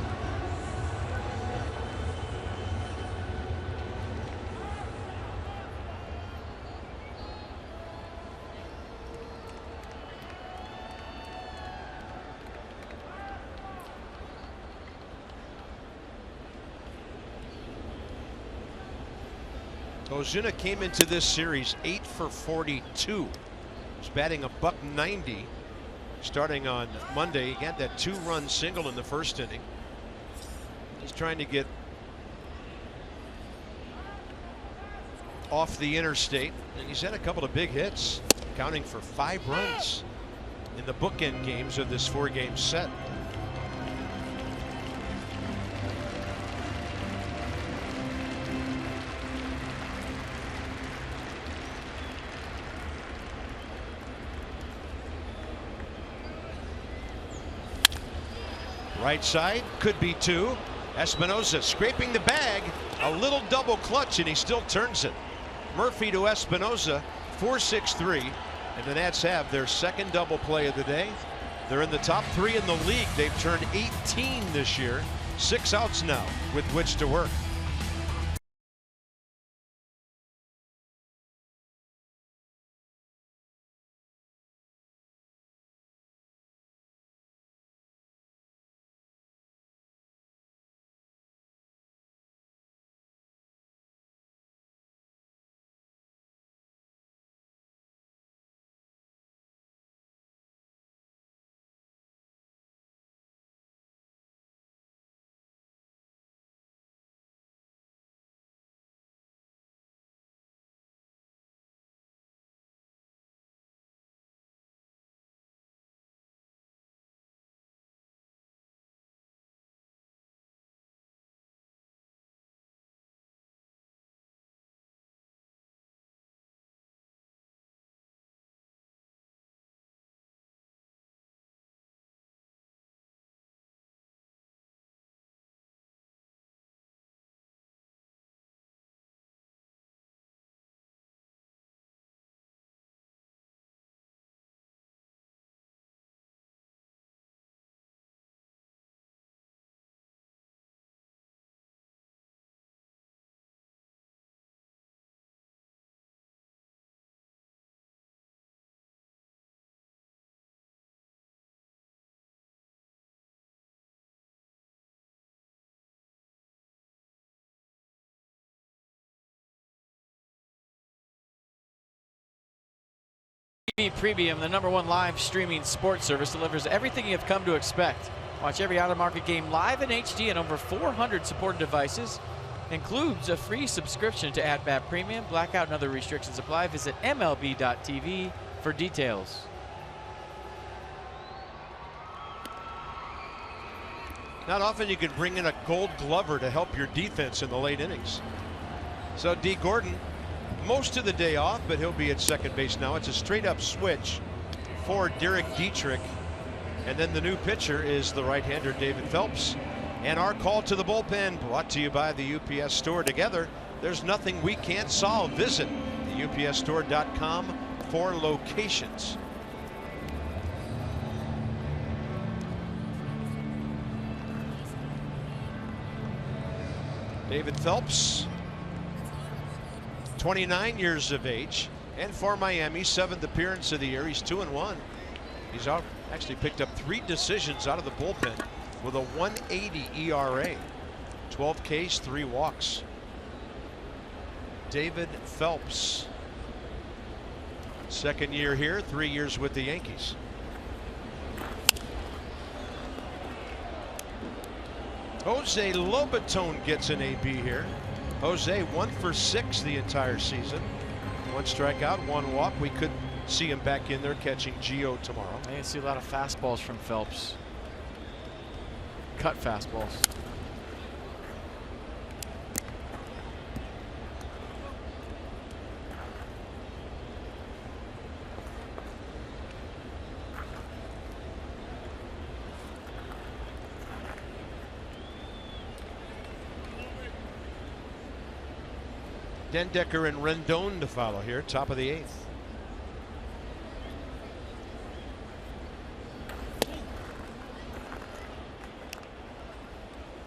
Ozuna came into this series 8 for 42. He's batting $190 starting on Monday. He got that 2-run single in the first inning. He's trying to get off the interstate, and he's had a couple of big hits, counting for 5 runs in the bookend games of this 4-game set. Right side, could be 2. Espinosa scraping the bag, a little double clutch, and he still turns it. Murphy to Espinosa, 4-6-3, and the Nats have their second double play of the day. They're in the top 3 in the league. They've turned 18 this year. 6 outs now with which to work. TV Premium, the #1 live streaming sports service, delivers everything you have come to expect. Watch every out-of-market game live in HD on over 400 supported devices. Includes a free subscription to At-Bat Premium. Blackout and other restrictions apply. Visit MLB.tv for details. Not often you can bring in a Gold Glover to help your defense in the late innings. So D. Gordon, most of the day off, but he'll be at second base now. It's a straight up switch for Derek Dietrich. And then the new pitcher is the right-hander David Phelps. And our call to the bullpen brought to you by the UPS Store. Together, there's nothing we can't solve. Visit the UPSstore.com for locations. David Phelps, 29 years of age, and for Miami, 7th appearance of the year. He's 2-1. He's actually picked up 3 decisions out of the bullpen with a 1.80 ERA, 12 Ks, 3 walks. David Phelps, second year here, 3 years with the Yankees. Jose Lobaton gets an AB here. Jose 1 for 6 the entire season. 1 strikeout, 1 walk. We could see him back in there catching Gio tomorrow. I can see a lot of fastballs from Phelps. Cut fastballs. Dendecker and Rendon to follow here, top of the 8th.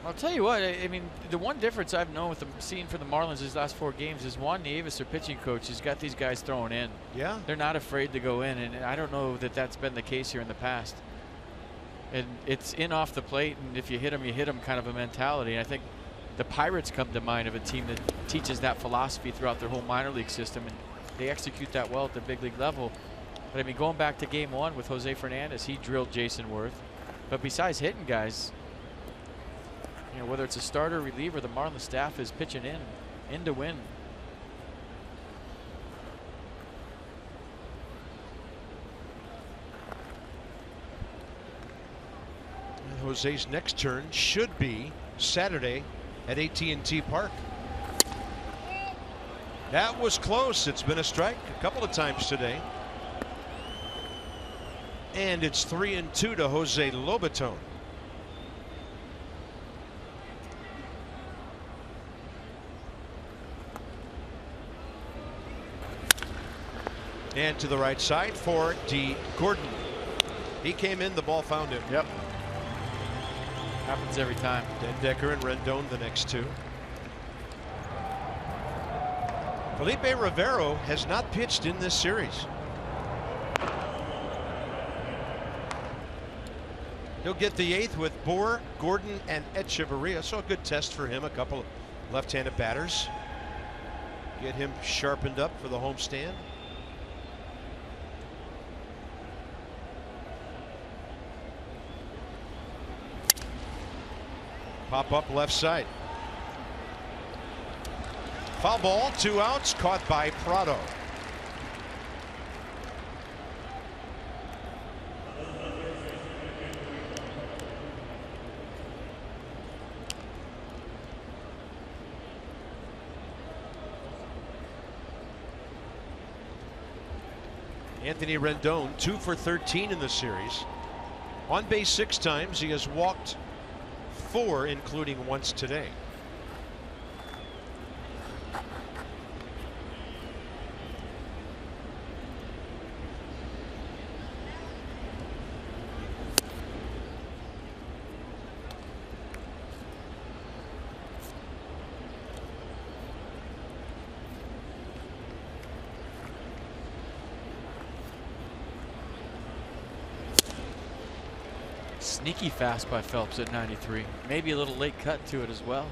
I'll tell you what, I mean, the one difference I've known with the seen for the Marlins these last 4 games is Juan Nieves, their pitching coach, has got these guys throwing in. Yeah. They're not afraid to go in, and I don't know that that's been the case here in the past. And it's in off the plate, and if you hit them, you hit them kind of a mentality. And I think the Pirates come to mind of a team that teaches that philosophy throughout their whole minor league system, and they execute that well at the big league level. But I mean, going back to game 1 with Jose Fernandez, he drilled Jason Worth. But besides hitting guys, you know, whether it's a starter or reliever, the Marlins staff is pitching in to win. And Jose's next turn should be Saturday at AT&T Park. That was close. It's been a strike a couple of times today. And it's 3-2 to Jose Lobaton. And to the right side for D. Gordon. He came in, the ball found him. Yep. Happens every time. Dendecker and Rendon the next 2. Felipe Rivero has not pitched in this series. He'll get the 8th with Boer, Gordon, and Echeverria. So a good test for him. A couple of left-handed batters. Get him sharpened up for the homestand. Pop up left side. Foul ball, 2 outs, caught by Prado. Anthony Rendon 2 for 13 in the series. On base 6 times. He has walked 4, including once today. Sneaky fast by Phelps at 93. Maybe a little late cut to it as well.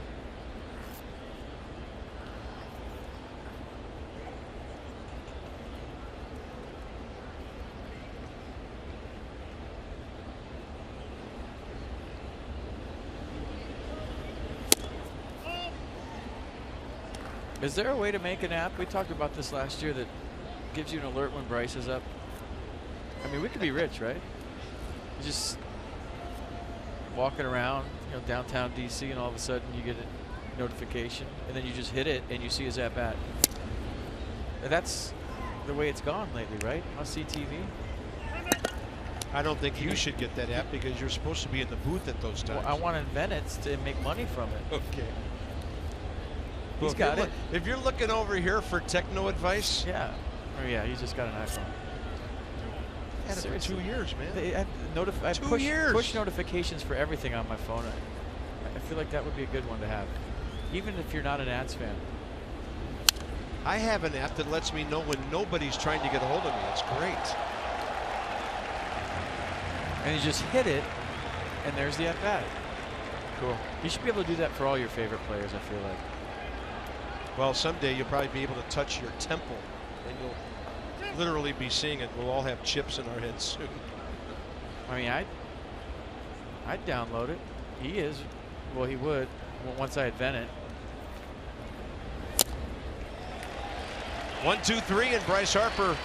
Is there a way to make an app? We talked about this last year that gives you an alert when Bryce is up. I mean, we could be rich, right? Just walking around, downtown DC, and all of a sudden you get a notification, and then you just hit it, and you see his at bat. That's the way it's gone lately, right? Must see TV. I don't think you should get that app because you're supposed to be in the booth at those times. Well, I want to invent it to make money from it. Okay. He's got it. If you're looking over here for techno advice. Yeah. Oh yeah, he's just got an iPhone. Had it for 2 years, man. I push notifications for everything on my phone. I feel like that would be a good one to have, even if you're not an Nats fan. I have an app that lets me know when nobody's trying to get a hold of me. It's great. And you just hit it, and there's the at-bat. Cool. You should be able to do that for all your favorite players, I feel like. Well, someday you'll probably be able to touch your temple, and you'll literally be seeing it. We'll all have chips in our heads soon. I mean, I'd download it. He is. Well, he would once I invent it. 1, 2, 3, and Bryce Harper,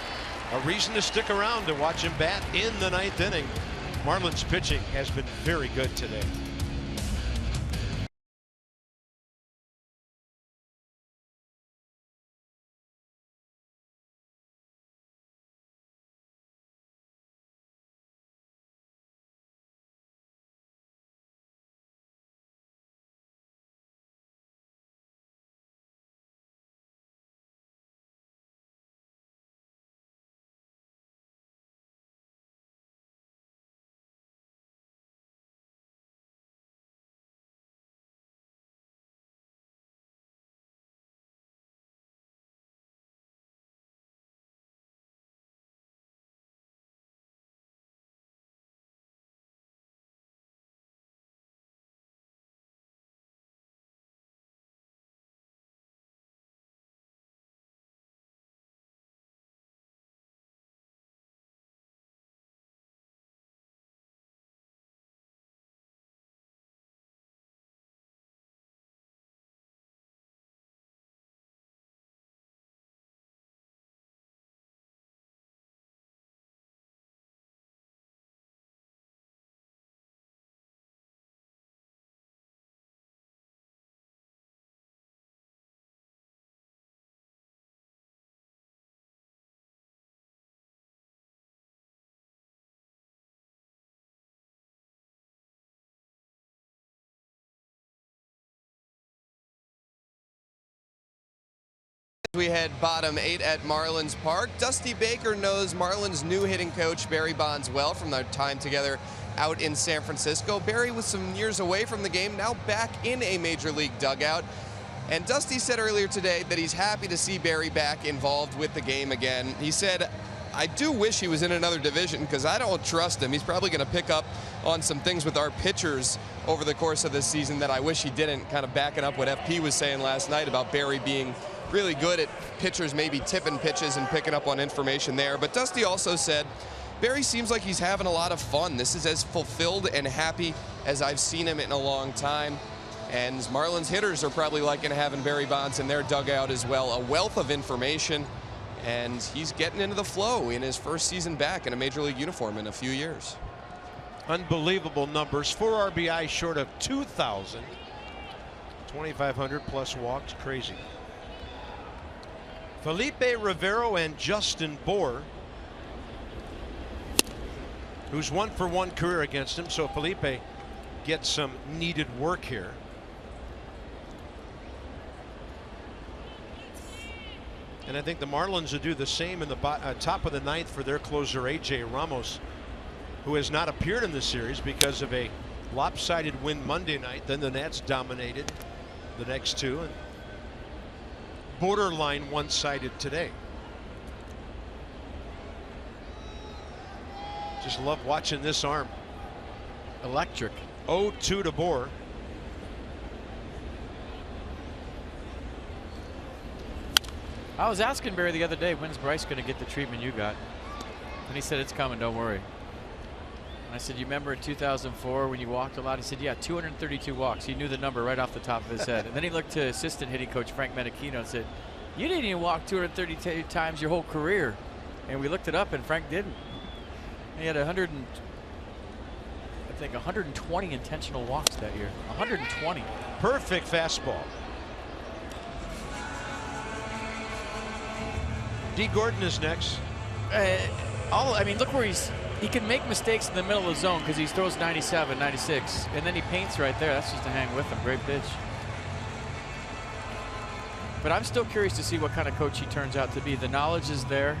a reason to stick around to watch him bat in the 9th inning. Marlins pitching has been very good today. We head bottom 8 at Marlins Park. Dusty Baker knows Marlins' new hitting coach Barry Bonds well from their time together out in San Francisco. Barry was some years away from the game, now back in a major league dugout. And Dusty said earlier today that he's happy to see Barry back involved with the game again. He said, I do wish he was in another division because I don't trust him. He's probably going to pick up on some things with our pitchers over the course of this season that I wish he didn't, kind of backing up what FP was saying last night about Barry being really good at pitchers maybe tipping pitches and picking up on information there. But Dusty also said Barry seems like he's having a lot of fun. This is as fulfilled and happy as I've seen him in a long time. And Marlins hitters are probably liking having Barry Bonds in their dugout as well. A wealth of information, and he's getting into the flow in his first season back in a major league uniform in a few years. Unbelievable numbers. 4 RBI short of 2,000. 2,500 plus walks. Crazy. Felipe Rivero and Justin Bour, who's 1-for-1 career against him. So Felipe gets some needed work here. And I think the Marlins will do the same in the top of the 9th for their closer, AJ Ramos, who has not appeared in this series because of a lopsided win Monday night. Then the Nats dominated the next two, and borderline one-sided today. Just love watching this arm. Electric. 0-2 to Bour. I was asking Barry the other day, when's Bryce going to get the treatment you got? And he said, it's coming, don't worry. And I said, you remember in 2004 when you walked a lot? He said, yeah, 232 walks. He knew the number right off the top of his head. And then he looked to assistant hitting coach Frank Menachino and said, you didn't even walk 232 times your whole career. And we looked it up, and Frank didn't. He had think 120 intentional walks that year. 120. Perfect fastball. D. Gordon is next. I mean, look where he can make mistakes in the middle of the zone because he throws 97, 96, and then he paints right there. That's just to hang with him. Great pitch. But I'm still curious to see what kind of coach he turns out to be. The knowledge is there.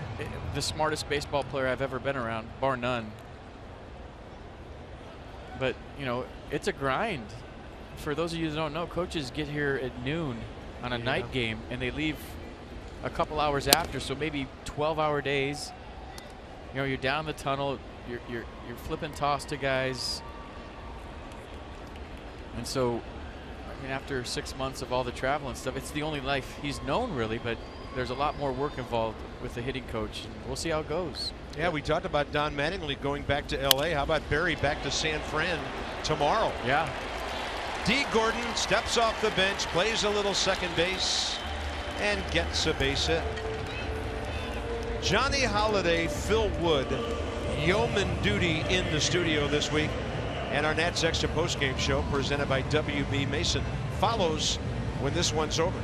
The smartest baseball player I've ever been around, bar none. But, you know, it's a grind. For those of you that don't know, coaches get here at noon on a night game, and they leave a couple hours after, so maybe 12-hour days. You know, you're down the tunnel, you're flipping toss to guys. And so, I mean, after 6 months of all the travel and stuff, it's the only life he's known, really, but there's a lot more work involved with the hitting coach. And we'll see how it goes. Yeah, we talked about Don Mattingly going back to L.A. How about Barry back to San Fran tomorrow? Yeah. D. Gordon steps off the bench, plays a little second base, and gets a base hit. Johnny Holiday, Phil Wood, yeoman duty in the studio this week. And our Nats Extra postgame show, presented by WB Mason, follows when this one's over.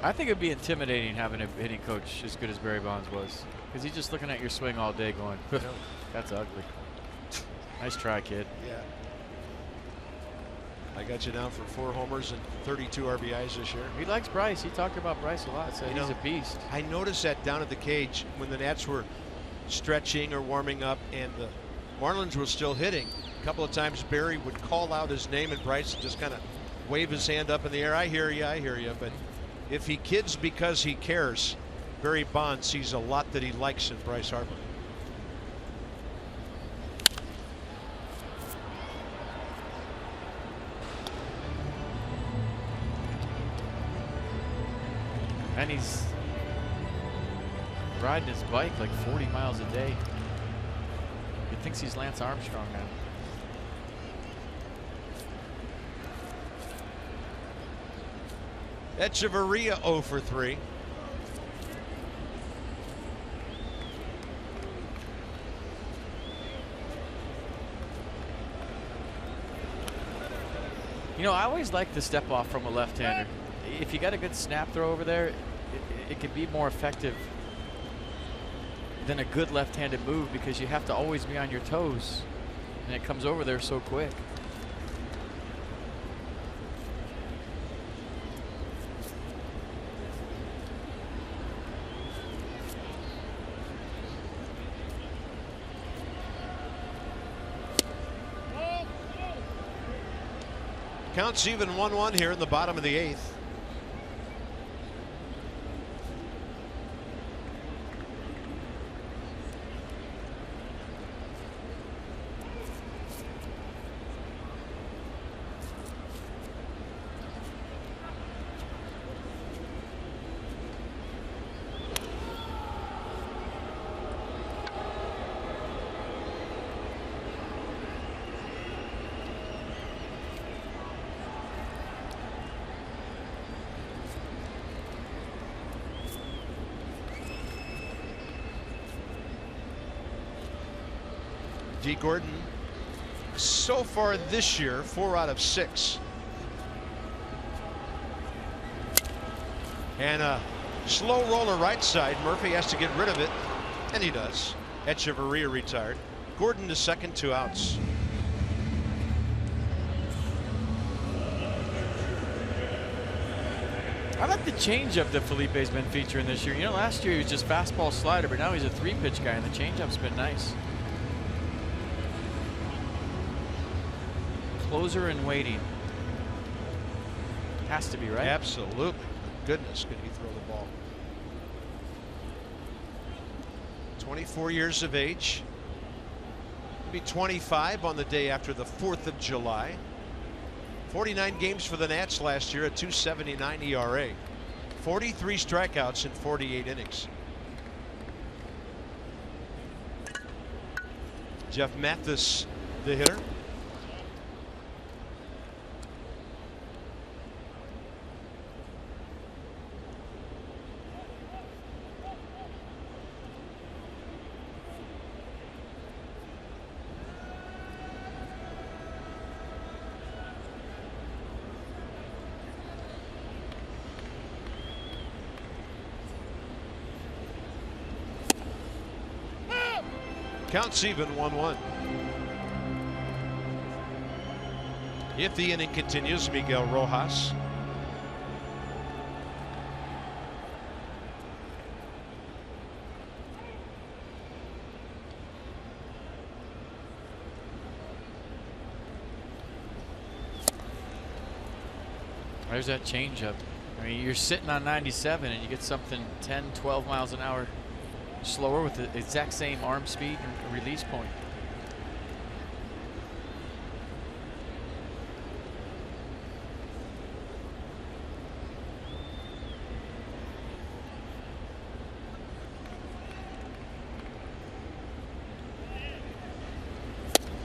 I think it'd be intimidating having a hitting coach as good as Barry Bonds was, because he's just looking at your swing all day going, that's ugly. Nice try, kid. Yeah. I got you down for 4 homers and 32 RBIs this year. He likes Bryce. He talked about Bryce a lot. Said he's a beast. I noticed that down at the cage when the Nats were stretching or warming up and the Marlins were still hitting. A couple of times Barry would call out his name and Bryce would just kind of wave his hand up in the air. I hear you, I hear you. But if he kids because he cares, Barry Bonds sees a lot that he likes in Bryce Harper. And he's riding his bike like 40 miles a day. He thinks he's Lance Armstrong now. Echeverria 0 for 3. You know, I always like to step off from a left-hander. If you got a good snap throw over there, it can be more effective than a good left-handed move, because you have to always be on your toes, and it comes over there so quick. Counts even 1-1 here in the bottom of the 8th. D. Gordon, so far this year, 4 out of 6. And a slow roller right side. Murphy has to get rid of it, and he does. Echeverria retired. Gordon to second, 2 outs. I like the changeup that Felipe's been featuring this year. You know, last year he was just fastball slider, but now he's a 3-pitch guy, and the changeup's been nice. Closer and waiting. Has to be, right? Absolutely. Goodness, could he throw the ball. 24 years of age. He'll be 25 on the day after the 4th of July. 49 games for the Nats last year, a 2.79 ERA. 43 strikeouts in 48 innings. Jeff Mathis, the hitter. Counts even 1-1. If the inning continues, Miguel Rojas. There's that changeup. I mean, you're sitting on 97 and you get something 10, 12 miles an hour slower with the exact same arm speed and release point.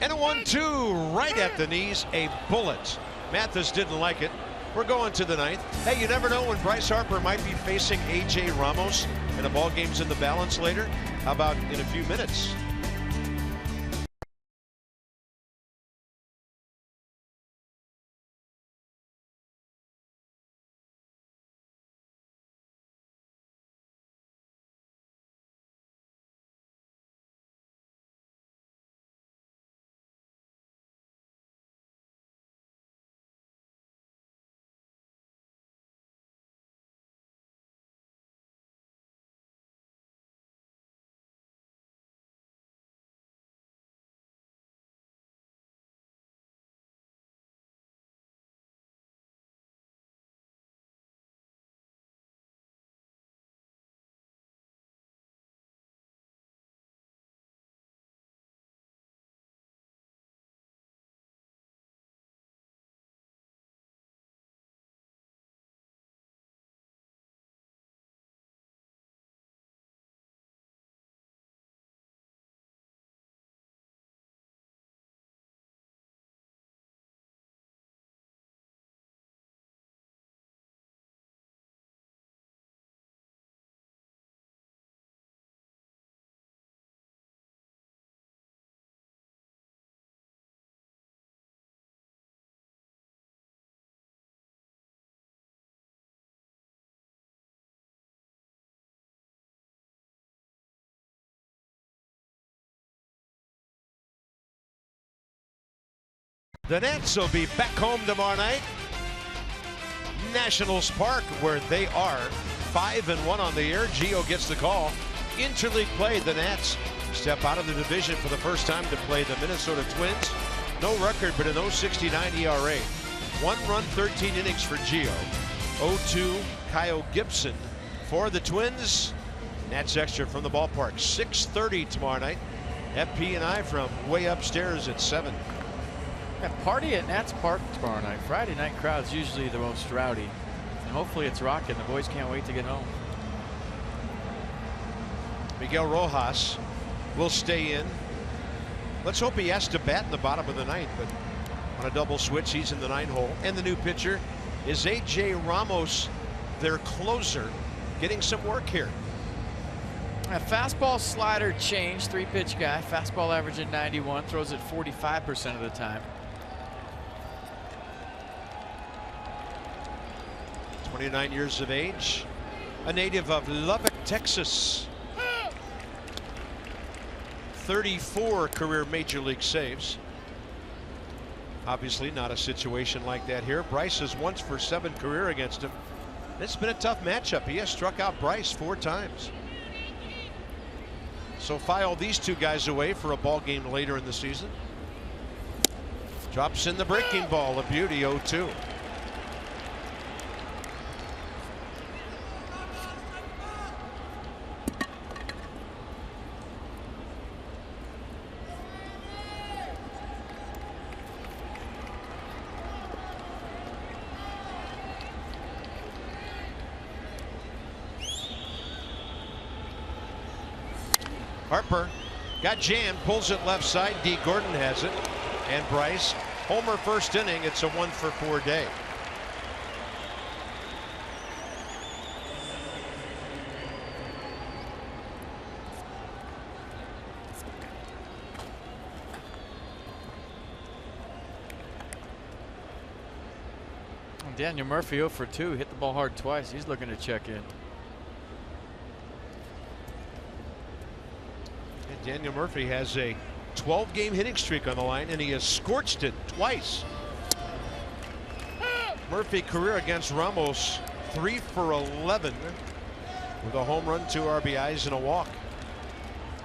And a 1-2 right at the knees, a bullet. Mathis didn't like it. We're going to the ninth. Hey, you never know when Bryce Harper might be facing A.J. Ramos and the ball game's in the balance later. How about in a few minutes? The Nets will be back home tomorrow night. Nationals Park, where they are 5-1 on the year. Gio gets the call. Interleague play, the Nats step out of the division for the first time to play the Minnesota Twins. No record, but an 0.69 ERA. 1 run, 13 innings for Gio. 0-2 Kyle Gibson for the Twins. Nats Extra from the ballpark. 6:30 tomorrow night. FP and I from way upstairs at 7. Yeah, party at Nats Park tomorrow night. Friday night crowd's usually the most rowdy. And hopefully it's rocking. The boys can't wait to get home. Miguel Rojas will stay in. Let's hope he has to bat in the bottom of the ninth, but on a double switch, he's in the 9 hole. And the new pitcher is A.J. Ramos, their closer, getting some work here. A fastball slider change, 3-pitch guy. Fastball averaging 91, throws it 45% of the time. 29 years of age, a native of Lubbock, Texas. 34 career major league saves. Obviously not a situation like that here. Bryce is once for 7 career against him. It's been a tough matchup. He has struck out Bryce 4 times. So file these 2 guys away for a ball game later in the season. Drops in the breaking ball, a beauty, 0-2. Harper got jammed, pulls it left side. D. Gordon has it. And Bryce, homer first inning. It's a 1-for-4 day. Daniel Murphy 0 for 2, hit the ball hard twice. He's looking to check in. Daniel Murphy has a 12-game hitting streak on the line, and he has scorched it twice. Murphy career against Ramos 3 for 11 with a home run, 2 RBIs, and a walk.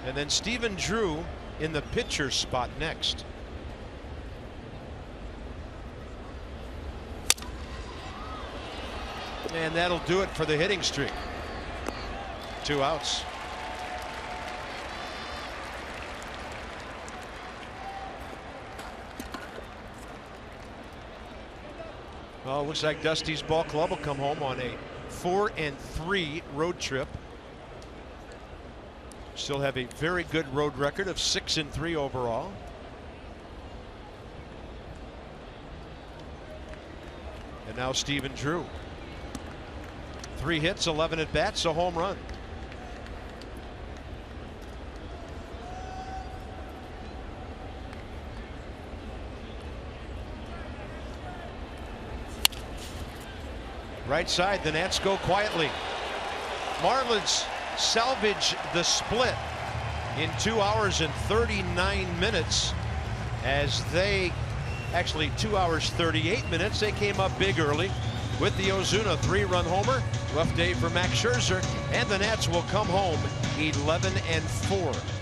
And then Stephen Drew in the pitcher spot next. And that'll do it for the hitting streak. 2 outs. Well, it looks like Dusty's ball club will come home on a 4-3 road trip. Still have a very good road record of 6-3 overall. And now Stephen Drew. 3 hits, 11 at bats, a home run. Right side, the Nats go quietly. Marlins salvage the split in 2 hours and 39 minutes as they, actually 2 hours 38 minutes, they came up big early with the Ozuna 3-run homer. Rough day for Max Scherzer, and the Nats will come home 11-4.